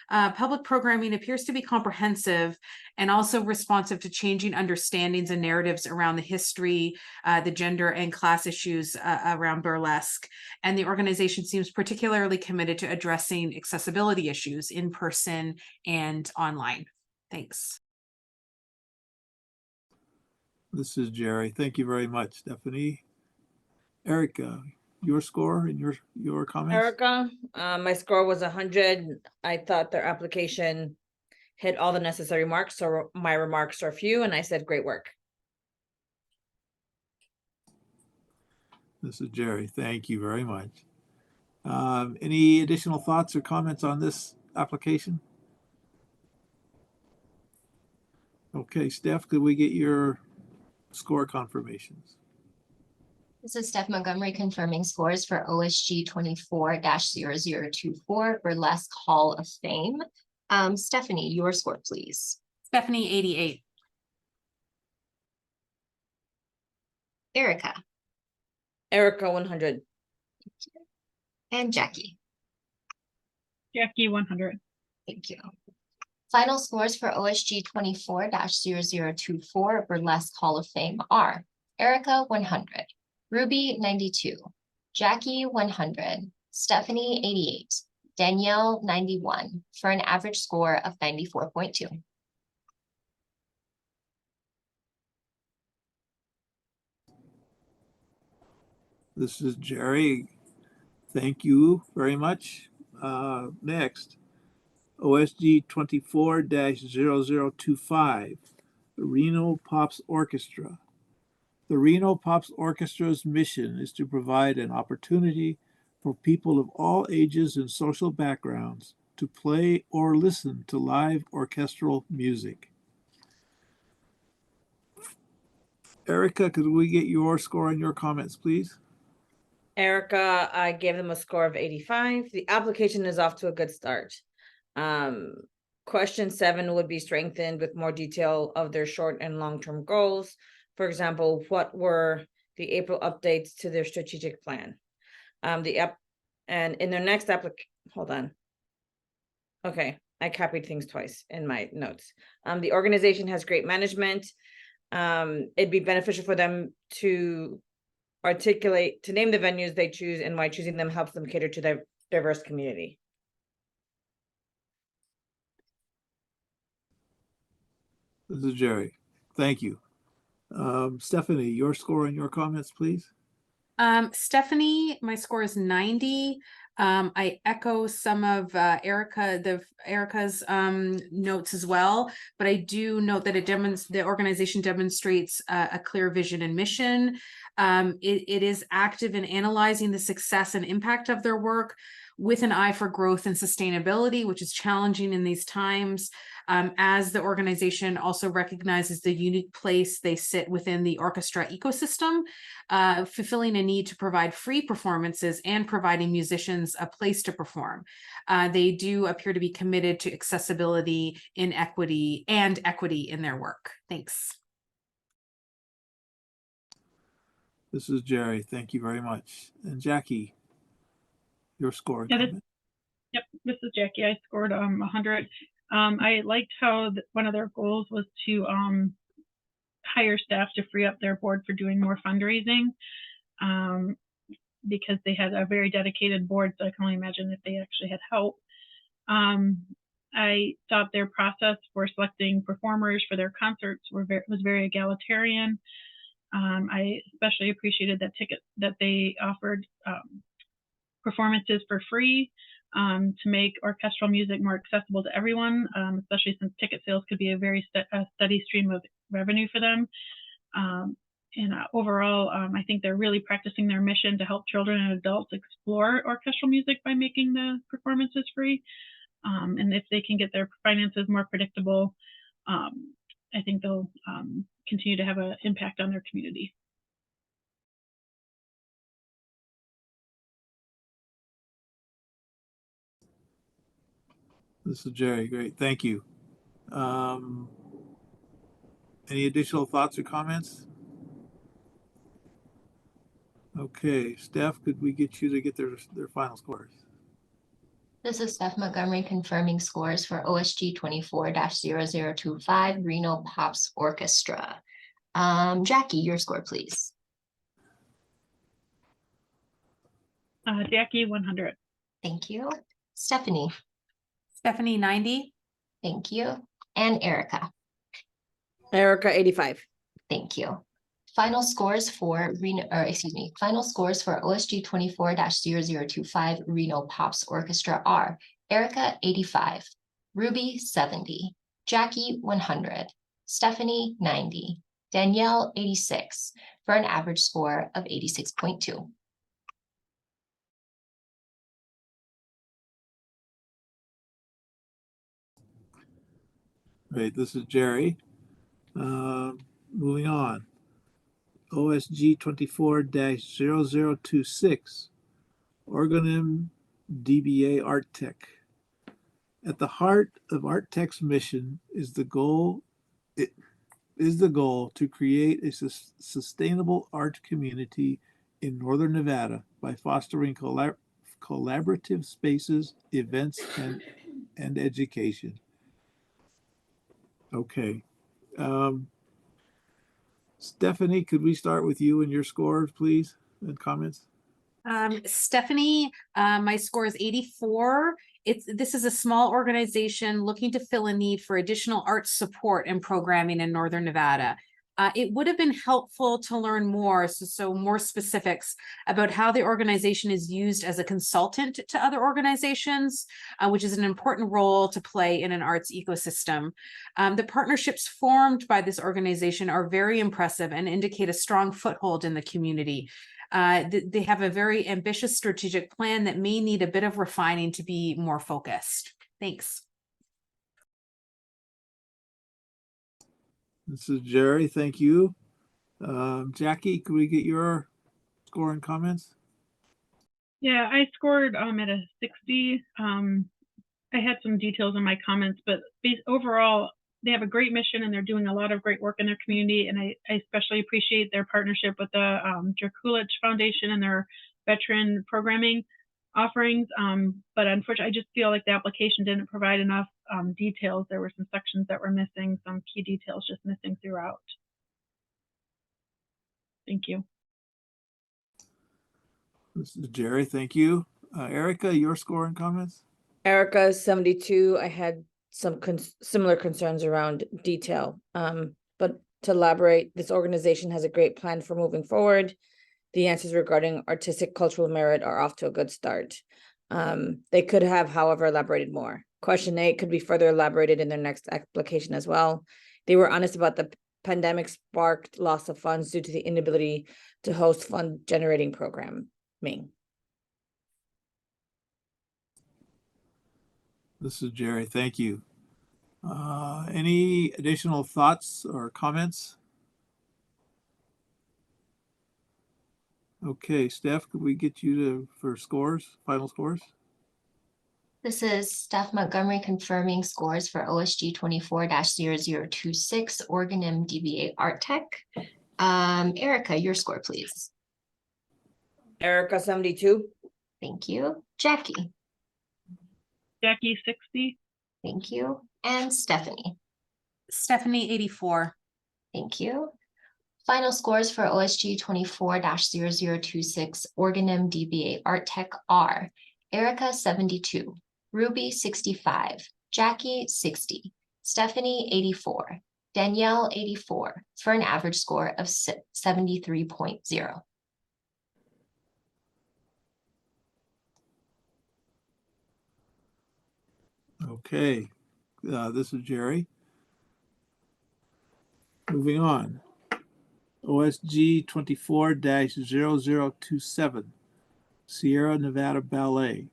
Public programming appears to be comprehensive and also responsive to changing understandings and narratives around the history, the gender and class issues around burlesque. And the organization seems particularly committed to addressing accessibility issues in person and online. Thanks. This is Jerry. Thank you very much, Stephanie. Erica, your score and your comments? Erica, my score was 100. I thought their application hit all the necessary marks, so my remarks are few, and I said great work. This is Jerry. Thank you very much. Any additional thoughts or comments on this application? Okay, Steph, could we get your score confirmations? This is Steph Montgomery confirming scores for OSG 24-0024, Burlesque Hall of Fame. Stephanie, your score, please. Stephanie, 88. Erica. Erica, 100. And Jackie. Jackie 100. Thank you. Final scores for OSG 24-0024 Burlesque Hall of Fame are Erica 100, Ruby 92, Jackie 100, Stephanie 88, Danielle 91, for an average score of 94.2. This is Jerry. Thank you very much. Next, OSG 24-0025, the Reno Pops Orchestra. The Reno Pops Orchestra's mission is to provide an opportunity for people of all ages and social backgrounds to play or listen to live orchestral music. Erica, could we get your score and your comments, please? Erica, I gave them a score of 85. The application is off to a good start. Question 7 would be strengthened with more detail of their short and long-term goals. For example, what were the April updates to their strategic plan? And in their next hold on. Okay, I copied things twice in my notes. The organization has great management. It'd be beneficial for them to name the venues they choose and why choosing them helps them cater to their diverse community. This is Jerry. Thank you. Stephanie, your score and your comments, please. Stephanie, my score is 90. I echo some of Erica's notes as well, but I do note that the organization demonstrates a clear vision and mission. It is active in analyzing the success and impact of their work with an eye for growth and sustainability, which is challenging in these times. As the organization also recognizes the unique place they sit within the orchestra ecosystem, fulfilling a need to provide free performances and providing musicians a place to perform. They do appear to be committed to accessibility, equity in their work. Thanks. This is Jerry. Thank you very much. And Jackie, your score. Yep, this is Jackie. I scored 100. I liked how one of their goals was to hire staff to free up their board for doing more fundraising, because they had a very dedicated board, so I can only imagine if they actually had help. I thought their process for selecting performers for their concerts was very egalitarian. I especially appreciated that they offered performances for free, to make orchestral music more accessible to everyone, especially since ticket sales could be a very steady stream of revenue for them. And overall, I think they're really practicing their mission to help children and adults explore orchestral music by making the performances free. And if they can get their finances more predictable, I think they'll continue to have an impact on their community. This is Jerry. Great. Thank you. Any additional thoughts or comments? Okay, Steph, could we get you to get their final scores? This is Steph Montgomery confirming scores for OSG 24-0025 Reno Pops Orchestra. Jackie, your score, please. Jackie 100. Thank you. Stephanie. Stephanie 90. Thank you. And Erica. Erica 85. Thank you. Final scores for final scores for OSG 24-0025 Reno Pops Orchestra are Erica 85, Ruby 70, Jackie 100, Stephanie 90, Danielle 86, for an average score of 86.2. Great, this is Jerry. Moving on. OSG 24-0026, Organim DBA Art Tech. At the heart of Art Tech's mission is the goal to create a sustainable art community in Northern Nevada by fostering collaborative spaces, events, and education. Okay. Stephanie, could we start with you and your scores, please, and comments? Stephanie, my score is 84. This is a small organization looking to fill a need for additional arts support and programming in Northern Nevada. It would have been helpful to learn more, so more specifics about how the organization is used as a consultant to other organizations, which is an important role to play in an arts ecosystem. The partnerships formed by this organization are very impressive and indicate a strong foothold in the community. They have a very ambitious strategic plan that may need a bit of refining to be more focused. Thanks. This is Jerry. Thank you. Jackie, could we get your score and comments? Yeah, I scored at a 60. I had some details in my comments, but overall, they have a great mission and they're doing a lot of great work in their community. And I especially appreciate their partnership with the Draculich Foundation and their veteran programming offerings. But unfortunately, I just feel like the application didn't provide enough details. There were some sections that were missing, some key details just missing throughout. Thank you. This is Jerry. Thank you. Erica, your score and comments? Erica, 72. I had some similar concerns around detail. But to elaborate, this organization has a great plan for moving forward. The answers regarding artistic cultural merit are off to a good start. They could have, however, elaborated more. Question 8 could be further elaborated in their next application as well. They were honest about the pandemic sparked loss of funds due to the inability to host fund generating programming. This is Jerry. Thank you. Any additional thoughts or comments? Okay, Steph, could we get you for scores, final scores? This is Steph Montgomery confirming scores for OSG 24-0026 Oregon MDBA Art Tech. Erica, your score, please. Erica, 72. Thank you. Jackie. Jackie, 60. Thank you. And Stephanie. Stephanie, 84. Thank you. Final scores for OSG 24-0026 Oregon MDBA Art Tech are Erica, 72. Ruby, 65, Jackie, 60, Stephanie, 84, Danielle, 84, for an average score of 73.0. Okay, this is Jerry. Moving on. OSG 24-0027, Sierra Nevada Ballet.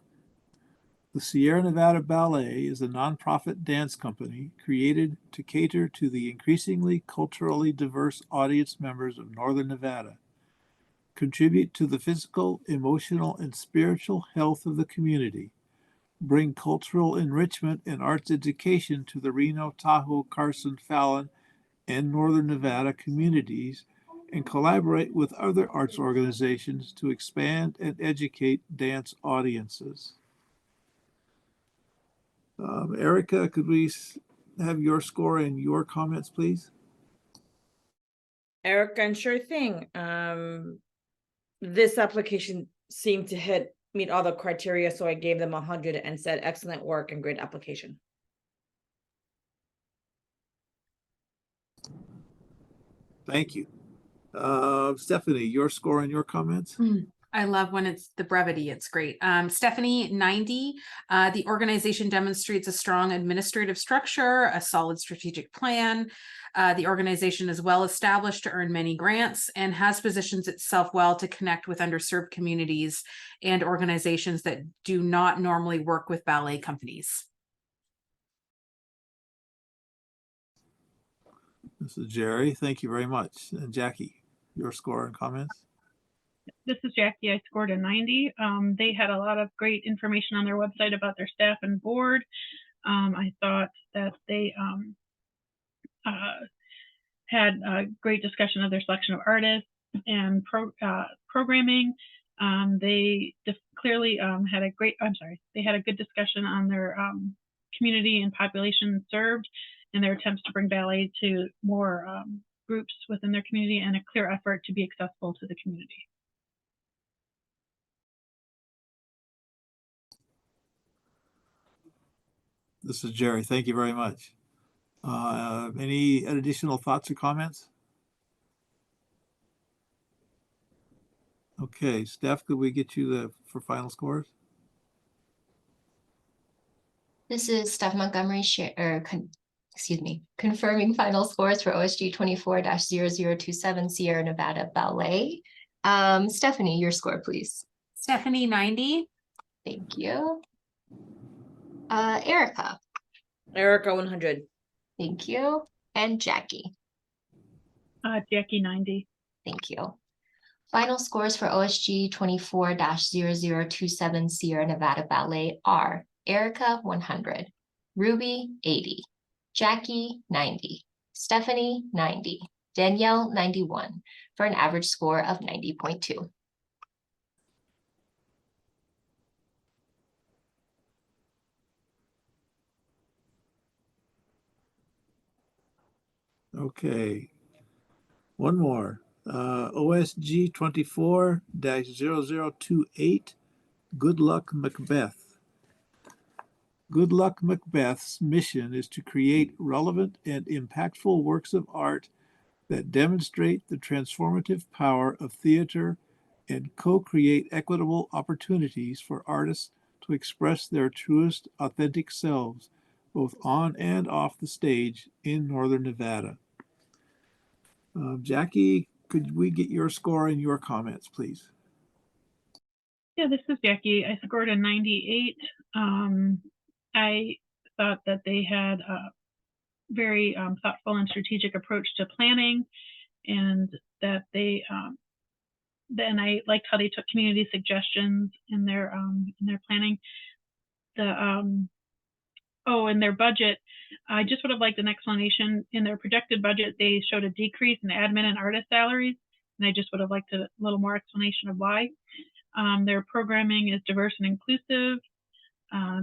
The Sierra Nevada Ballet is a nonprofit dance company created to cater to the increasingly culturally diverse audience members of Northern Nevada, contribute to the physical, emotional, and spiritual health of the community, bring cultural enrichment and arts education to the Reno, Tahoe, Carson, Fallon, and Northern Nevada communities, and collaborate with other arts organizations to expand and educate dance audiences. Erica, could we have your score and your comments, please? Erica, and sure thing. This application seemed to meet all the criteria, so I gave them 100 and said excellent work and great application. Thank you. Stephanie, your score and your comments? I love when it's the brevity. It's great. Stephanie, 90. The organization demonstrates a strong administrative structure, a solid strategic plan. The organization is well established to earn many grants and has positioned itself well to connect with underserved communities and organizations that do not normally work with ballet companies. This is Jerry. Thank you very much. And Jackie, your score and comments? This is Jackie. I scored a 90. They had a lot of great information on their website about their staff and board. I thought that they had a great discussion of their selection of artists and programming. They clearly had a good discussion on their community and population served in their attempts to bring ballet to more groups within their community and a clear effort to be accessible to the community. This is Jerry. Thank you very much. Any additional thoughts or comments? Okay, Steph, could we get you for final scores? This is Steph Montgomery confirming final scores for OSG 24-0027 Sierra Nevada Ballet. Stephanie, your score, please. Stephanie, 90. Thank you. Erica. Erica, 100. Thank you. And Jackie. Jackie, 90. Thank you. Final scores for OSG 24-0027 Sierra Nevada Ballet are Erica, 100, Ruby, 80, Jackie, 90, Stephanie, 90, Danielle, 91, for an average score of 90.2. Okay. One more. OSG 24-0028, Good Luck Macbeth. Good Luck Macbeth's mission is to create relevant and impactful works of art that demonstrate the transformative power of theater and co-create equitable opportunities for artists to express their truest, authentic selves, both on and off the stage in Northern Nevada. Jackie, could we get your score and your comments, please? Yeah, this is Jackie. I scored a 98. I thought that they had a very thoughtful and strategic approach to planning, and that they then I liked how they took community suggestions in their planning. In their budget, I just would have liked an explanation. In their projected budget, they showed a decrease in admin and artist salaries, and I just would have liked a little more explanation of why. Their programming is diverse and inclusive.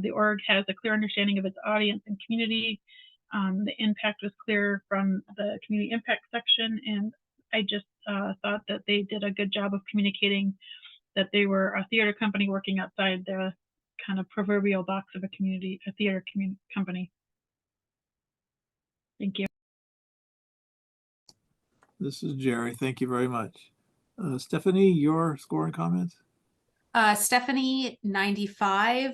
The org has a clear understanding of its audience and community. The impact was clear from the community impact section, and I just thought that they did a good job of communicating that they were a theater company working outside the kind of proverbial box of a theater company. Thank you. This is Jerry. Thank you very much. Stephanie, your score and comments? Stephanie, 95.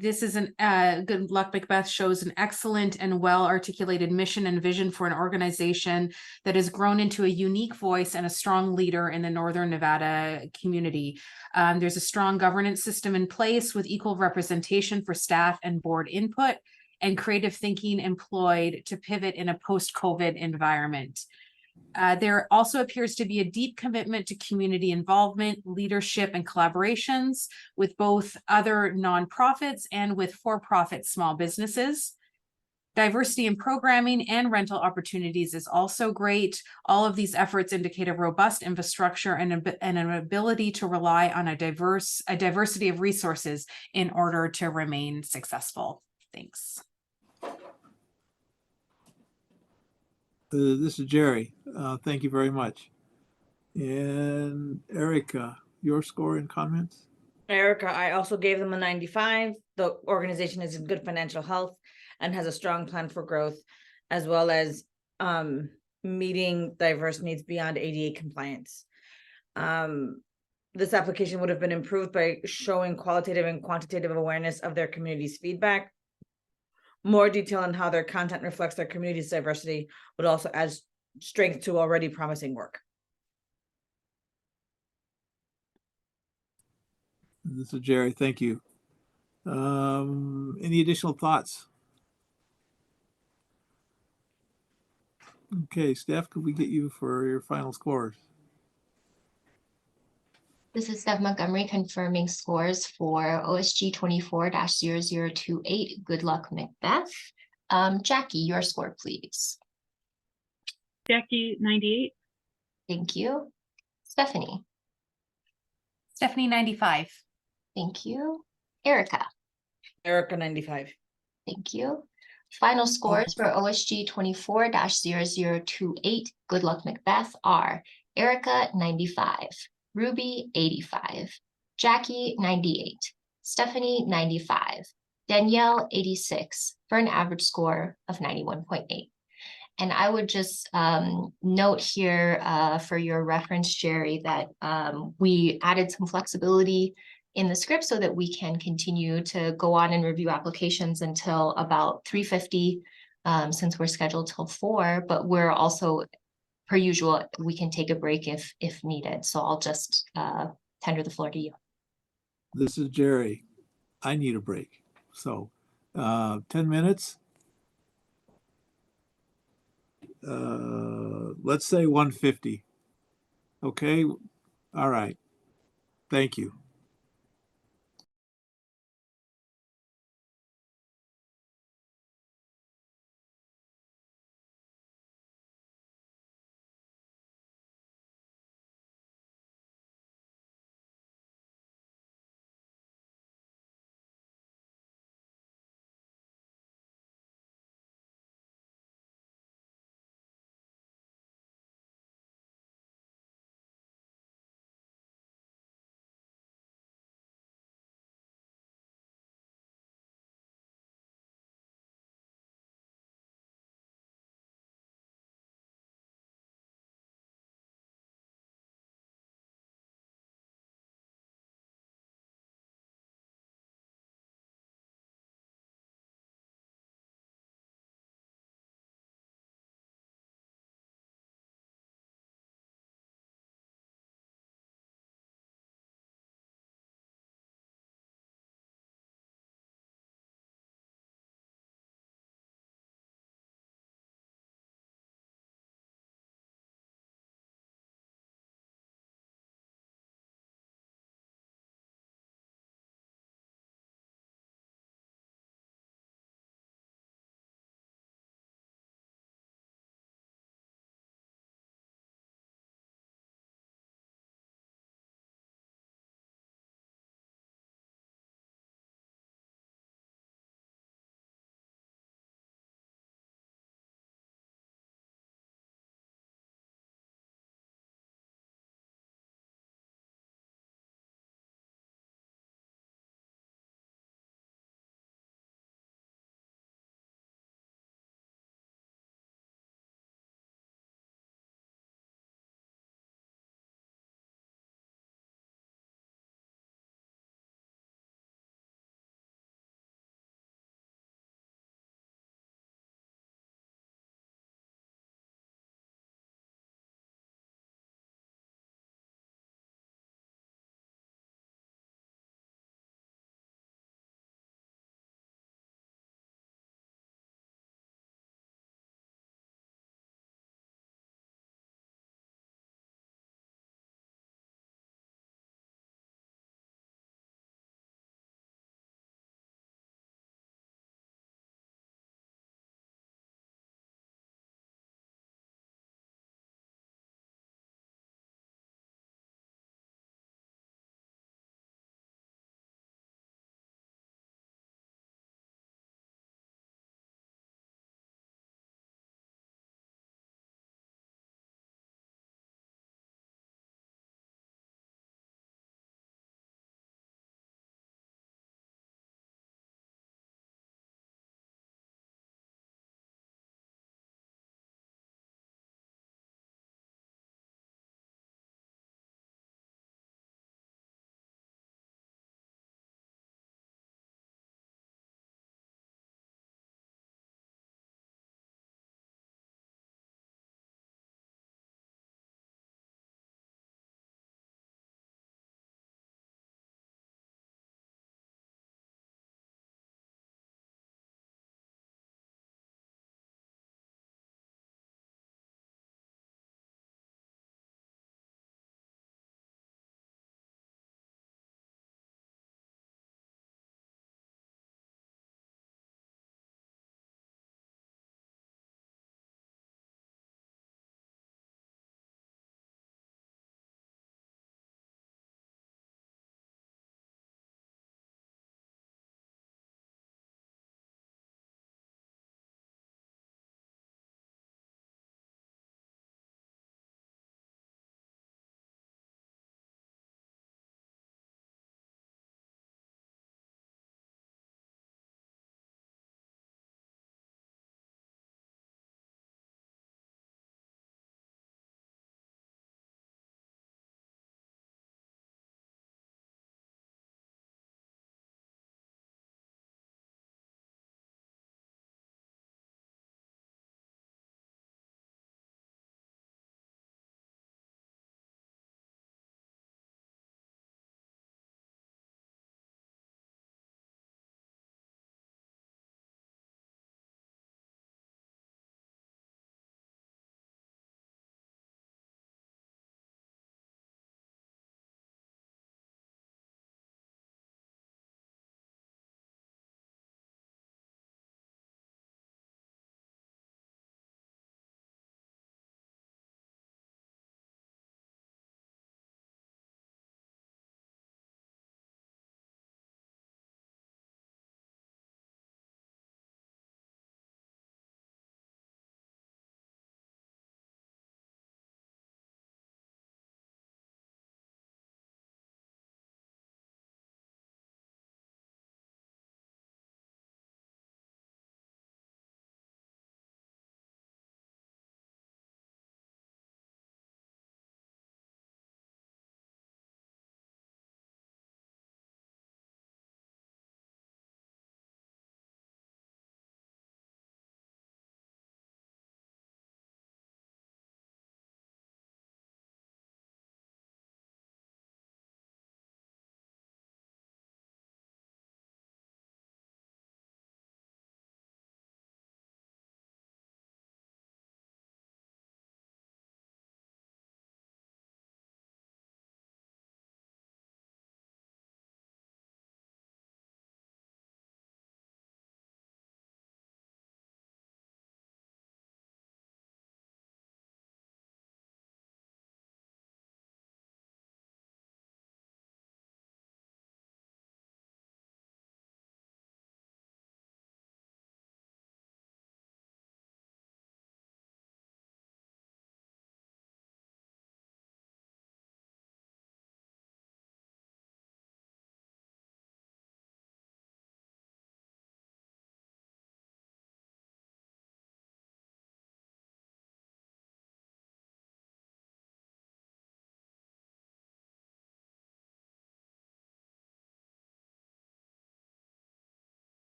This is Good Luck Macbeth shows an excellent and well-articulated mission and vision for an organization that has grown into a unique voice and a strong leader in the Northern Nevada community. There's a strong governance system in place with equal representation for staff and board input and creative thinking employed to pivot in a post-COVID environment. There also appears to be a deep commitment to community involvement, leadership, and collaborations with both other nonprofits and with for-profit small businesses. Diversity in programming and rental opportunities is also great. All of these efforts indicate a robust infrastructure and an ability to rely on a diversity of resources in order to remain successful. Thanks. This is Jerry. Thank you very much. And Erica, your score and comments? Erica, I also gave them a 95. The organization is in good financial health and has a strong plan for growth, as well as meeting diverse needs beyond ADA compliance. This application would have been improved by showing qualitative and quantitative awareness of their community's feedback. More detail on how their content reflects their community's diversity would also add strength to already promising work. This is Jerry. Thank you. Any additional thoughts? Okay, Steph, could we get you for your final scores? This is Steph Montgomery confirming scores for OSG 24-0028 Good Luck Macbeth. Jackie, your score, please. Jackie, 98. Thank you. Stephanie. Stephanie, 95. Thank you. Erica. Erica, 95. Thank you. Final scores for OSG 24-0028 Good Luck Macbeth are Erica 95, Ruby 85, Jackie 98, Stephanie 95, Danielle 86 for an average score of 91.8. And I would just note here for your reference, Jerry, that we added some flexibility in the script so that we can continue to go on and review applications until about 3:50, since we're scheduled till 4, but we're also, per usual, we can take a break if needed. So I'll just tender the floor to you. This is Jerry. I need a break. So 10 minutes. Let's say 1:50. Okay. All right. Thank you.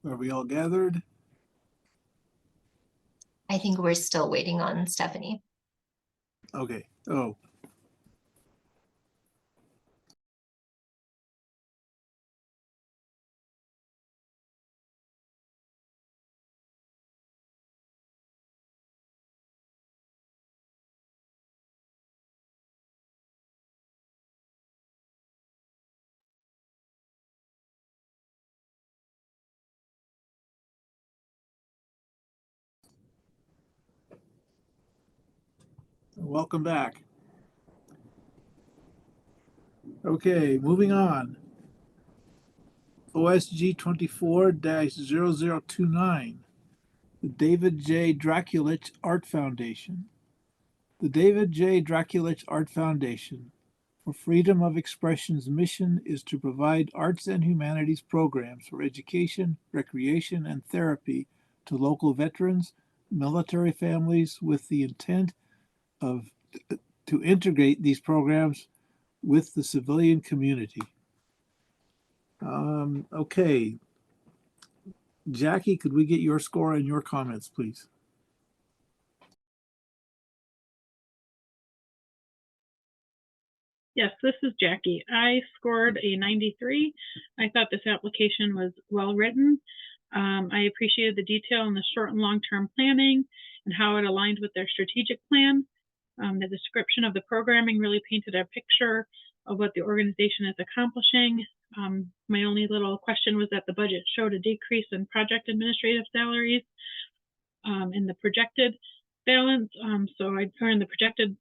Are we all gathered? I think we're still waiting on Stephanie. Okay. Oh, welcome back. Okay, moving on. OSG 24-0029, the David J. Draculich Art Foundation. The David J. Draculich Art Foundation for Freedom of Expression's mission is to provide arts and humanities programs for education, recreation, and therapy to local veterans, military families with the intent of to integrate these programs with the civilian community. Okay. Jackie, could we get your score and your comments, please? Yes, this is Jackie. I scored a 93. I thought this application was well written. I appreciated the detail in the short and long-term planning and how it aligned with their strategic plan. The description of the programming really painted a picture of what the organization is accomplishing. My only little question was that the budget showed a decrease in project administrative salaries in the projected balance. In the projected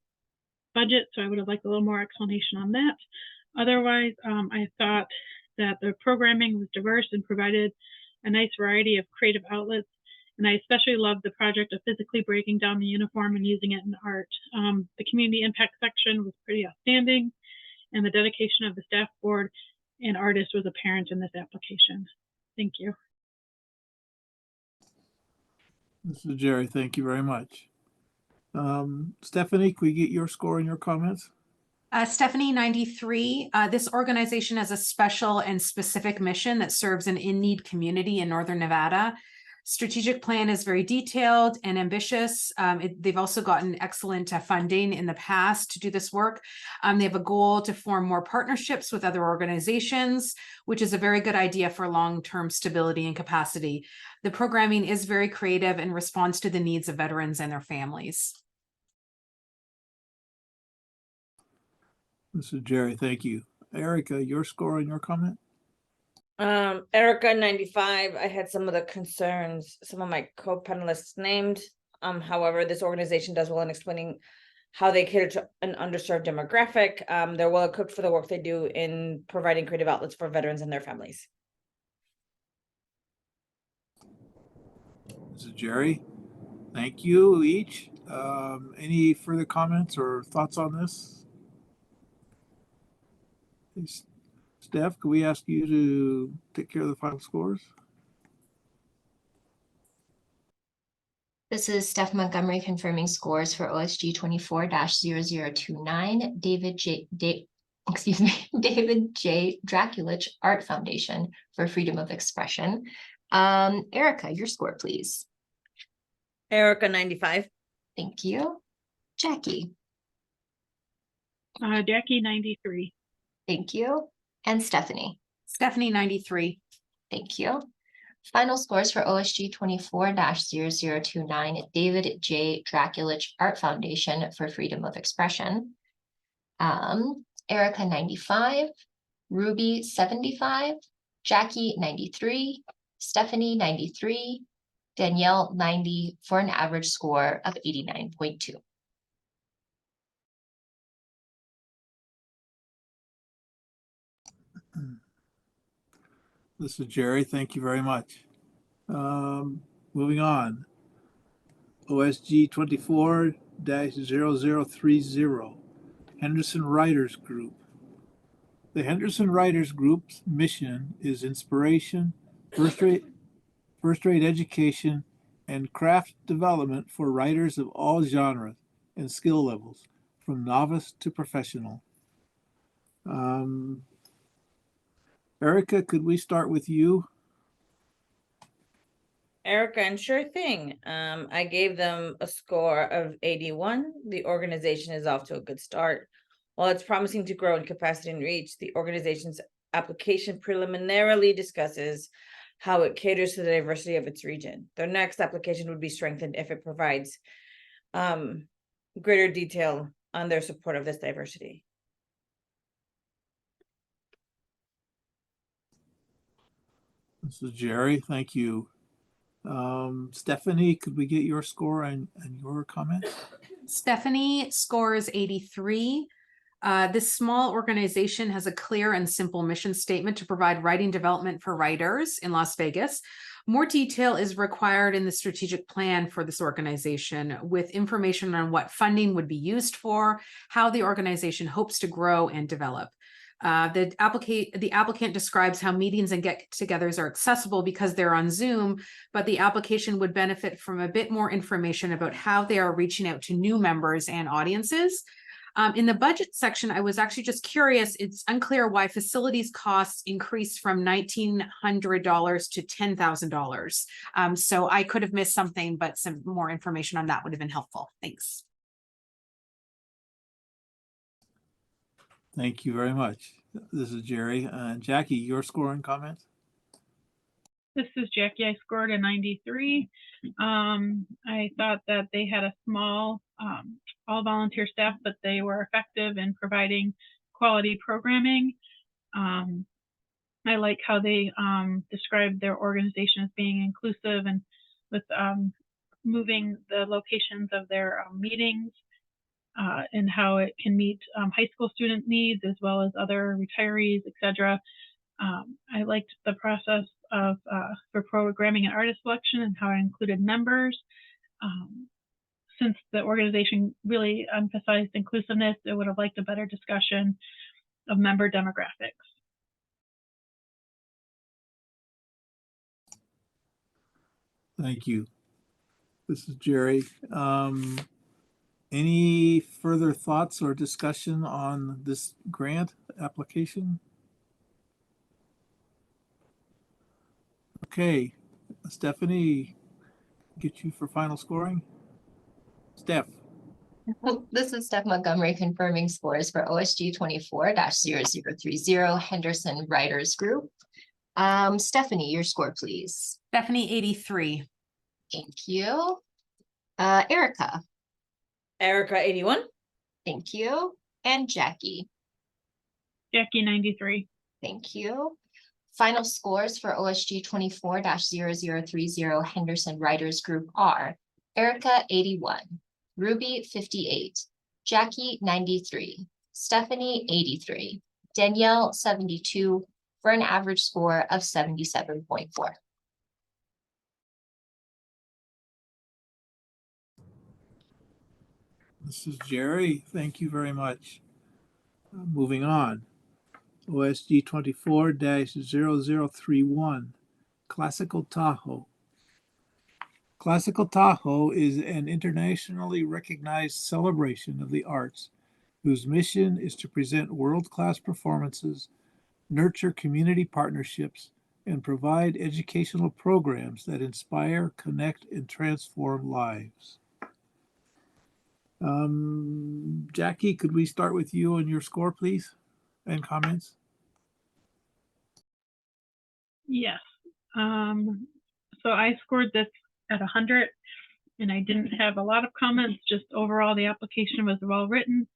budget, so I would have liked a little more explanation on that. Otherwise, I thought that the programming was diverse and provided a nice variety of creative outlets, and I especially loved the project of physically breaking down the uniform and using it in art. The community impact section was pretty outstanding, and the dedication of the staff board and artists was apparent in this application. Thank you. This is Jerry. Thank you very much. Stephanie, could we get your score and your comments? Stephanie, 93. This organization has a special and specific mission that serves an in-need community in Northern Nevada. Strategic plan is very detailed and ambitious. They've also gotten excellent funding in the past to do this work. They have a goal to form more partnerships with other organizations, which is a very good idea for long-term stability and capacity. The programming is very creative and responds to the needs of veterans and their families. This is Jerry. Thank you. Erica, your score and your comment? Erica, 95. I had some of the concerns some of my co-panelists named. However, this organization does well in explaining how they cater to an underserved demographic. They're well equipped for the work they do in providing creative outlets for veterans and their families. This is Jerry. Thank you each. Any further comments or thoughts on this? Steph, could we ask you to take care of the final scores? This is Steph Montgomery confirming scores for OSG 24-0029, David J. Draculich Art Foundation for Freedom of Expression. Erica, your score, please. Erica, 95. Thank you. Jackie. Jackie, 93. Thank you. And Stephanie. Stephanie, 93. Thank you. Final scores for OSG 24-0029, David J. Draculich Art Foundation for Freedom of Expression. Erica, 95. Ruby, 75. Jackie, 93. Stephanie, 93. Danielle, 90, for an average score of 89.2. This is Jerry. Thank you very much. Moving on. OSG 24-0030, Henderson Writers Group. The Henderson Writers Group's mission is inspiration, first-rate education, and craft development for writers of all genres and skill levels, from novice to professional. Erica, could we start with you? Erica, and sure thing. I gave them a score of 81. The organization is off to a good start. While it's promising to grow in capacity and reach, the organization's application preliminarily discusses how it caters to the diversity of its region. Their next application would be strengthened if it provides greater detail on their support of this diversity. This is Jerry. Thank you. Stephanie, could we get your score and your comment? Stephanie scores 83. This small organization has a clear and simple mission statement to provide writing development for writers in Las Vegas. More detail is required in the strategic plan for this organization, with information on what funding would be used for, how the organization hopes to grow and develop. The applicant describes how meetings and get-togethers are accessible because they're on Zoom, but the application would benefit from a bit more information about how they are reaching out to new members and audiences. In the budget section, I was actually just curious. It's unclear why facilities costs increased from $1,900 to $10,000. So I could have missed something, but some more information on that would have been helpful. Thanks. Thank you very much. This is Jerry. Jackie, your score and comments? This is Jackie. I scored a 93. I thought that they had a small, all volunteer staff, but they were effective in providing quality programming. I like how they described their organization as being inclusive and with moving the locations of their meetings and how it can meet high school student needs as well as other retirees, etc. I liked the process of for programming and artist selection and how it included members. Since the organization really emphasized inclusiveness, it would have liked a better discussion of member demographics. Thank you. This is Jerry. Any further thoughts or discussion on this grant application? Okay, Stephanie, get you for final scoring. Steph. This is Steph Montgomery confirming scores for OSG 24-0030 Henderson Writers Group. Stephanie, your score, please. Stephanie, 83. Thank you. Erica. Erica, 81. Thank you. And Jackie. Jackie, 93. Thank you. Final scores for OSG 24-0030 Henderson Writers Group are Erica, 81. Ruby, 58. Jackie, 93. Stephanie, 83. Danielle, 72, for an average score of 77.4. This is Jerry. Thank you very much. Moving on. OSG 24-0031, Classical Tahoe. Classical Tahoe is an internationally recognized celebration of the arts whose mission is to present world-class performances, nurture community partnerships, and provide educational programs that inspire, connect, and transform lives. Jackie, could we start with you and your score, please, and comments? Yes. So I scored this at 100, and I didn't have a lot of comments. Just overall, the application was well written,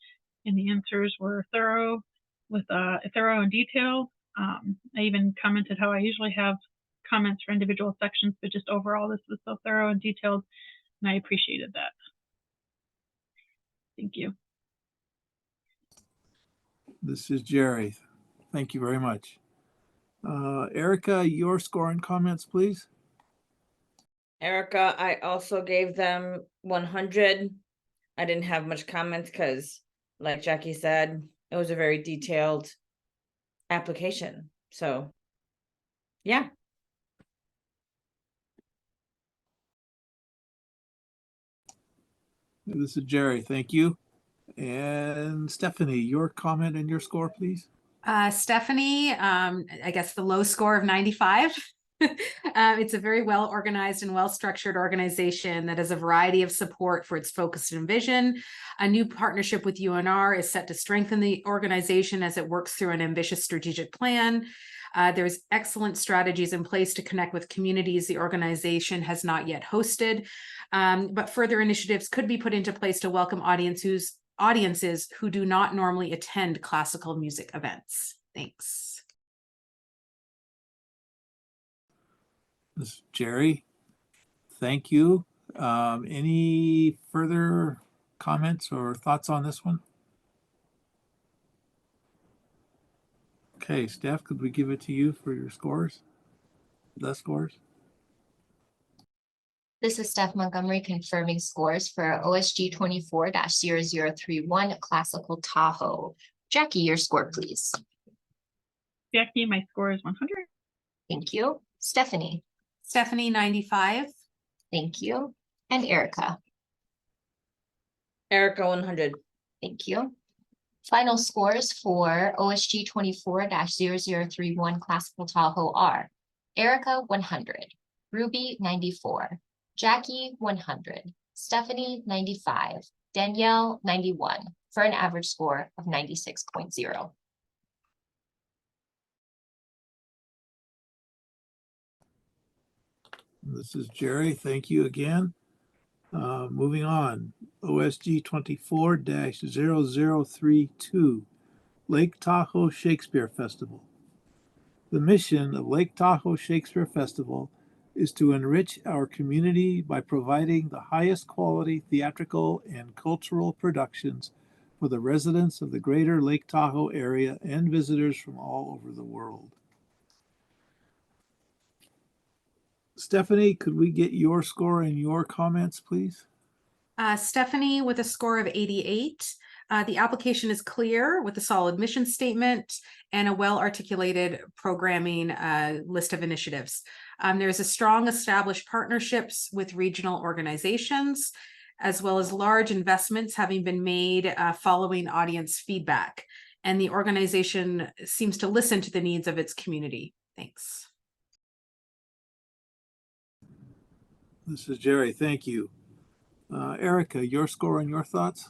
and the answers were thorough, thorough and detailed. I even commented how I usually have comments for individual sections, but just overall, this was so thorough and detailed, and I appreciated that. Thank you. This is Jerry. Thank you very much. Erica, your score and comments, please. Erica, I also gave them 100. I didn't have much comments because, like Jackie said, it was a very detailed application. So, yeah. This is Jerry. Thank you. And Stephanie, your comment and your score, please. Stephanie, I guess the low score of 95. It's a very well organized and well structured organization that has a variety of support for its focus and vision. A new partnership with UNR is set to strengthen the organization as it works through an ambitious strategic plan. There's excellent strategies in place to connect with communities the organization has not yet hosted, but further initiatives could be put into place to welcome audiences who do not normally attend classical music events. Thanks. This is Jerry. Thank you. Any further comments or thoughts on this one? Okay, Steph, could we give it to you for your scores? The scores? This is Steph Montgomery confirming scores for OSG 24-0031 Classical Tahoe. Jackie, your score, please. Jackie, my score is 100. Thank you. Stephanie. Stephanie, 95. Thank you. And Erica. Erica, 100. Thank you. Final scores for OSG 24-0031 Classical Tahoe are Erica, 100. Ruby, 94. Jackie, 100. Stephanie, 95. Danielle, 91, for an average score of 96.0. This is Jerry. Thank you again. Moving on, OSG 24-0032, Lake Tahoe Shakespeare Festival. The mission of Lake Tahoe Shakespeare Festival is to enrich our community by providing the highest quality theatrical and cultural productions for the residents of the greater Lake Tahoe area and visitors from all over the world. Stephanie, could we get your score and your comments, please? Stephanie with a score of 88. The application is clear with a solid mission statement and a well-articulated programming list of initiatives. There's a strong established partnerships with regional organizations, as well as large investments having been made following audience feedback. And the organization seems to listen to the needs of its community. Thanks. This is Jerry. Thank you. Erica, your score and your thoughts?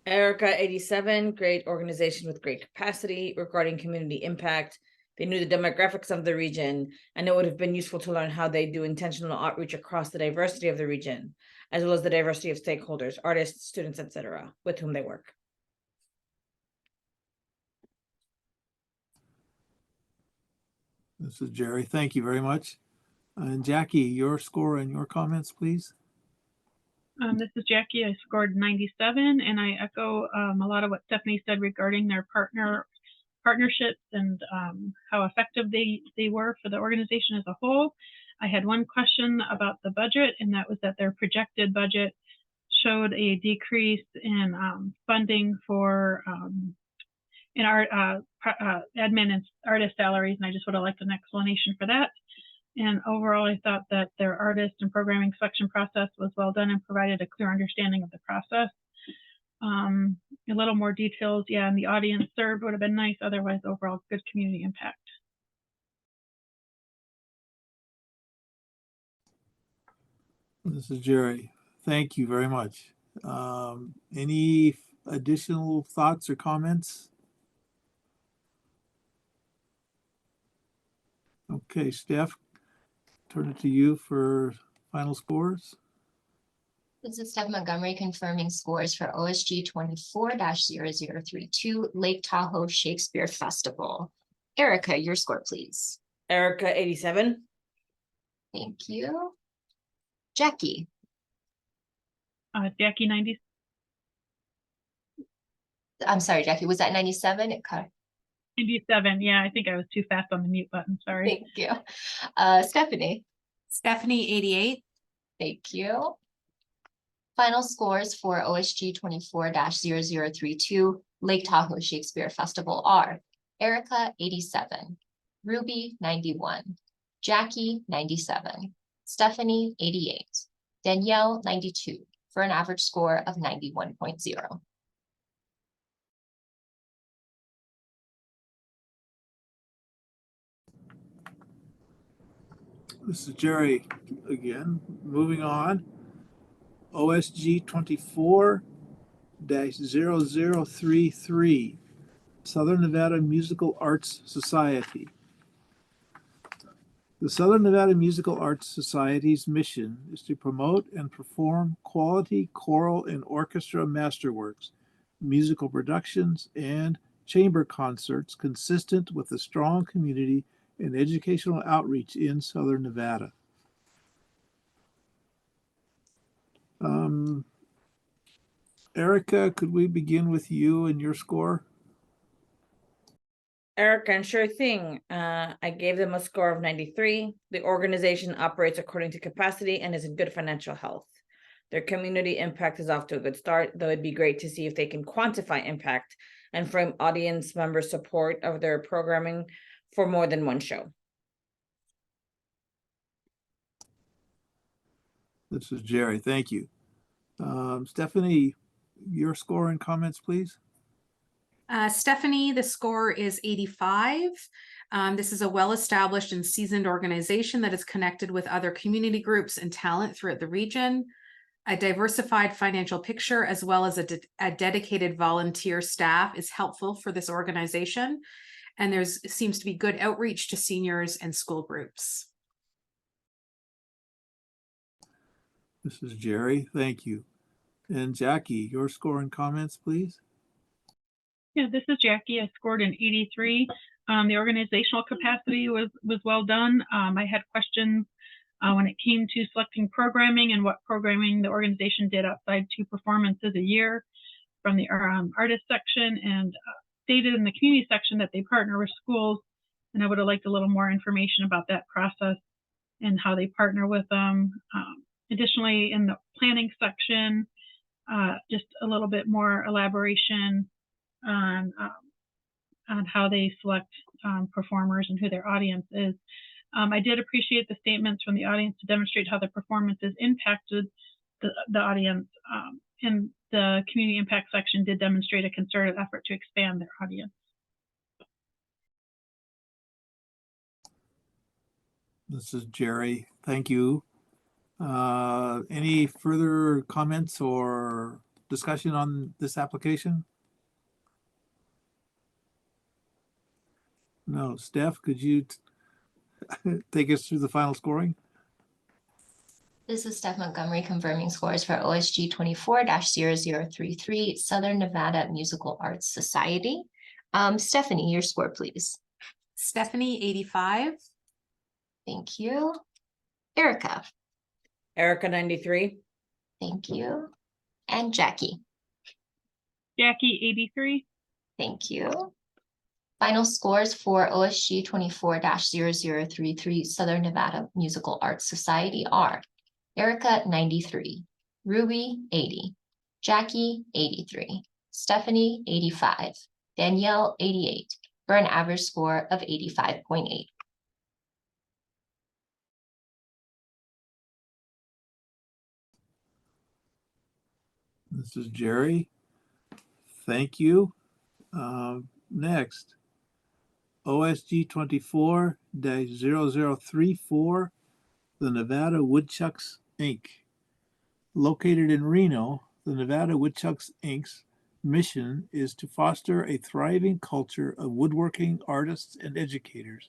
Erica, 87. Great organization with great capacity regarding community impact. They knew the demographics of the region, and it would have been useful to learn how they do intentional outreach across the diversity of the region, as well as the diversity of stakeholders, artists, students, etc., with whom they work. This is Jerry. Thank you very much. And Jackie, your score and your comments, please. This is Jackie. I scored 97, and I echo a lot of what Stephanie said regarding their partnerships and how effective they were for the organization as a whole. I had one question about the budget, and that was that their projected budget showed a decrease in funding for in art, admin and artist salaries, and I just would have liked an explanation for that. And overall, I thought that their artist and programming selection process was well done and provided a clear understanding of the process. A little more details, yeah, and the audience served would have been nice. Otherwise, overall, good community impact. This is Jerry. Thank you very much. Any additional thoughts or comments? Okay, Steph, turn it to you for final scores. This is Steph Montgomery confirming scores for OSG 24-0032 Lake Tahoe Shakespeare Festival. Erica, your score, please. Erica, 87. Thank you. Jackie. Jackie, 90. I'm sorry, Jackie, was that 97? It cut. 97, yeah, I think I was too fast on the mute button, sorry. Thank you. Stephanie. Stephanie, 88. Thank you. Final scores for OSG 24-0032 Lake Tahoe Shakespeare Festival are Erica, 87, Ruby, 91, Jackie, 97, Stephanie, 88, Danielle, 92, for an average score of 91.0. This is Jerry again. Moving on. OSG 24-0033, Southern Nevada Musical Arts Society. The Southern Nevada Musical Arts Society's mission is to promote and perform quality choral and orchestra masterworks, musical productions, and chamber concerts consistent with the strong community and educational outreach in Southern Nevada. Erica, could we begin with you and your score? Erica, and sure thing. I gave them a score of 93. The organization operates according to capacity and is in good financial health. Their community impact is off to a good start, though it'd be great to see if they can quantify impact and frame audience member support of their programming for more than one show. This is Jerry. Thank you. Stephanie, your score and comments, please. Stephanie, the score is 85. This is a well-established and seasoned organization that is connected with other community groups and talent throughout the region. A diversified financial picture, as well as a dedicated volunteer staff, is helpful for this organization. And there seems to be good outreach to seniors and school groups. This is Jerry. Thank you. And Jackie, your score and comments, please. Yeah, this is Jackie. I scored an 83. The organizational capacity was well done. I had questions when it came to selecting programming and what programming the organization did outside 2 performances a year from the artist section, and stated in the community section that they partner with schools. And I would have liked a little more information about that process and how they partner with them. Additionally, in the planning section, just a little bit more elaboration on how they select performers and who their audience is. I did appreciate the statements from the audience to demonstrate how the performances impacted the audience, and the community impact section did demonstrate a concerted effort to expand their audience. This is Jerry. Thank you. Any further comments or discussion on this application? No. Steph, could you take us through the final scoring? This is Steph Montgomery confirming scores for OSG 24-0033, Southern Nevada Musical Arts Society. Stephanie, your score, please. Stephanie, 85. Thank you. Erica. Erica, 93. Thank you. And Jackie. Jackie, 83. Thank you. Final scores for OSG 24-0033, Southern Nevada Musical Arts Society are Erica, 93, Ruby, 80, Jackie, 83, Stephanie, 85, Danielle, 88, for an average score of 85.8. This is Jerry. Thank you. Next, OSG 24-0034, the Nevada Woodchucks, Inc. Located in Reno, the Nevada Woodchucks, Inc.'s mission is to foster a thriving culture of woodworking artists and educators,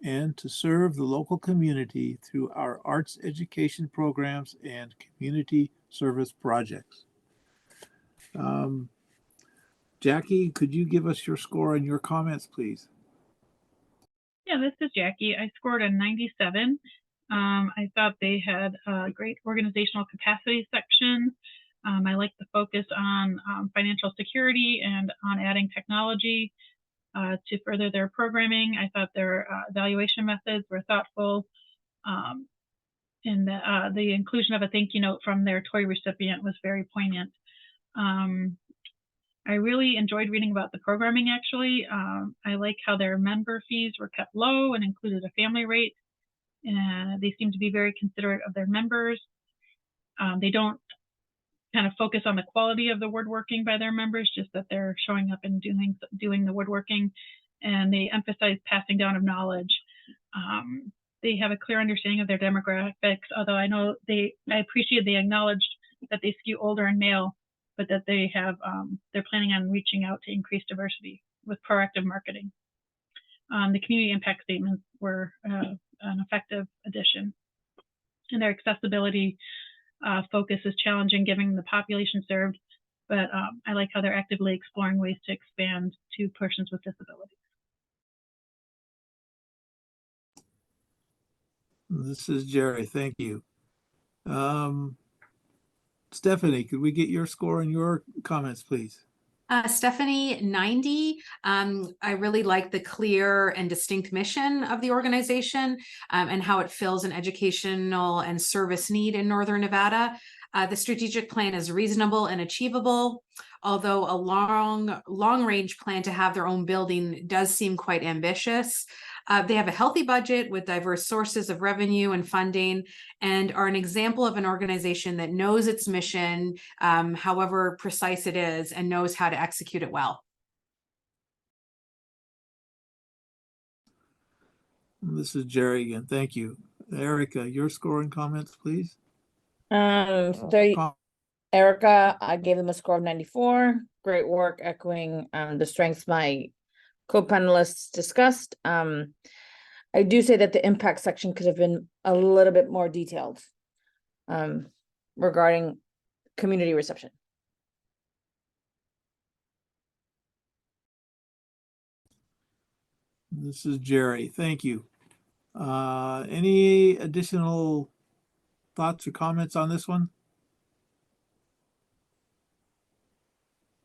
and to serve the local community through our arts education programs and community service projects. Jackie, could you give us your score and your comments, please? Yeah, this is Jackie. I scored a 97. I thought they had a great organizational capacity section. I like the focus on financial security and on adding technology to further their programming. I thought their evaluation methods were thoughtful. And the inclusion of a thank you note from their toy recipient was very poignant. I really enjoyed reading about the programming, actually. I like how their member fees were kept low and included a family rate. And they seem to be very considerate of their members. They don't kind of focus on the quality of the woodworking by their members, just that they're showing up and doing the woodworking. And they emphasize passing down of knowledge. they have a clear understanding of their demographics, although I know I appreciate they acknowledged that they skew older and male, but that they have, they're planning on reaching out to increase diversity with proactive marketing. The community impact statements were an effective addition, and their accessibility focus is challenging given the population served, but I like how they're actively exploring ways to expand to persons with disabilities. This is Jerry. Thank you. Stephanie, could we get your score and your comments, please? Stephanie, 90. I really like the clear and distinct mission of the organization and how it fills an educational and service need in Northern Nevada. The strategic plan is reasonable and achievable, although a long-range plan to have their own building does seem quite ambitious. They have a healthy budget with diverse sources of revenue and funding, and are an example of an organization that knows its mission, however precise it is, and knows how to execute it well. This is Jerry again. Thank you. Erica, your score and comments, please. Erica, I gave them a score of 94. Great work, echoing the strengths my co-panelists discussed. I do say that the impact section could have been a little bit more detailed regarding community reception. This is Jerry. Thank you. Any additional thoughts or comments on this one?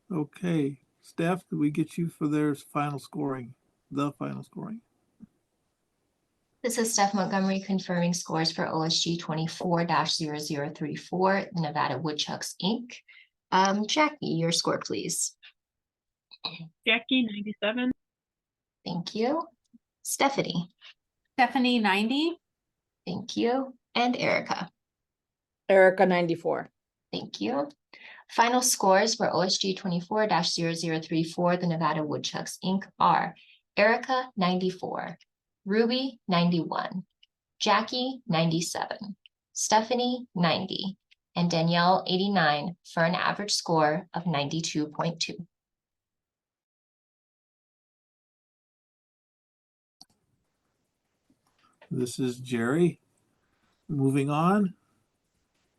Okay. Steph, could we get you for their final scoring, the final scoring? This is Steph Montgomery confirming scores for OSG 24-0034, Nevada Woodchucks, Inc. Jackie, your score, please. Jackie, 97. Thank you. Stephanie. Stephanie, 90. Thank you. And Erica. Erica, 94. Thank you. Final scores for OSG 24-0034, the Nevada Woodchucks, Inc. are Erica, 94. Ruby, 91. Jackie, 97. Stephanie, 90. And Danielle, 89, for an average score of 92.2. This is Jerry. Moving on.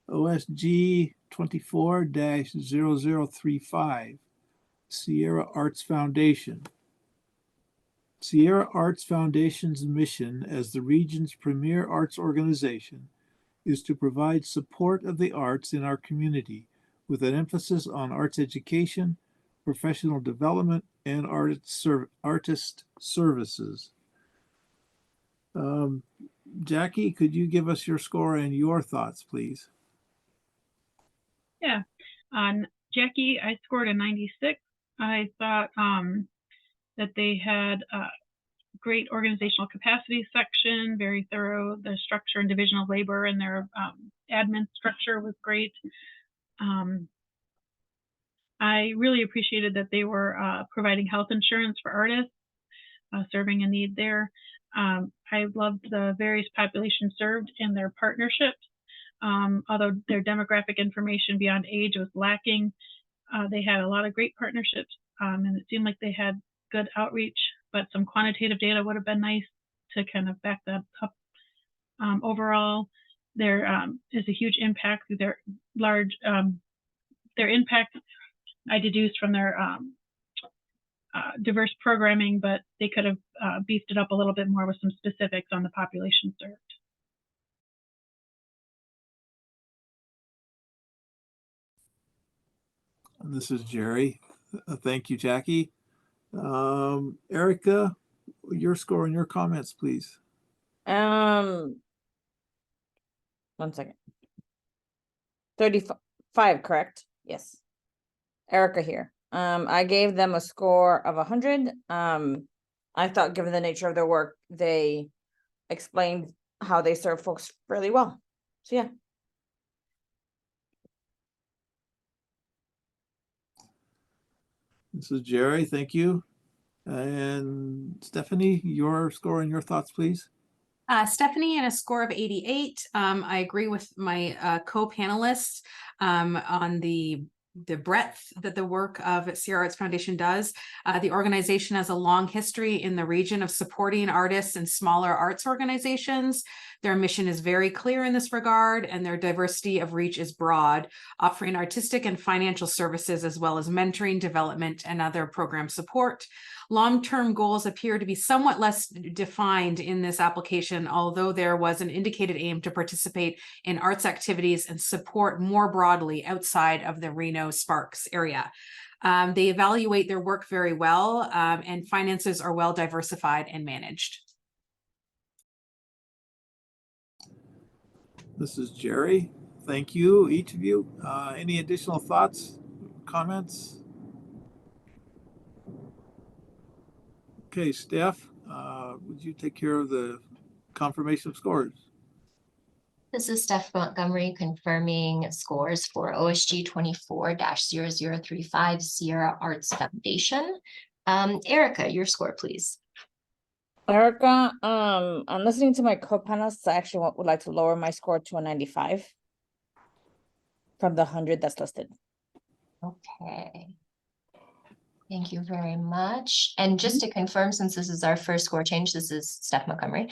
OSG 24-0035, Sierra Arts Foundation. Sierra Arts Foundation's mission as the region's premier arts organization is to provide support of the arts in our community with an emphasis on arts education, professional development, and artist services. Jackie, could you give us your score and your thoughts, please? Yeah. On Jackie, I scored a 96. I thought that they had a great organizational capacity section, very thorough. The structure and division of labor and their admin structure was great. I really appreciated that they were providing health insurance for artists, serving a need there. I loved the various populations served and their partnerships. Although their demographic information beyond age was lacking, they had a lot of great partnerships, and it seemed like they had good outreach, but some quantitative data would have been nice to kind of back that up. Overall, there is a huge impact through their their impact I deduced from their diverse programming, but they could have beefed it up a little bit more with some specifics on the population served. This is Jerry. Thank you, Jackie. Erica, your score and your comments, please. 1 second. 35, correct? Yes. Erica here. I gave them a score of 100. I thought, given the nature of their work, they explained how they serve folks really well. So yeah. This is Jerry. Thank you. And Stephanie, your score and your thoughts, please. Stephanie and a score of 88. I agree with my co-panelists on the breadth that the work of Sierra Arts Foundation does. The organization has a long history in the region of supporting artists and smaller arts organizations. Their mission is very clear in this regard, and their diversity of reach is broad, offering artistic and financial services as well as mentoring, development, and other program support. Long-term goals appear to be somewhat less defined in this application, although there was an indicated aim to participate in arts activities and support more broadly outside of the Reno Sparks area. They evaluate their work very well, and finances are well diversified and managed. This is Jerry. Thank you, each of you. Any additional thoughts, comments? Okay, Steph, would you take care of the confirmation of scores? This is Steph Montgomery confirming scores for OSG 24-0035 Sierra Arts Foundation. Erica, your score, please. Erica, I'm listening to my co-panelists. I actually would like to lower my score to a 95 from the 100 that's listed. Okay. Thank you very much. And just to confirm, since this is our first score change, this is Steph Montgomery.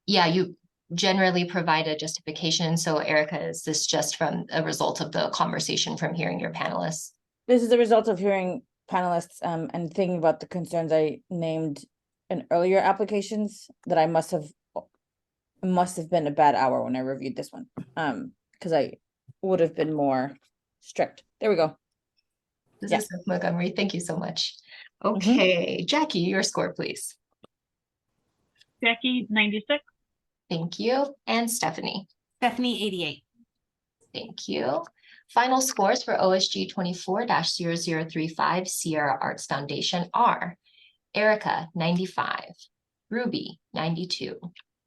Yeah, you generally provide a justification. So Erica, is this just from a result of the conversation from hearing your panelists? This is the result of hearing panelists and thinking about the concerns I named in earlier applications that I must have been a bad hour when I reviewed this one. Because I would have been more strict. There we go. This Yeah. is Steph Montgomery. Thank you so much. Okay, Jackie, your score, please. Jackie, 96. Thank you. And Stephanie. Stephanie, 88. Thank you. Final scores for OSG 24-0035 Sierra Arts Foundation are Erica, 95, Ruby, 92,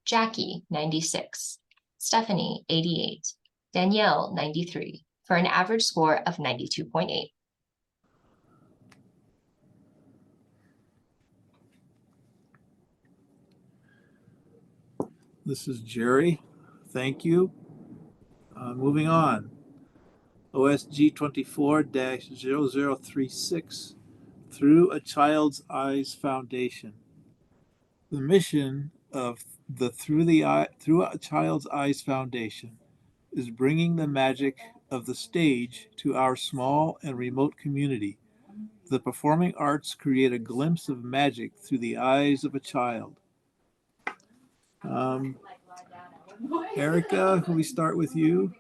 Jackie, 96, Stephanie, 88, Danielle, 93, for an average score of 92.8. This is Jerry. Thank you. Moving on. OSG 24-0036 Through a Child's Eyes Foundation. The mission of the Through a Child's Eyes Foundation is bringing the magic of the stage to our small and remote community. The performing arts create a glimpse of magic through the eyes of a child. Erica, can we start with you?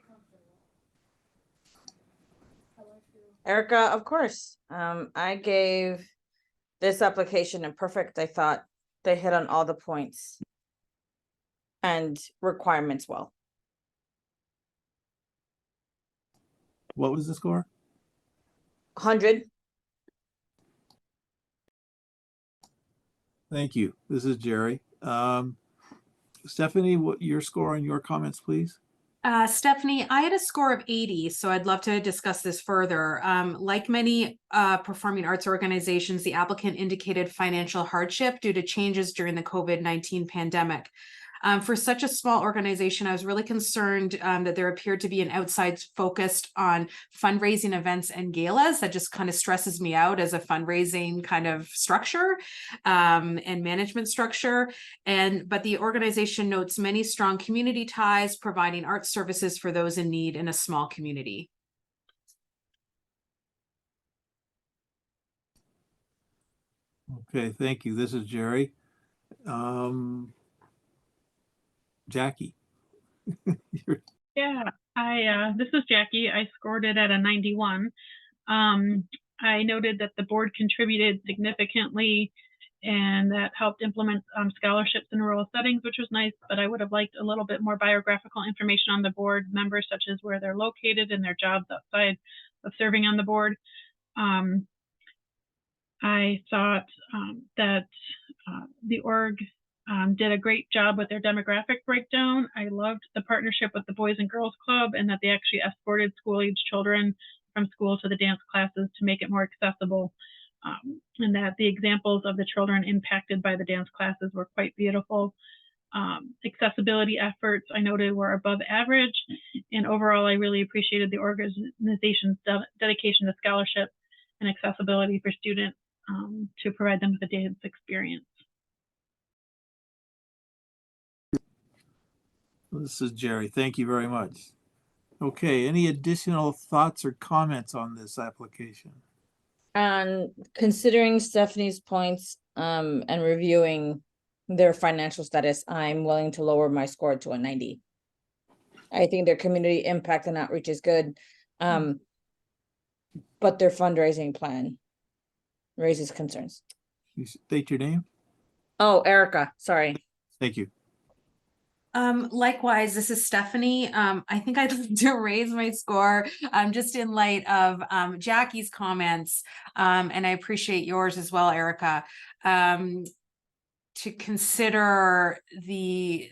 Erica, of course. I gave this application a perfect. I thought they hit on all the points and requirements well. What was the score? 100. Thank you. This is Jerry. Stephanie, what your score and your comments, please? Stephanie, I had a score of 80, so I'd love to discuss this further. Like many performing arts organizations, the applicant indicated financial hardship due to changes during the COVID-19 pandemic. For such a small organization, I was really concerned that there appeared to be an outside focused on fundraising events and galas. That just kind of stresses me out as a fundraising kind of structure and management structure. But the organization notes many strong community ties, providing art services for those in need in a small community. Okay, thank you. This is Jerry. Jackie. Yeah, this is Jackie. I scored it at a 91. I noted that the board contributed significantly and that helped implement scholarships in rural settings, which was nice, but I would have liked a little bit more biographical information on the board members, such as where they're located and their jobs outside of serving on the board. I thought that the org did a great job with their demographic breakdown. I loved the partnership with the Boys and Girls Club and that they actually escorted school-age children from school to the dance classes to make it more accessible. And that the examples of the children impacted by the dance classes were quite beautiful. Accessibility efforts I noted were above average, and overall I really appreciated the organization's dedication to scholarship and accessibility for students to provide them with a dance experience. This is Jerry. Thank you very much. Okay, any additional thoughts or comments on this application? And considering Stephanie's points and reviewing their financial status, I'm willing to lower my score to a 90. I think their community impact and outreach is good, but their fundraising plan raises concerns. You state your name. Oh, Erica, sorry. Thank you. Likewise, this is Stephanie. I think I'd like to raise my score just in light of Jackie's comments, and I appreciate yours as well, Erica. To consider the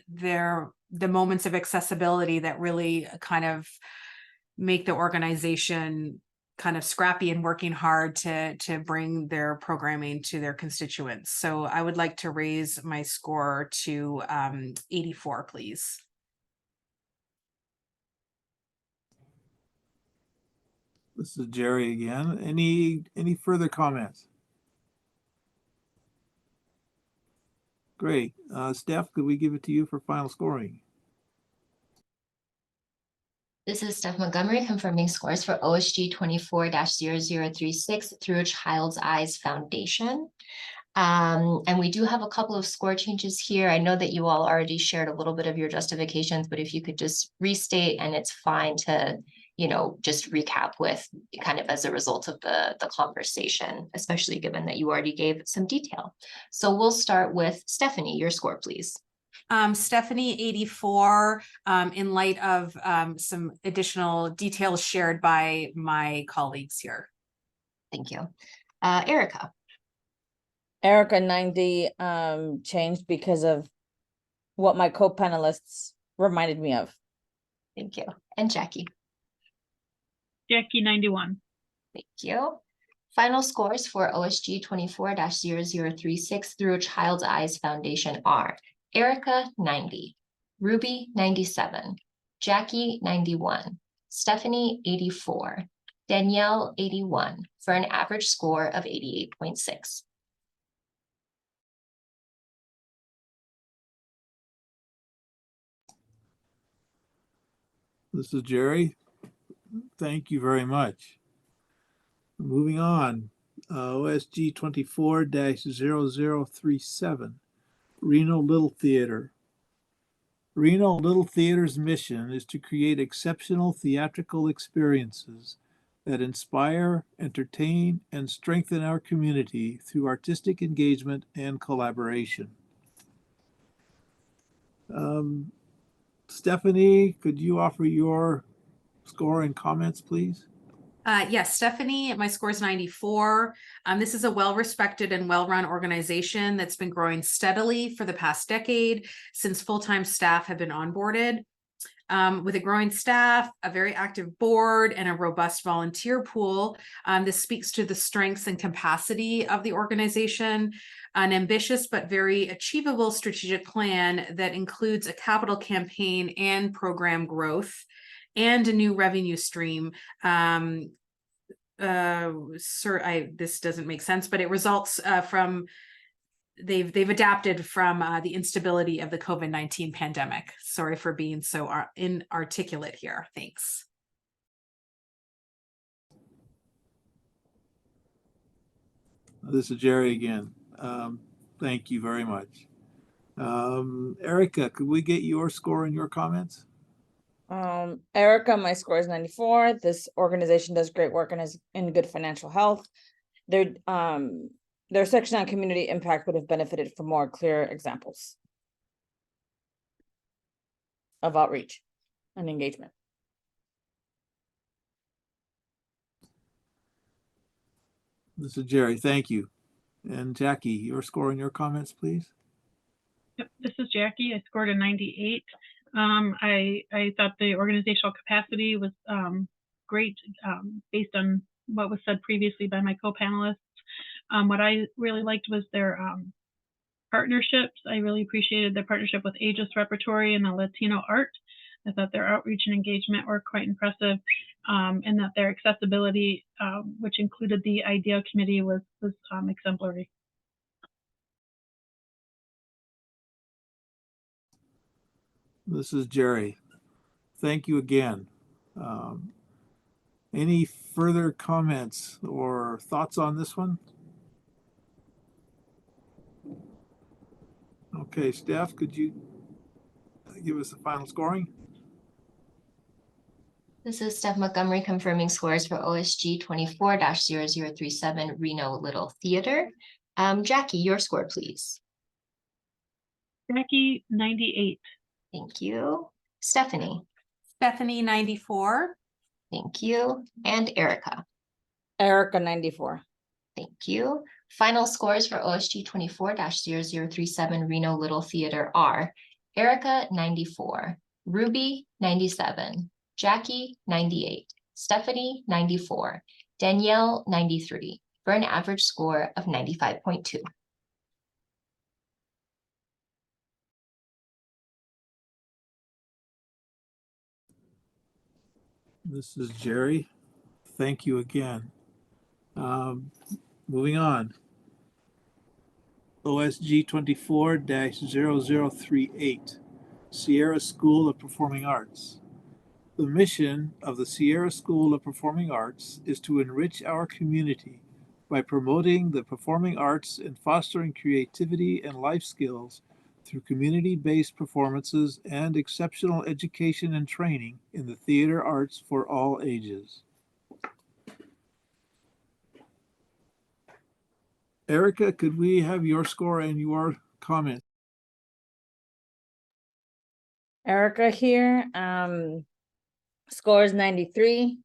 moments of accessibility that really kind of make the organization kind of scrappy and working hard to bring their programming to their constituents. So I would like to raise my score to 84, please. This is Jerry again. Any further comments? Great. Steph, could we give it to you for final scoring? This is Steph Montgomery confirming scores for OSG 24-0036 through Child's Eyes Foundation. And we do have a couple of score changes here. I know that you all already shared a little bit of your justifications, but if you could just restate, and it's fine to, just recap with kind of as a result of the conversation, especially given that you already gave some detail. So we'll start with Stephanie, your score, please. Stephanie, 84, in light of some additional details shared by my colleagues here. Thank you. Erica. Erica, 90 changed because of what my co-panelists reminded me of. Thank you. And Jackie. Jackie, 91. Thank you. Final scores for OSG 24-0036 through Child's Eyes Foundation are Erica, 90, Ruby, 97, Jackie, 91, Stephanie, 84, Danielle, 81, for an average score of 88.6. This is Jerry. Thank you very much. Moving on, OSG 24-0037, Reno Little Theater. Reno Little Theater's mission is to create exceptional theatrical experiences that inspire, entertain, and strengthen our community through artistic engagement and collaboration. Stephanie, could you offer your score and comments, please? Yes, Stephanie, my score is 94. This is a well-respected and well-run organization that's been growing steadily for the past decade since full-time staff have been onboarded. With a growing staff, a very active board, and a robust volunteer pool, this speaks to the strengths and capacity of the organization. An ambitious but very achievable strategic plan that includes a capital campaign and program growth and a new revenue stream. This doesn't make sense, but it results from they've adapted from the instability of the COVID-19 pandemic. Sorry for being so inarticulate here. Thanks. This is Jerry again. Thank you very much. Erica, could we get your score and your comments? Erica, my score is 94. This organization does great work and is in good financial health. Their section on community impact would have benefited from more clear examples of outreach and engagement. This is Jerry. Thank you. And Jackie, your score and your comments, please. Yep, this is Jackie. I scored a 98. I thought the organizational capacity was great based on what was said previously by my co-panelists. What I really liked was their partnerships. I really appreciated their partnership with Aegis Repertory and the Latino Art. I thought their outreach and engagement were quite impressive, and that their accessibility, which included the IDEA committee, was exemplary. This is Jerry. Thank you again. Any further comments or thoughts on this one? Okay, Steph, could you give us the final scoring? This is Steph Montgomery confirming scores for OSG 24-0037 Reno Little Theater. Jackie, your score, please. Jackie, 98. Thank you. Stephanie. Stephanie, 94. Thank you. And Erica. Erica, 94. Thank you. Final scores for OSG 24-0037 Reno Little Theater are Erica, 94, Ruby, 97, Jackie, 98, Stephanie, 94, Danielle, 93, for an average score of 95.2. This is Jerry. Thank you again. Moving on. OSG 24-0038, Sierra School of Performing Arts. The mission of the Sierra School of Performing Arts is to enrich our community by promoting the performing arts and fostering creativity and life skills through community-based performances and exceptional education and training in the theater arts for all ages. Erica, could we have your score and your comment? Erica here. Score is 93.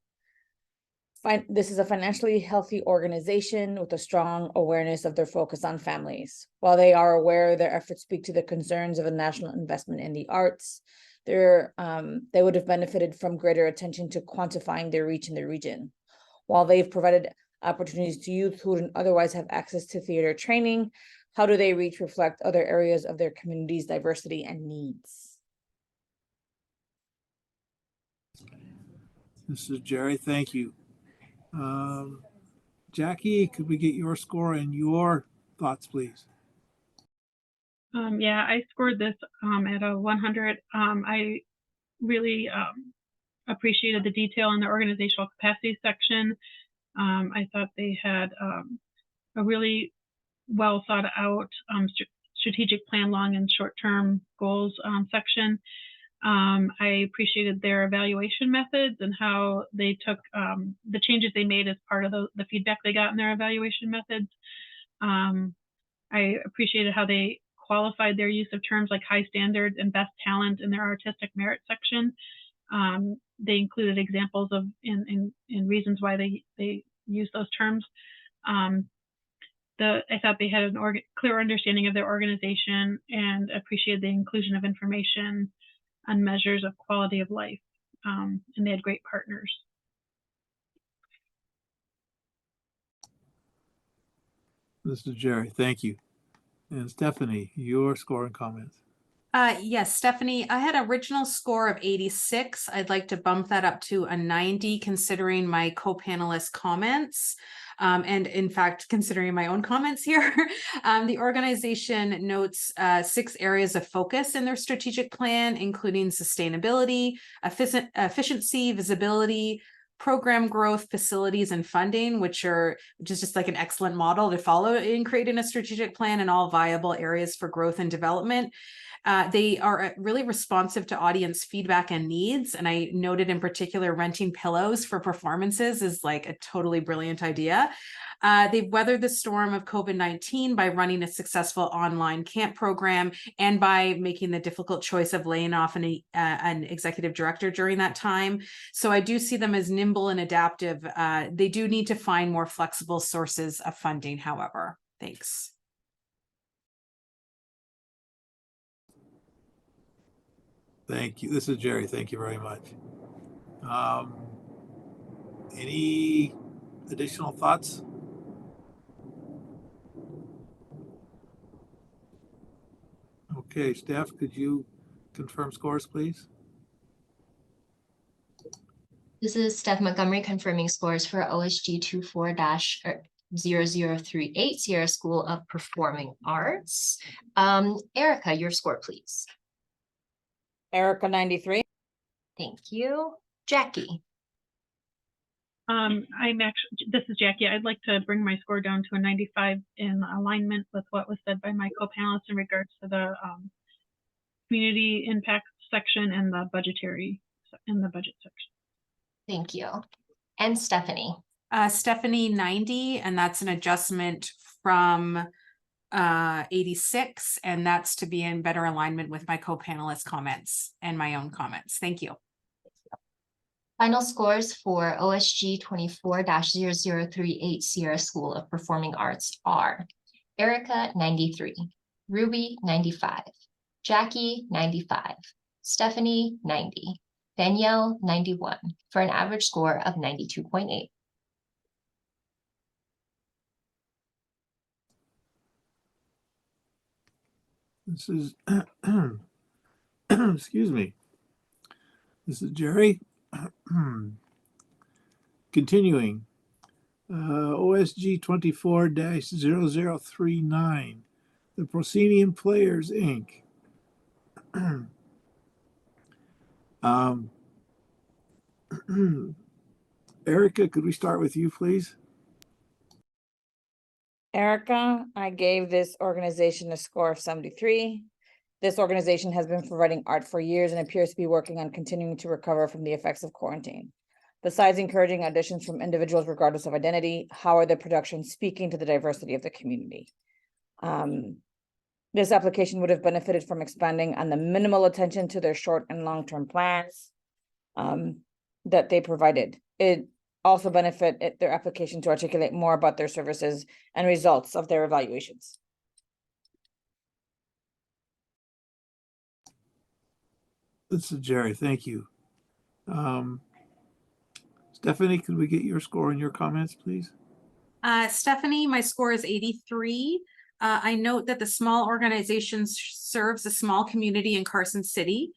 This is a financially healthy organization with a strong awareness of their focus on families. While they are aware, their efforts speak to the concerns of a national investment in the arts. They would have benefited from greater attention to quantifying their reach in the region. While they've provided opportunities to youth who wouldn't otherwise have access to theater training, how do they reach reflect other areas of their community's diversity and needs? This is Jerry. Thank you. Jackie, could we get your score and your thoughts, please? Yeah, I scored this at a 100. I really appreciated the detail in the organizational capacity section. I thought they had a really well thought out strategic plan, long and short-term goals section. I appreciated their evaluation methods and how they took the changes they made as part of the feedback they got in their evaluation methods. I appreciated how they qualified their use of terms like high standards and best talent in their artistic merit section. They included examples of in reasons why they use those terms. I thought they had a clear understanding of their organization and appreciated the inclusion of information on measures of quality of life. And they had great partners. This is Jerry. Thank you. And Stephanie, your score and comments. Yes, Stephanie, I had an original score of 86. I'd like to bump that up to a 90, considering my co-panelist comments. And in fact, considering my own comments here, the organization notes 6 areas of focus in their strategic plan, including sustainability, efficiency, visibility, program growth, facilities, and funding, which is just like an excellent model to follow in creating a strategic plan in all viable areas for growth and development. They are really responsive to audience feedback and needs. And I noted in particular, renting pillows for performances is like a totally brilliant idea. They've weathered the storm of COVID-19 by running a successful online camp program and by making the difficult choice of laying off an executive director during that time. So I do see them as nimble and adaptive. They do need to find more flexible sources of funding, however. Thanks. Thank you. This is Jerry. Thank you very much. Any additional thoughts? Okay, Steph, could you confirm scores, please? This is Steph Montgomery confirming scores for OSG 24-0038 Sierra School of Performing Arts. Erica, your score, please. Erica 93. Thank you. Jackie. This is Jackie. I'd like to bring my score down to a 95 in alignment with what was said by my co-panelists in regards to the community impact section and the budget section. Thank you. And Stephanie. Stephanie 90, and that's an adjustment from 86, and that's to be in better alignment with my co-panelist comments and my own comments. Thank you. Final scores for OSG 24-0038 Sierra School of Performing Arts are Erica 93, Ruby 95, Jackie 95, Stephanie 90, Danielle 91, for an average score of 92.8. This is, excuse me. This is Jerry. Continuing, OSG 24-0039, the Proscenium Players, Inc. Erica, could we start with you, please? Erica, I gave this organization a score of 73. This organization has been providing art for years and appears to be working on continuing to recover from the effects of quarantine. Besides encouraging auditions from individuals regardless of identity, how are the productions speaking to the diversity of the community? This application would have benefited from expanding on the minimal attention to their short and long-term plans that they provided. It also benefit their application to articulate more about their services and results of their evaluations. This is Jerry. Thank you. Stephanie, could we get your score and your comments, please? Stephanie, my score is 83. I note that the small organization serves a small community in Carson City.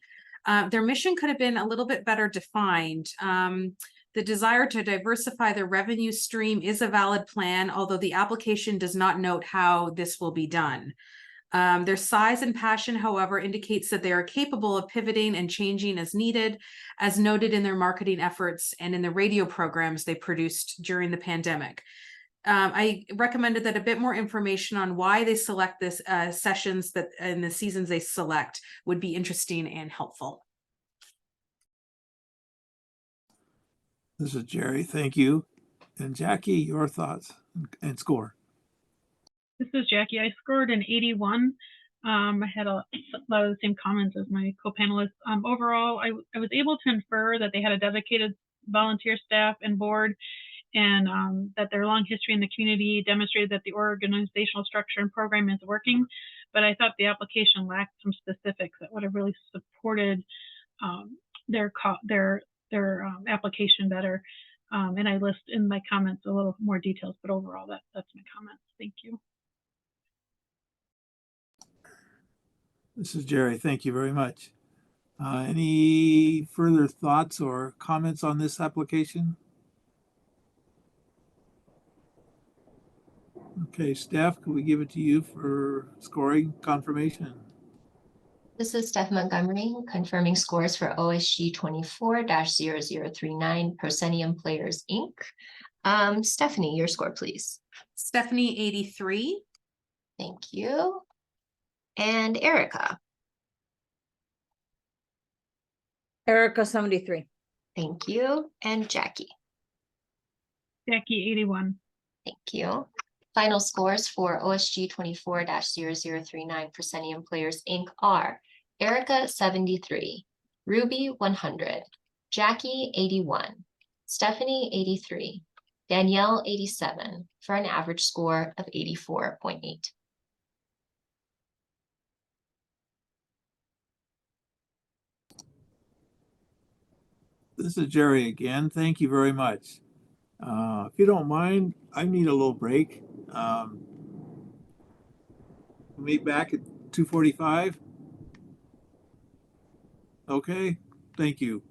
Their mission could have been a little bit better defined. The desire to diversify their revenue stream is a valid plan, although the application does not note how this will be done. Their size and passion, however, indicates that they are capable of pivoting and changing as needed, as noted in their marketing efforts and in the radio programs they produced during the pandemic. I recommended that a bit more information on why they select this sessions that in the seasons they select would be interesting and helpful. This is Jerry. Thank you. And Jackie, your thoughts and score. This is Jackie. I scored an 81. I had a lot of the same comments as my co-panelists. Overall, I was able to infer that they had a dedicated volunteer staff and board, and that their long history in the community demonstrated that the organizational structure and program is working. But I thought the application lacked some specifics that would have really supported their application better. And I list in my comments a little more details, but overall, that's my comments. Thank you. This is Jerry. Thank you very much. Any further thoughts or comments on this application? Okay, Steph, can we give it to you for scoring confirmation? This is Steph Montgomery confirming scores for OSG 24-0039 Proscenium Players, Inc. Stephanie, your score, please. Stephanie 83. Thank you. And Erica. Erica 73. Thank you. And Jackie. Jackie 81. Thank you. Final scores for OSG 24-0039 Proscenium Players, Inc. are Erica 73, Ruby 100, Jackie 81, Stephanie 83, Danielle 87, for an average score of 84.8. This is Jerry again. Thank you very much. If you don't mind, I need a little break. We'll meet back at 2:45. Okay, thank you.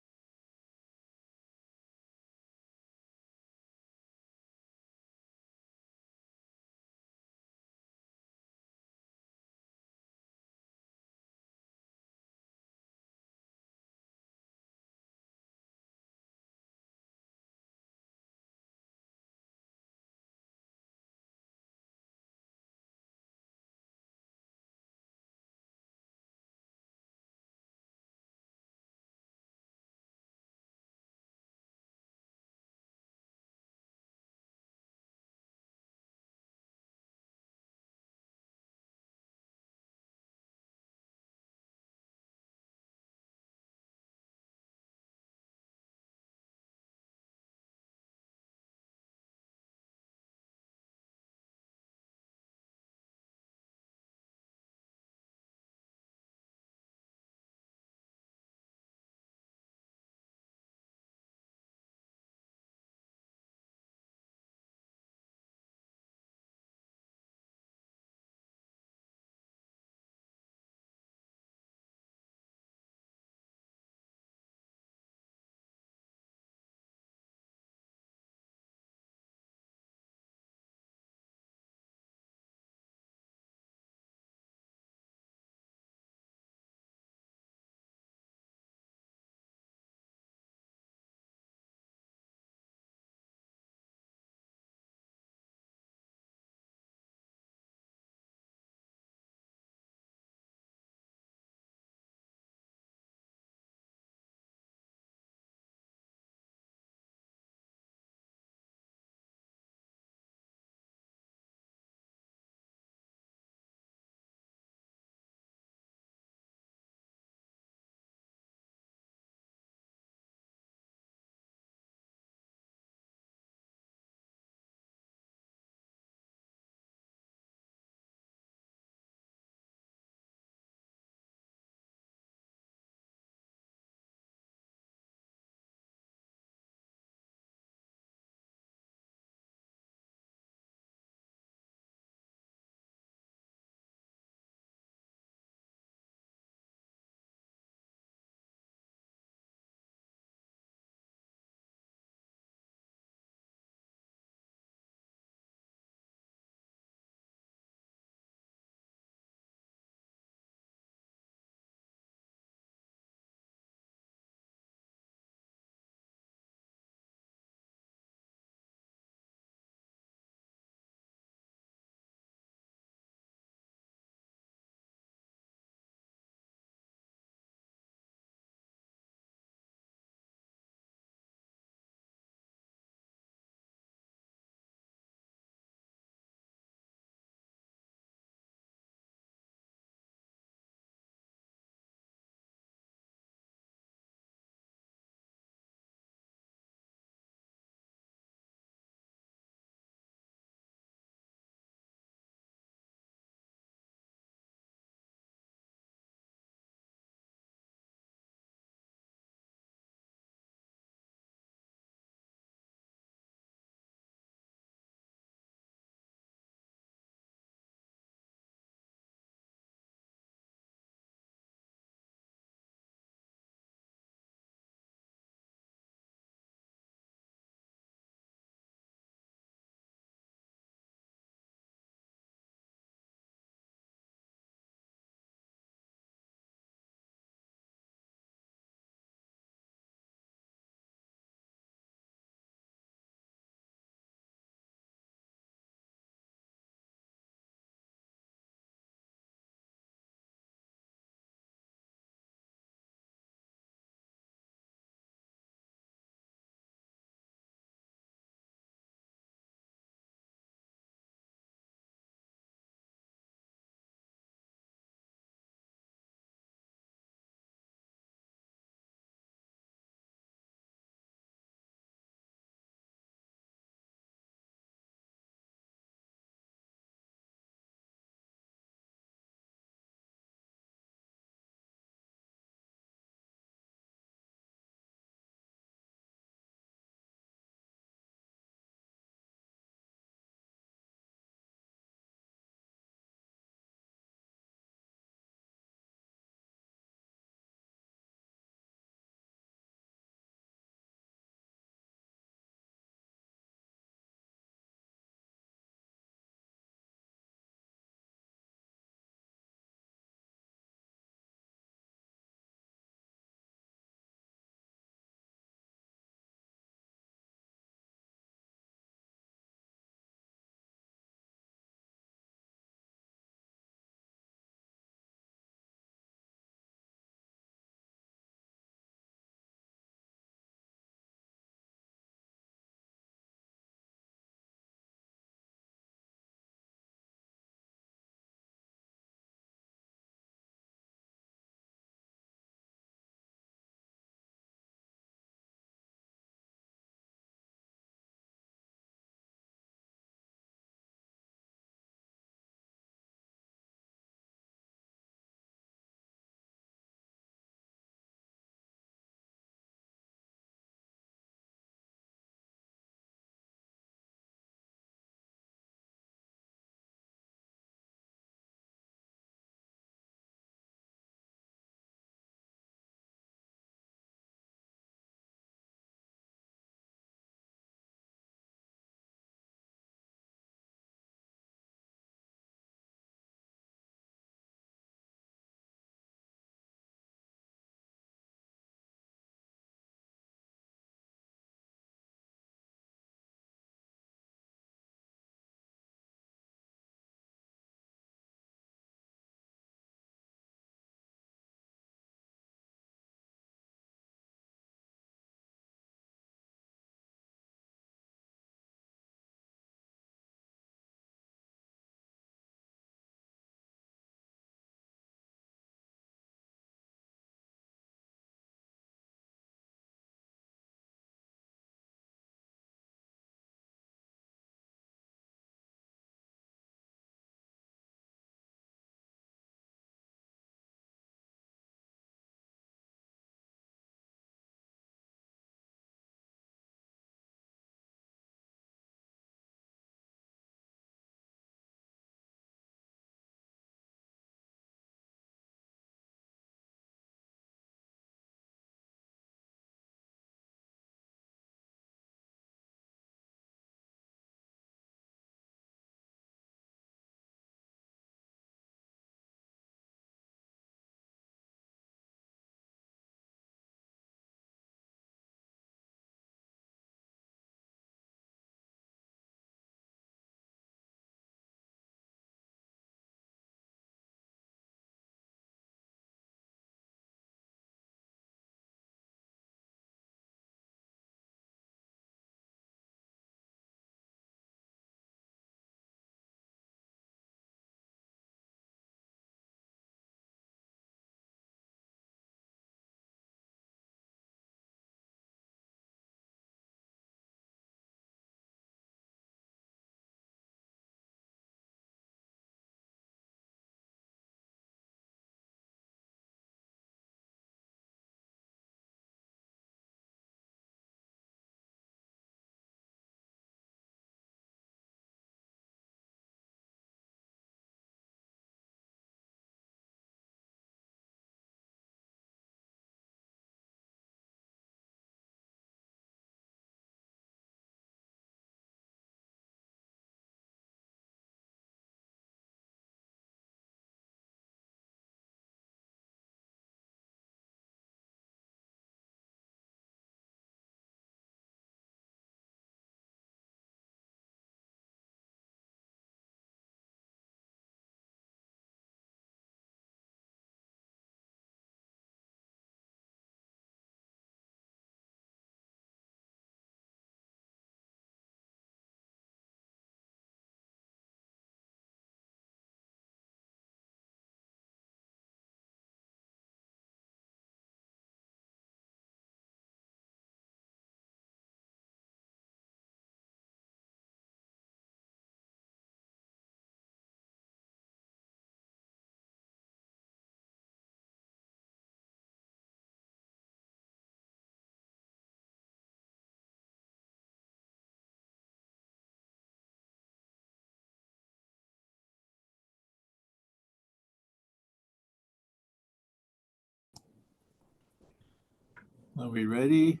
Are we ready?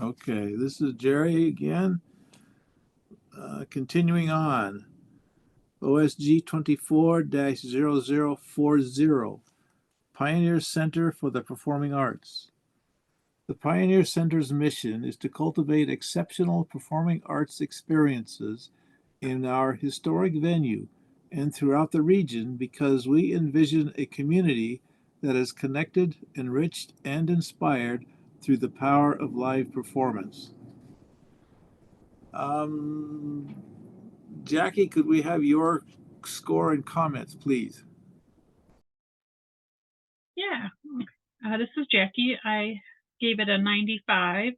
Okay, this is Jerry again. Continuing on. OSG 24-0040, Pioneer Center for the Performing Arts. The Pioneer Center's mission is to cultivate exceptional performing arts experiences in our historic venue and throughout the region because we envision a community that is connected, enriched, and inspired through the power of live performance. Jackie, could we have your score and comments, please? Yeah, this is Jackie. I gave it a 95.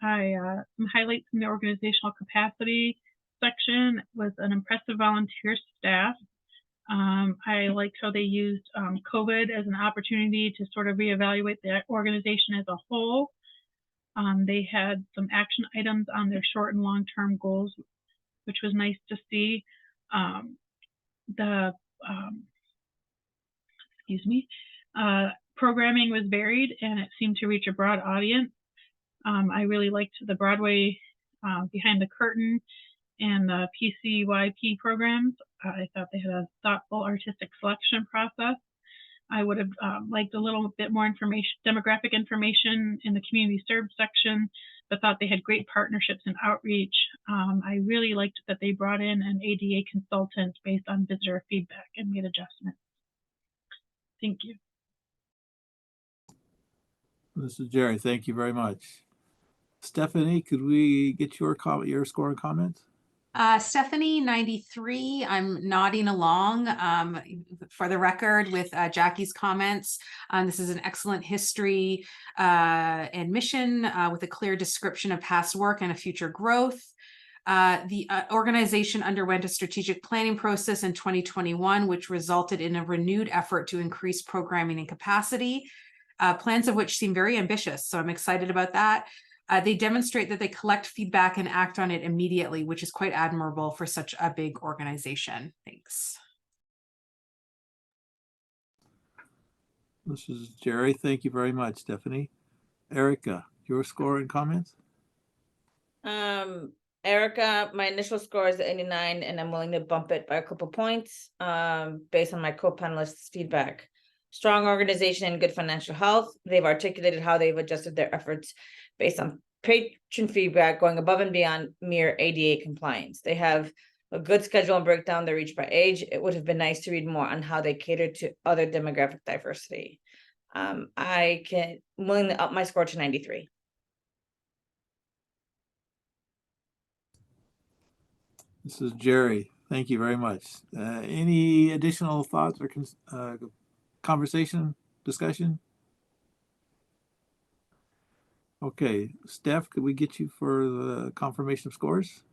Some highlights in the organizational capacity section was an impressive volunteer staff. I liked how they used COVID as an opportunity to sort of reevaluate the organization as a whole. They had some action items on their short and long-term goals, which was nice to see. Programming was varied and it seemed to reach a broad audience. I really liked the Broadway Behind the Curtain and the PCYP programs. I thought they had a thoughtful artistic selection process. I would have liked a little bit more demographic information in the community served section, but thought they had great partnerships and outreach. I really liked that they brought in an ADA consultant based on visitor feedback and made adjustments. Thank you. This is Jerry. Thank you very much. Stephanie, could we get your score and comments? Stephanie, 93. I'm nodding along for the record with Jackie's comments. This is an excellent history and mission with a clear description of past work and a future growth. The organization underwent a strategic planning process in 2021, which resulted in a renewed effort to increase programming and capacity, plans of which seem very ambitious. So I'm excited about that. They demonstrate that they collect feedback and act on it immediately, which is quite admirable for such a big organization. Thanks. This is Jerry. Thank you very much, Stephanie. Erica, your score and comments? Erica, my initial score is 89, and I'm willing to bump it by a couple points based on my co-panelists' feedback. Strong organization and good financial health. They've articulated how they've adjusted their efforts based on patron feedback, going above and beyond mere ADA compliance. They have a good schedule and breakdown they reach by age. It would have been nice to read more on how they cater to other demographic diversity. I'm willing to up my score to 93. This is Jerry. Thank you very much. Any additional thoughts or conversation, discussion? Okay, Steph, could we get you for the confirmation of scores?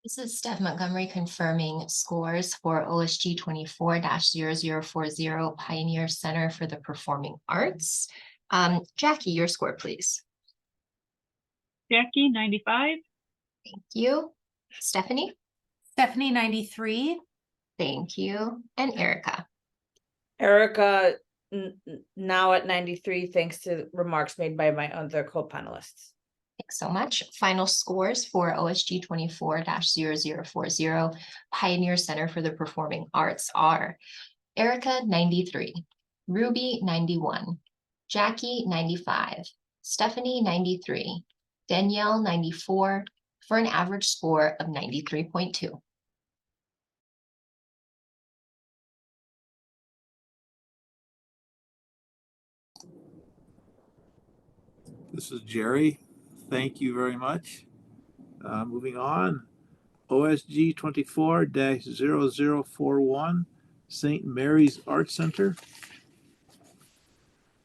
This is Steph Montgomery confirming scores for OSG 24-0040 Pioneer Center for the Performing Arts. Jackie, your score, please. Jackie, 95. Thank you. Stephanie? Stephanie, 93. Thank you. And Erica? Erica, now at 93, thanks to remarks made by my other co-panelists. Thanks so much. Final scores for OSG 24-0040 Pioneer Center for the Performing Arts are Erica, 93, Ruby, 91, Jackie, 95, Stephanie, 93, Danielle, 94, for an average score of 93.2. This is Jerry. Thank you very much. Moving on, OSG 24-0041, St. Mary's Art Center.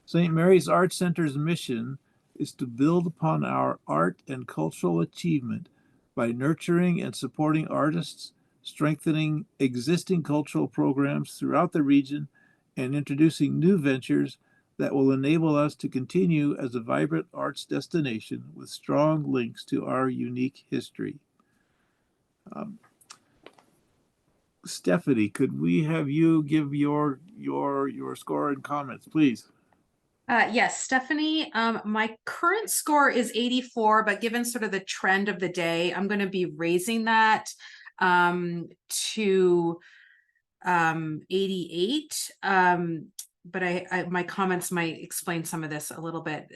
St. Mary's Art Center's mission is to build upon our art and cultural achievement by nurturing and supporting artists, strengthening existing cultural programs throughout the region, and introducing new ventures that will enable us to continue as a vibrant arts destination with strong links to our unique history. Stephanie, could we have you give your score and comments, please? Yes, Stephanie, my current score is 84, but given sort of the trend of the day, I'm going to be raising that to 88. But my comments might explain some of this a little bit.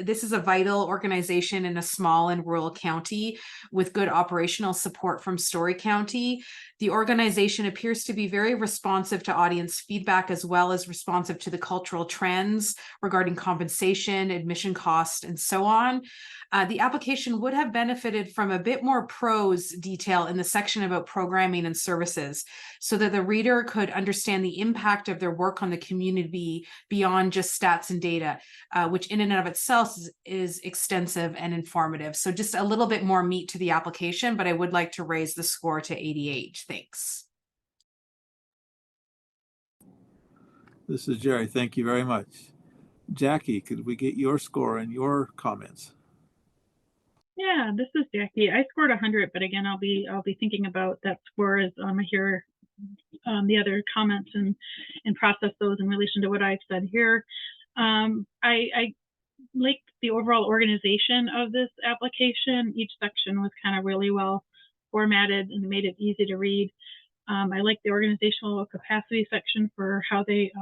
This is a vital organization in a small and rural county with good operational support from Story County. The organization appears to be very responsive to audience feedback, as well as responsive to the cultural trends regarding compensation, admission cost, and so on. The application would have benefited from a bit more prose detail in the section about programming and services, so that the reader could understand the impact of their work on the community beyond just stats and data, which in and of itself is extensive and informative. So just a little bit more meat to the application, but I would like to raise the score to 88. Thanks. This is Jerry. Thank you very much. Jackie, could we get your score and your comments? Yeah, this is Jackie. I scored 100, but again, I'll be thinking about that score as I hear the other comments and process those in relation to what I've said here. I like the overall organization of this application. Each section was kind of really well formatted and made it easy to read. I like the organizational capacity section for how they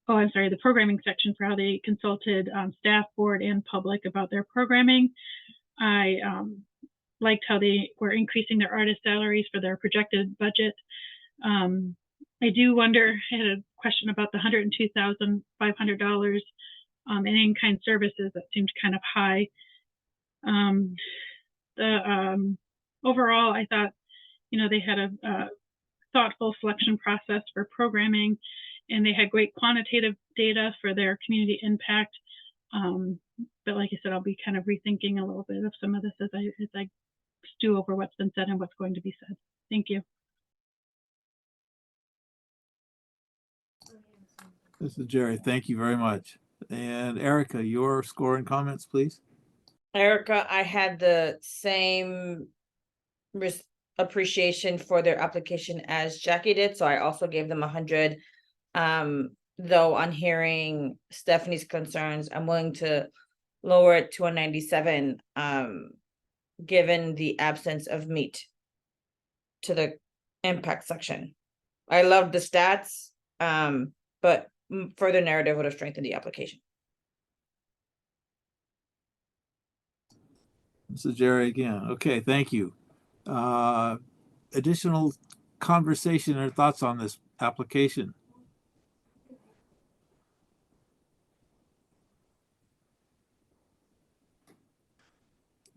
the programming section for how they consulted staff, board, and public about their programming. I liked how they were increasing their artist salaries for their projected budget. I do wonder, I had a question about the $102,500 in in-kind services. That seemed kind of high. Overall, I thought, they had a thoughtful selection process for programming, and they had great quantitative data for their community impact. But like I said, I'll be kind of rethinking a little bit of some of this as I stew over what's been said and what's going to be said. Thank you. This is Jerry. Thank you very much. And Erica, your score and comments, please. Erica, I had the same appreciation for their application as Jackie did, so I also gave them 100. Though on hearing Stephanie's concerns, I'm willing to lower it to a 97, given the absence of meat to the impact section. I love the stats, but further narrative would have strengthened the application. This is Jerry again. Okay, thank you. Additional conversation or thoughts on this application?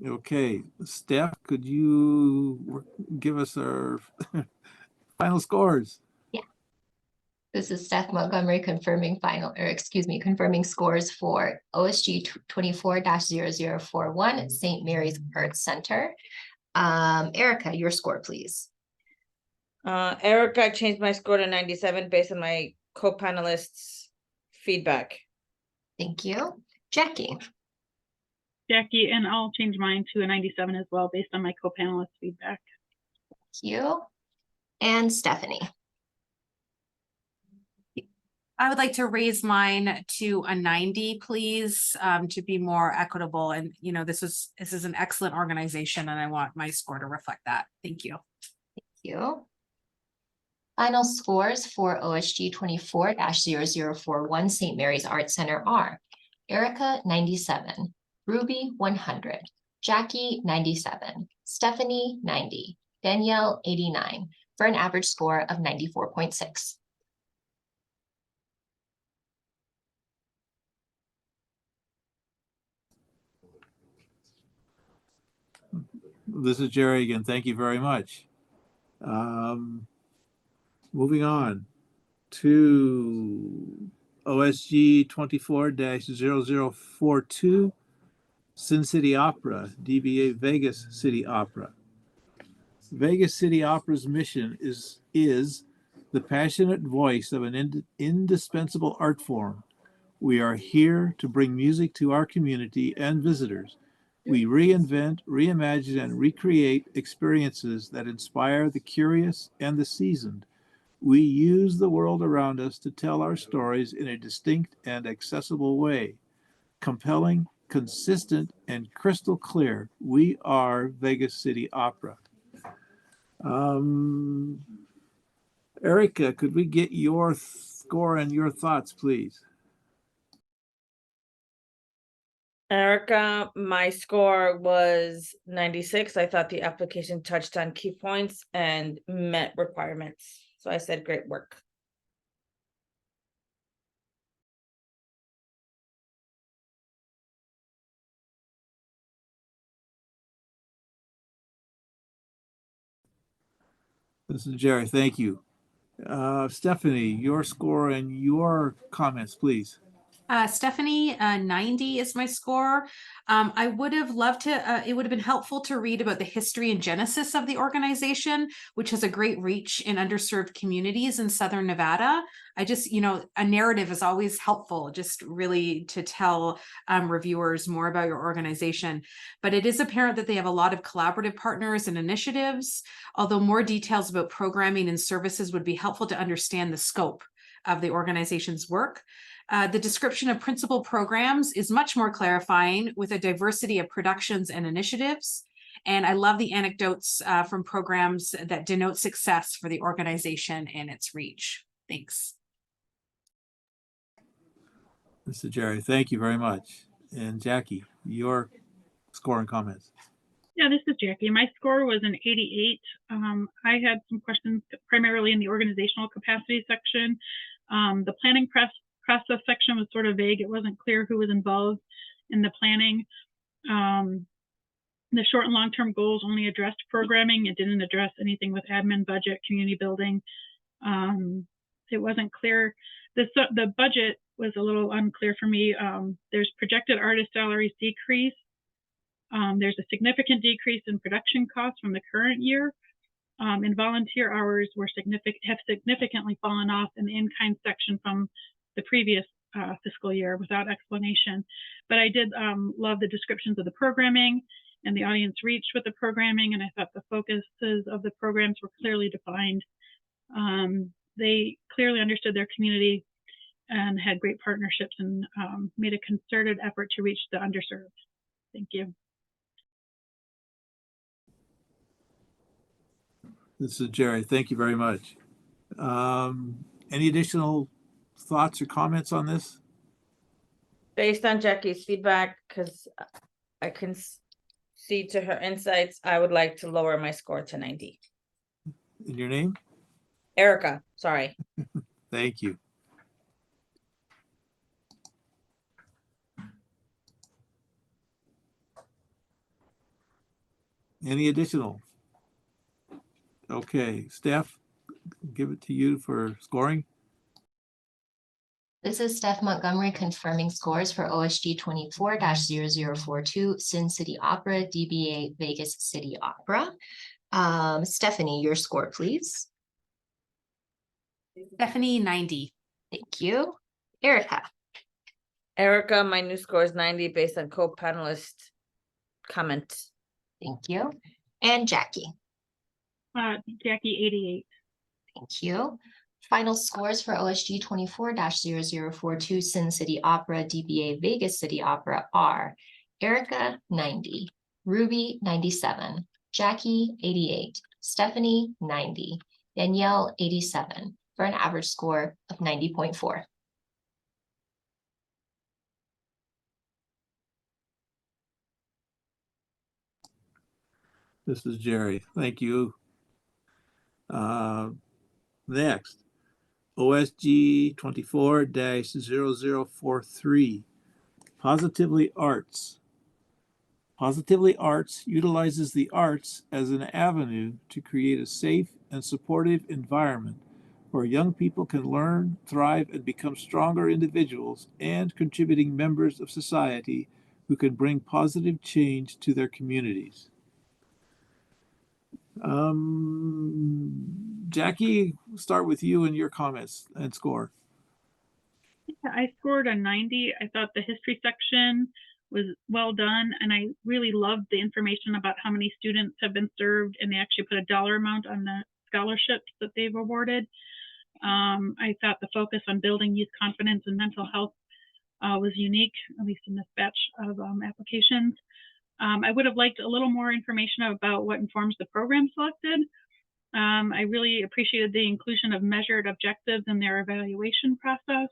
Okay, Steph, could you give us our final scores? Yeah. This is Steph Montgomery confirming confirming scores for OSG 24-0041 St. Mary's Arts Center. Erica, your score, please. Erica, I changed my score to 97 based on my co-panelists' feedback. Thank you. Jackie. Jackie, and I'll change mine to a 97 as well based on my co-panelist feedback. Thank you. And Stephanie. I would like to raise mine to a 90, please, to be more equitable. And this is an excellent organization, and I want my score to reflect that. Thank you. Thank you. Final scores for OSG 24-0041 St. Mary's Arts Center are Erica 97, Ruby 100, Jackie 97, Stephanie 90, Danielle 89, for an average score of 94.6. This is Jerry again. Thank you very much. Moving on to OSG 24-0042 Sin City Opera, DBA Vegas City Opera. Vegas City Opera's mission is the passionate voice of an indispensable art form. We are here to bring music to our community and visitors, We reinvent, reimagine, and recreate experiences that inspire the curious and the seasoned. We use the world around us to tell our stories in a distinct and accessible way. Compelling, consistent, and crystal clear. We are Vegas City Opera. Erica, could we get your score and your thoughts, please? Erica, my score was 96. I thought the application touched on key points and met requirements. So I said, great work. This is Jerry. Thank you. Stephanie, your score and your comments, please. Stephanie, 90 is my score. I would have loved to, it would have been helpful to read about the history and genesis of the organization, which has a great reach in underserved communities in Southern Nevada. I just, a narrative is always helpful, just really to tell reviewers more about your organization. But it is apparent that they have a lot of collaborative partners and initiatives, although more details about programming and services would be helpful to understand the scope of the organization's work. The description of principal programs is much more clarifying with a diversity of productions and initiatives. And I love the anecdotes from programs that denote success for the organization and its reach. Thanks. Mr. Jerry, thank you very much. And Jackie, your score and comments. Yeah, this is Jackie. My score was an 88. I had some questions primarily in the organizational capacity section. The planning process section was sort of vague. It wasn't clear who was involved in the planning. The short and long-term goals only addressed programming. It didn't address anything with admin, budget, community building. It wasn't clear. The budget was a little unclear for me. There's projected artist salaries decrease. There's a significant decrease in production costs from the current year. And volunteer hours have significantly fallen off in the in-kind section from the previous fiscal year without explanation. But I did love the descriptions of the programming and the audience reach with the programming, and I thought the focuses of the programs were clearly defined. They clearly understood their community and had great partnerships and made a concerted effort to reach the underserved. Thank you. This is Jerry. Thank you very much. Any additional thoughts or comments on this? Based on Jackie's feedback, because I can see to her insights, I would like to lower my score to 90. In your name? Erica, sorry. Thank you. Any additional? Okay, Steph, give it to you for scoring. This is Steph Montgomery confirming scores for OSG 24-0042 Sin City Opera, DBA Vegas City Opera. Stephanie, your score, please. Stephanie, 90. Thank you. Erica. Erica, my new score is 90 based on co-panelist comment. Thank you. And Jackie. Jackie, 88. Thank you. Final scores for OSG 24-0042 Sin City Opera, DBA Vegas City Opera are Erica, 90, Ruby, 97, Jackie, 88, Stephanie, 90, Danielle, 87, for an average score of 90.4. This is Jerry. Thank you. Next, OSG 24-0043, Positively Arts. Positively Arts utilizes the arts as an avenue to create a safe and supportive environment where young people can learn, thrive, and become stronger individuals and contributing members of society who can bring positive change to their communities. Jackie, start with you and your comments and score. I scored a 90. I thought the history section was well done, and I really loved the information about how many students have been served, and they actually put a dollar amount on the scholarships that they've awarded. I thought the focus on building youth confidence and mental health was unique, at least in this batch of applications. I would have liked a little more information about what informs the program selected. I really appreciated the inclusion of measured objectives in their evaluation process.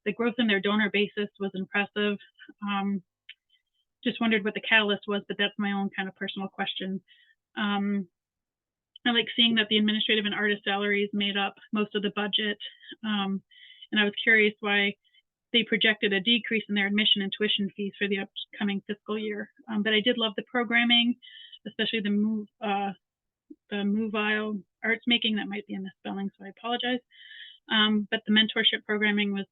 The growth in their donor basis was impressive. Just wondered what the catalyst was, but that's my own kind of personal question. I like seeing that the administrative and artist salaries made up most of the budget. And I was curious why they projected a decrease in their admission and tuition fees for the upcoming fiscal year. But I did love the programming, especially the Movile arts making. That might be a misspelling, so I apologize. But the mentorship programming was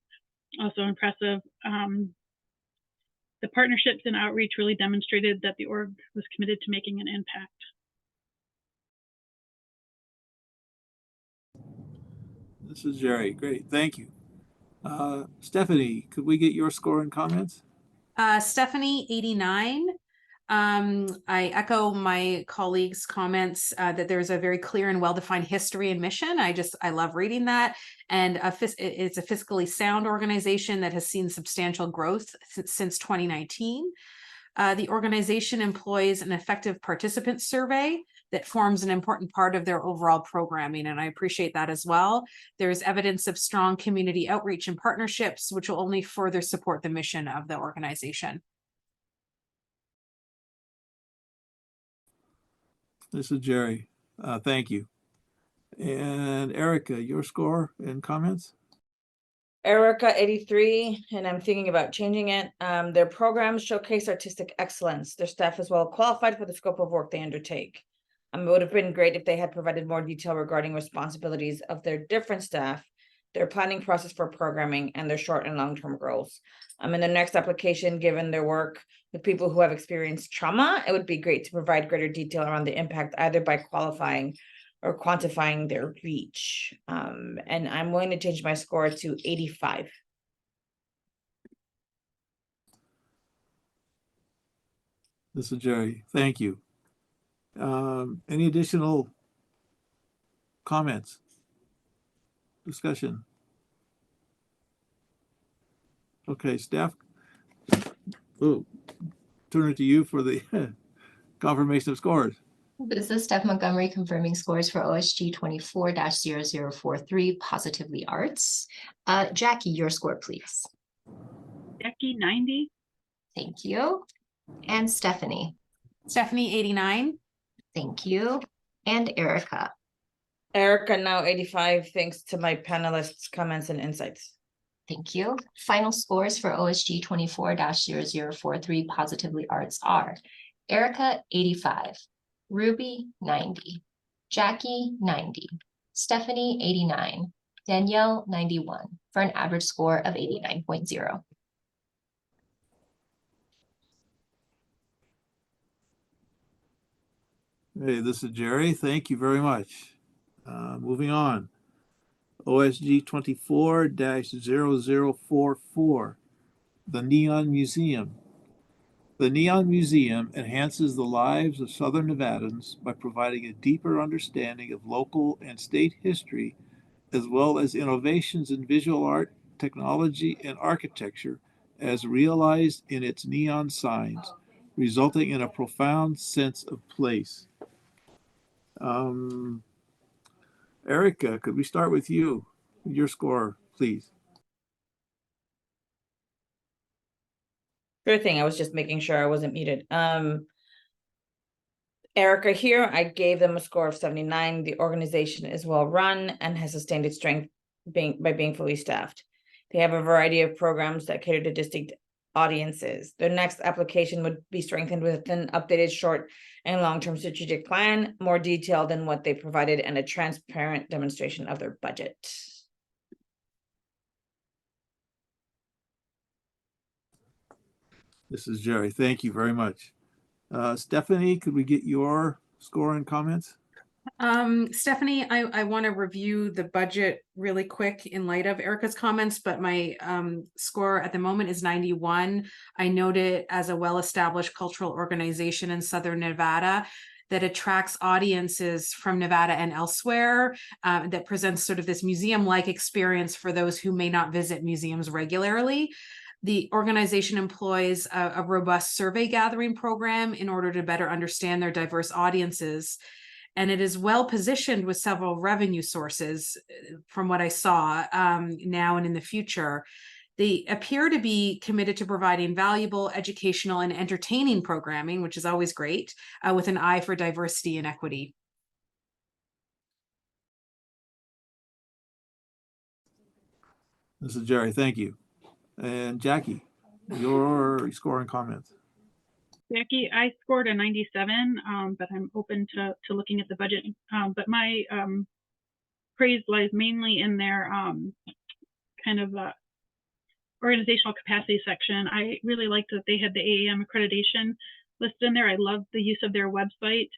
also impressive. The partnerships and outreach really demonstrated that the org was committed to making an impact. This is Jerry. Great, thank you. Stephanie, could we get your score and comments? Stephanie, 89. I echo my colleagues' comments that there's a very clear and well-defined history and mission. I love reading that. And it's a fiscally sound organization that has seen substantial growth since 2019. The organization employs an effective participant survey that forms an important part of their overall programming, and I appreciate that as well. There's evidence of strong community outreach and partnerships, which will only further support the mission of the organization. This is Jerry. Thank you. And Erica, your score and comments? Erica, 83, and I'm thinking about changing it. Their programs showcase artistic excellence. Their staff is well qualified for the scope of work they undertake. It would have been great if they had provided more detail regarding responsibilities of their different staff, their planning process for programming, and their short and long-term goals. In the next application, given their work with people who have experienced trauma, it would be great to provide greater detail around the impact, either by qualifying or quantifying their reach. And I'm going to change my score to 85. This is Jerry. Thank you. Any additional comments? Discussion? Okay, staff. Oh, turn it to you for the confirmation of scores. This is Steph Montgomery confirming scores for OSG 24-0043 Positively Arts. Jackie, your score, please. Jackie, 90. Thank you. And Stephanie. Stephanie, 89. Thank you. And Erica. Erica, now 85, thanks to my panelists' comments and insights. Thank you. Final scores for OSG 24-0043 Positively Arts are Erica, 85. Ruby, 90. Jackie, 90. Stephanie, 89. Danielle, 91, for an average score of 89.0. Hey, this is Jerry. Thank you very much. Moving on. OSG 24-0044, the Neon Museum. The Neon Museum enhances the lives of Southern Nevadans by providing a deeper understanding of local and state history, as well as innovations in visual art, technology, and architecture as realized in its neon signs, resulting in a profound sense of place. Erica, could we start with you? Your score, please. Sure thing. I was just making sure I wasn't muted. Erica here, I gave them a score of 79. The organization is well run and has sustained its strength by being fully staffed. They have a variety of programs that cater to distinct audiences. Their next application would be strengthened with an updated short and long-term strategic plan, more detailed than what they provided, and a transparent demonstration of their budget. This is Jerry. Thank you very much. Stephanie, could we get your score and comments? Stephanie, I want to review the budget really quick in light of Erica's comments, but my score at the moment is 91. I note it as a well-established cultural organization in Southern Nevada that attracts audiences from Nevada and elsewhere, that presents sort of this museum-like experience for those who may not visit museums regularly. The organization employs a robust survey gathering program in order to better understand their diverse audiences. And it is well positioned with several revenue sources from what I saw now and in the future. They appear to be committed to providing valuable educational and entertaining programming, which is always great, with an eye for diversity and equity. This is Jerry. Thank you. And Jackie, your score and comments. Jackie, I scored a 97, but I'm open to looking at the budget. But my praise lies mainly in their kind of organizational capacity section. I really liked that they had the AAM accreditation listed in there. I loved the use of their website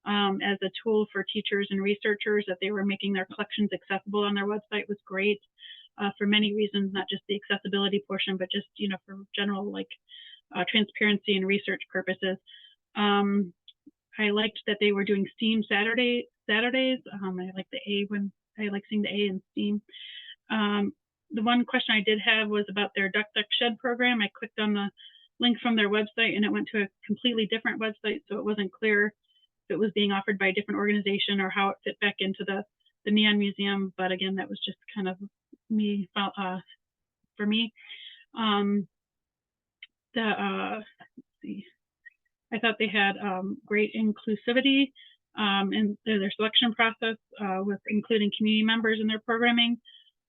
as a tool for teachers and researchers, that they were making their collections accessible on their website was great for many reasons, not just the accessibility portion, but just, you know, for general like transparency and research purposes. I liked that they were doing STEAM Saturdays. I like the A when I like seeing the A in STEAM. The one question I did have was about their Duck Duck Shed program. I clicked on the link from their website and it went to a completely different website, so it wasn't clear if it was being offered by a different organization or how it fit back into the Neon Museum. But again, that was just kind of me for me. Let's see. I thought they had great inclusivity in their selection process with including community members in their programming.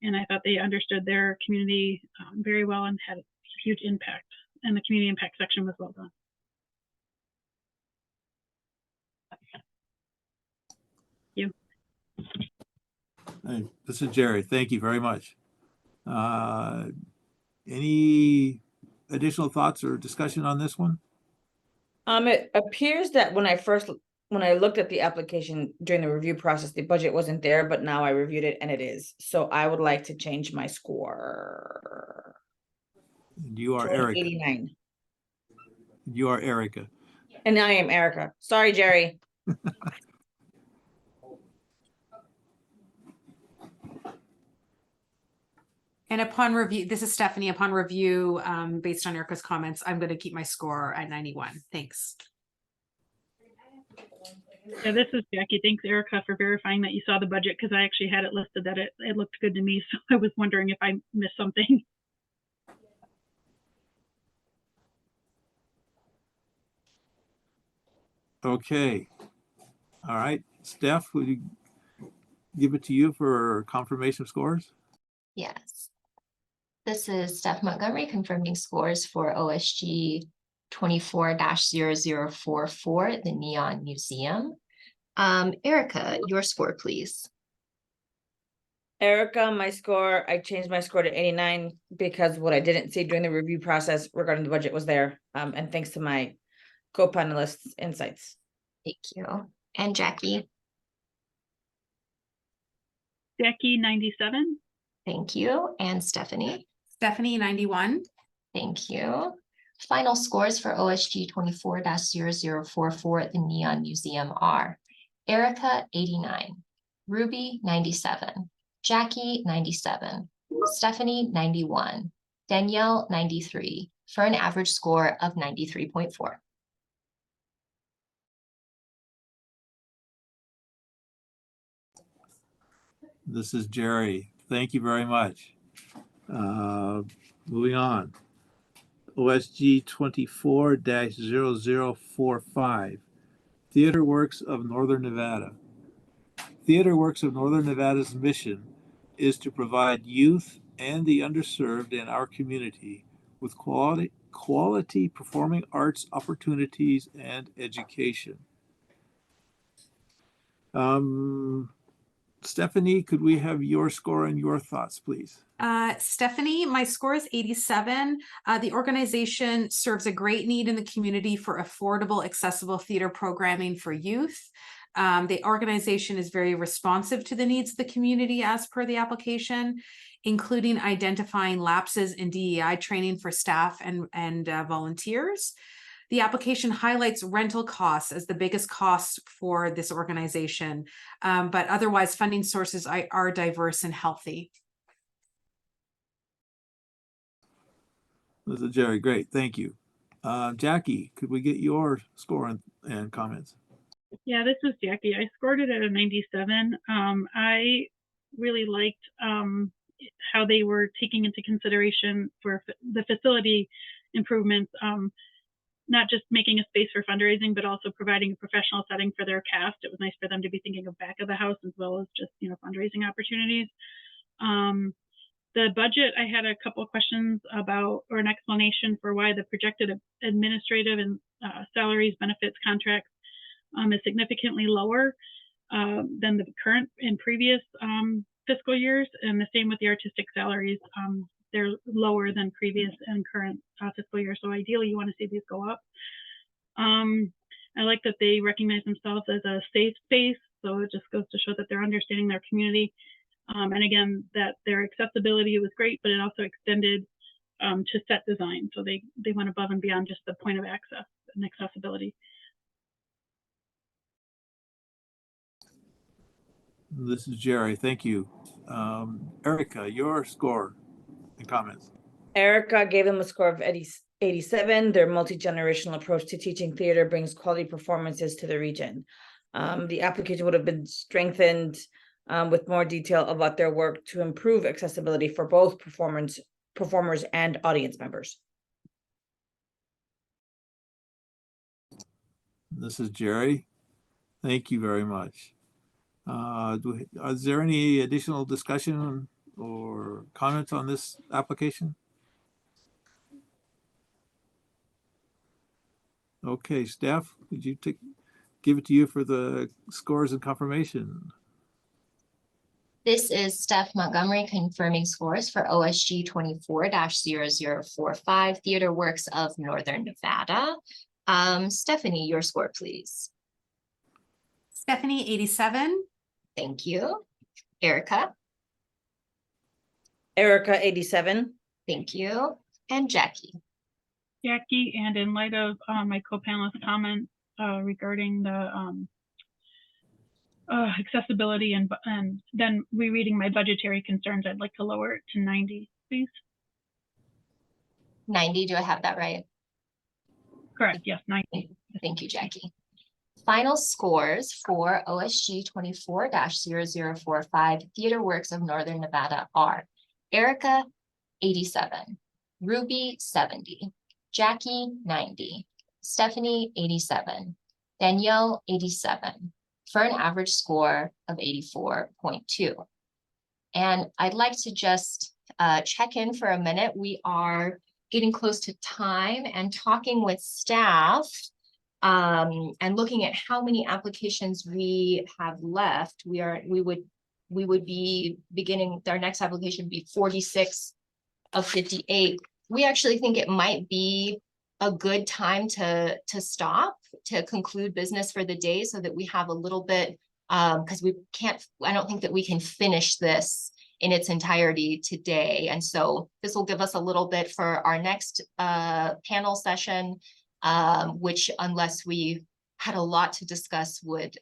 And I thought they understood their community very well and had a huge impact. And the community impact section was well done. Thank you. Hey, this is Jerry. Thank you very much. Any additional thoughts or discussion on this one? It appears that when I looked at the application during the review process, the budget wasn't there, but now I reviewed it and it is. So I would like to change my score. You are Erica. 89. You are Erica. And I am Erica. Sorry, Jerry. And upon review, this is Stephanie, upon review, based on Erica's comments, I'm going to keep my score at 91. Thanks. Yeah, this is Jackie. Thanks, Erica, for verifying that you saw the budget, because I actually had it listed that it looked good to me. So I was wondering if I missed something. Okay. All right. Steph, would you give it to you for confirmation of scores? Yes. This is Steph Montgomery confirming scores for OSG 24-0044, the Neon Museum. Erica, your score, please. Erica, my score, I changed my score to 89 because what I didn't see during the review process regarding the budget was there. And thanks to my co-panelists' insights. Thank you. And Jackie? Jackie, 97. Thank you. And Stephanie? Stephanie, 91. Thank you. Final scores for OSG 24-0044 at the Neon Museum are Erica, 89, Ruby, 97, Jackie, 97, Stephanie, 91, Danielle, 93, for an average score of 93.4. This is Jerry. Thank you very much. Moving on. OSG 24-0045, Theater Works of Northern Nevada. Theater Works of Northern Nevada's mission is to provide youth and the underserved in our community with quality performing arts opportunities and education. Stephanie, could we have your score and your thoughts, please? Stephanie, my score is 87. The organization serves a great need in the community for affordable, accessible theater programming for youth. The organization is very responsive to the needs of the community as per the application, including identifying lapses in DEI training for staff and volunteers. The application highlights rental costs as the biggest cost for this organization, but otherwise funding sources are diverse and healthy. This is Jerry. Great. Thank you. Jackie, could we get your score and comments? Yeah, this is Jackie. I scored it at a 97. I really liked how they were taking into consideration for the facility improvements, not just making a space for fundraising, but also providing a professional setting for their cast. It was nice for them to be thinking of back of the house as well as just, fundraising opportunities. The budget, I had a couple of questions about, or an explanation for why the projected administrative and salaries, benefits, contracts is significantly lower than the current and previous fiscal years, and the same with the artistic salaries. They're lower than previous and current fiscal year. So ideally, you want to see these go up. I like that they recognize themselves as a safe space. So it just goes to show that they're understanding their community. And again, that their accessibility was great, but it also extended to set design. So they went above and beyond just the point of access and accessibility. This is Jerry. Thank you. Erica, your score and comments. Erica gave them a score of 87. Their multi-generational approach to teaching theater brings quality performances to the region. The application would have been strengthened with more detail about their work to improve accessibility for both performers and audience members. This is Jerry. Thank you very much. Is there any additional discussion or comments on this application? Okay, staff, would you give it to you for the scores and confirmation? This is Steph Montgomery confirming scores for OSG 24-0045 Theater Works of Northern Nevada. Stephanie, your score, please. Stephanie, 87. Thank you. Erica. Erica, 87. Thank you. And Jackie. Jackie, and in light of my co-panelist comments regarding the accessibility and then rereading my budgetary concerns, I'd like to lower it to 90, please. 90, do I have that right? Correct, yes, 90. Thank you, Jackie. Final scores for OSG 24-0045 Theater Works of Northern Nevada are Erica, 87, Ruby, 70, Jackie, 90, Stephanie, 87, Danielle, 87, for an average score of 84.2. And I'd like to just check in for a minute. We are getting close to time, and talking with staff and looking at how many applications we have left. We would be beginning, our next application would be 46 of 58. We actually think it might be a good time to stop, to conclude business for the day, so that we have a little bit, because I don't think that we can finish this in its entirety today. And so this will give us a little bit for our next panel session, which, unless we had a lot to discuss, would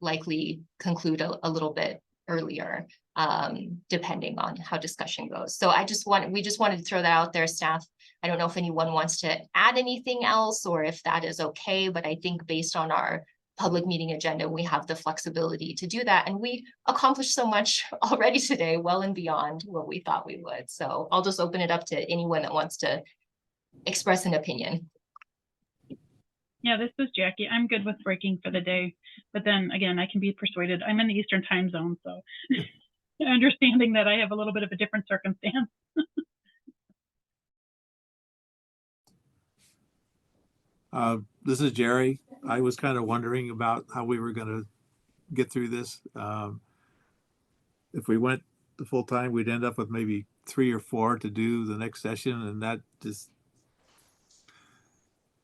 likely conclude a little bit earlier, depending on how discussion goes. So we just wanted to throw that out there, staff. I don't know if anyone wants to add anything else or if that is okay, but I think based on our public meeting agenda, we have the flexibility to do that. And we accomplished so much already today, well and beyond what we thought we would. So I'll just open it up to anyone that wants to express an opinion. Yeah, this is Jackie. I'm good with breaking for the day, but then again, I can be persuaded. I'm in the Eastern time zone, so understanding that I have a little bit of a different circumstance. This is Jerry. I was kind of wondering about how we were going to get through this. If we went the full time, we'd end up with maybe 3 or 4 to do the next session, and that just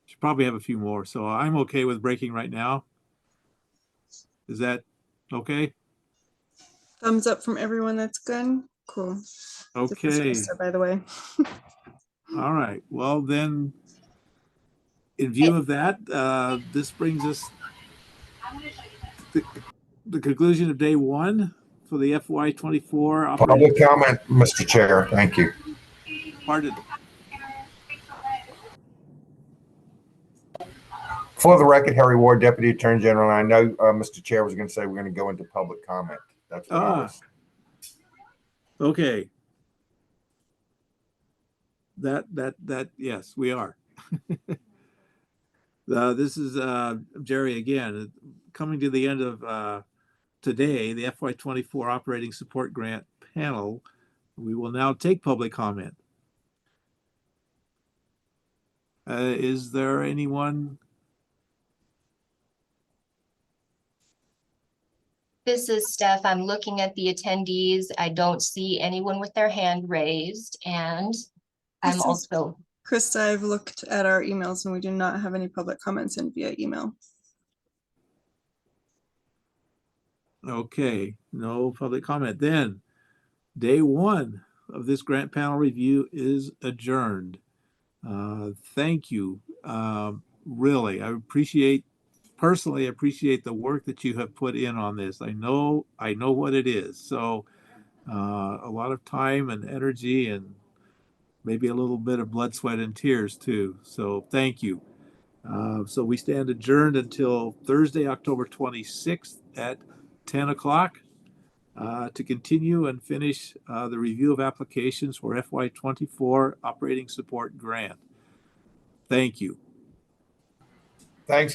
should probably have a few more. So I'm okay with breaking right now. Is that okay? Thumbs up from everyone. That's good. Cool. This is Okay. Krista, by the way. All right. Well, then, in view of that, this brings us to the conclusion of day one for the FY24 operating. Public comment, Mr. Chair. Thank you. Pardon. For the record, Harry Ward, Deputy Attorney General. And I know Mr. Chair was going to say we're going to go into public comment. That's what I was. Okay. Yes, we are. This is Jerry again, coming to the end of today, the FY24 Operating Support Grant panel. We will now take public comment. Is there anyone? This is Steph. I'm looking at the attendees. I don't see anyone with their hand raised, and I'm This is also, Krista, I've looked at our emails and we do not have any public comments in via email. Okay, no public comment. Then day one of this grant panel review is adjourned. Thank you. Really, I personally appreciate the work that you have put in on this. I know what it is. So a lot of time and energy and maybe a little bit of blood, sweat, and tears too. So thank you. So we stand adjourned until Thursday, October 26th at 10 o'clock to continue and finish the review of applications for FY24 Operating Support Grant. Thank you. Thanks.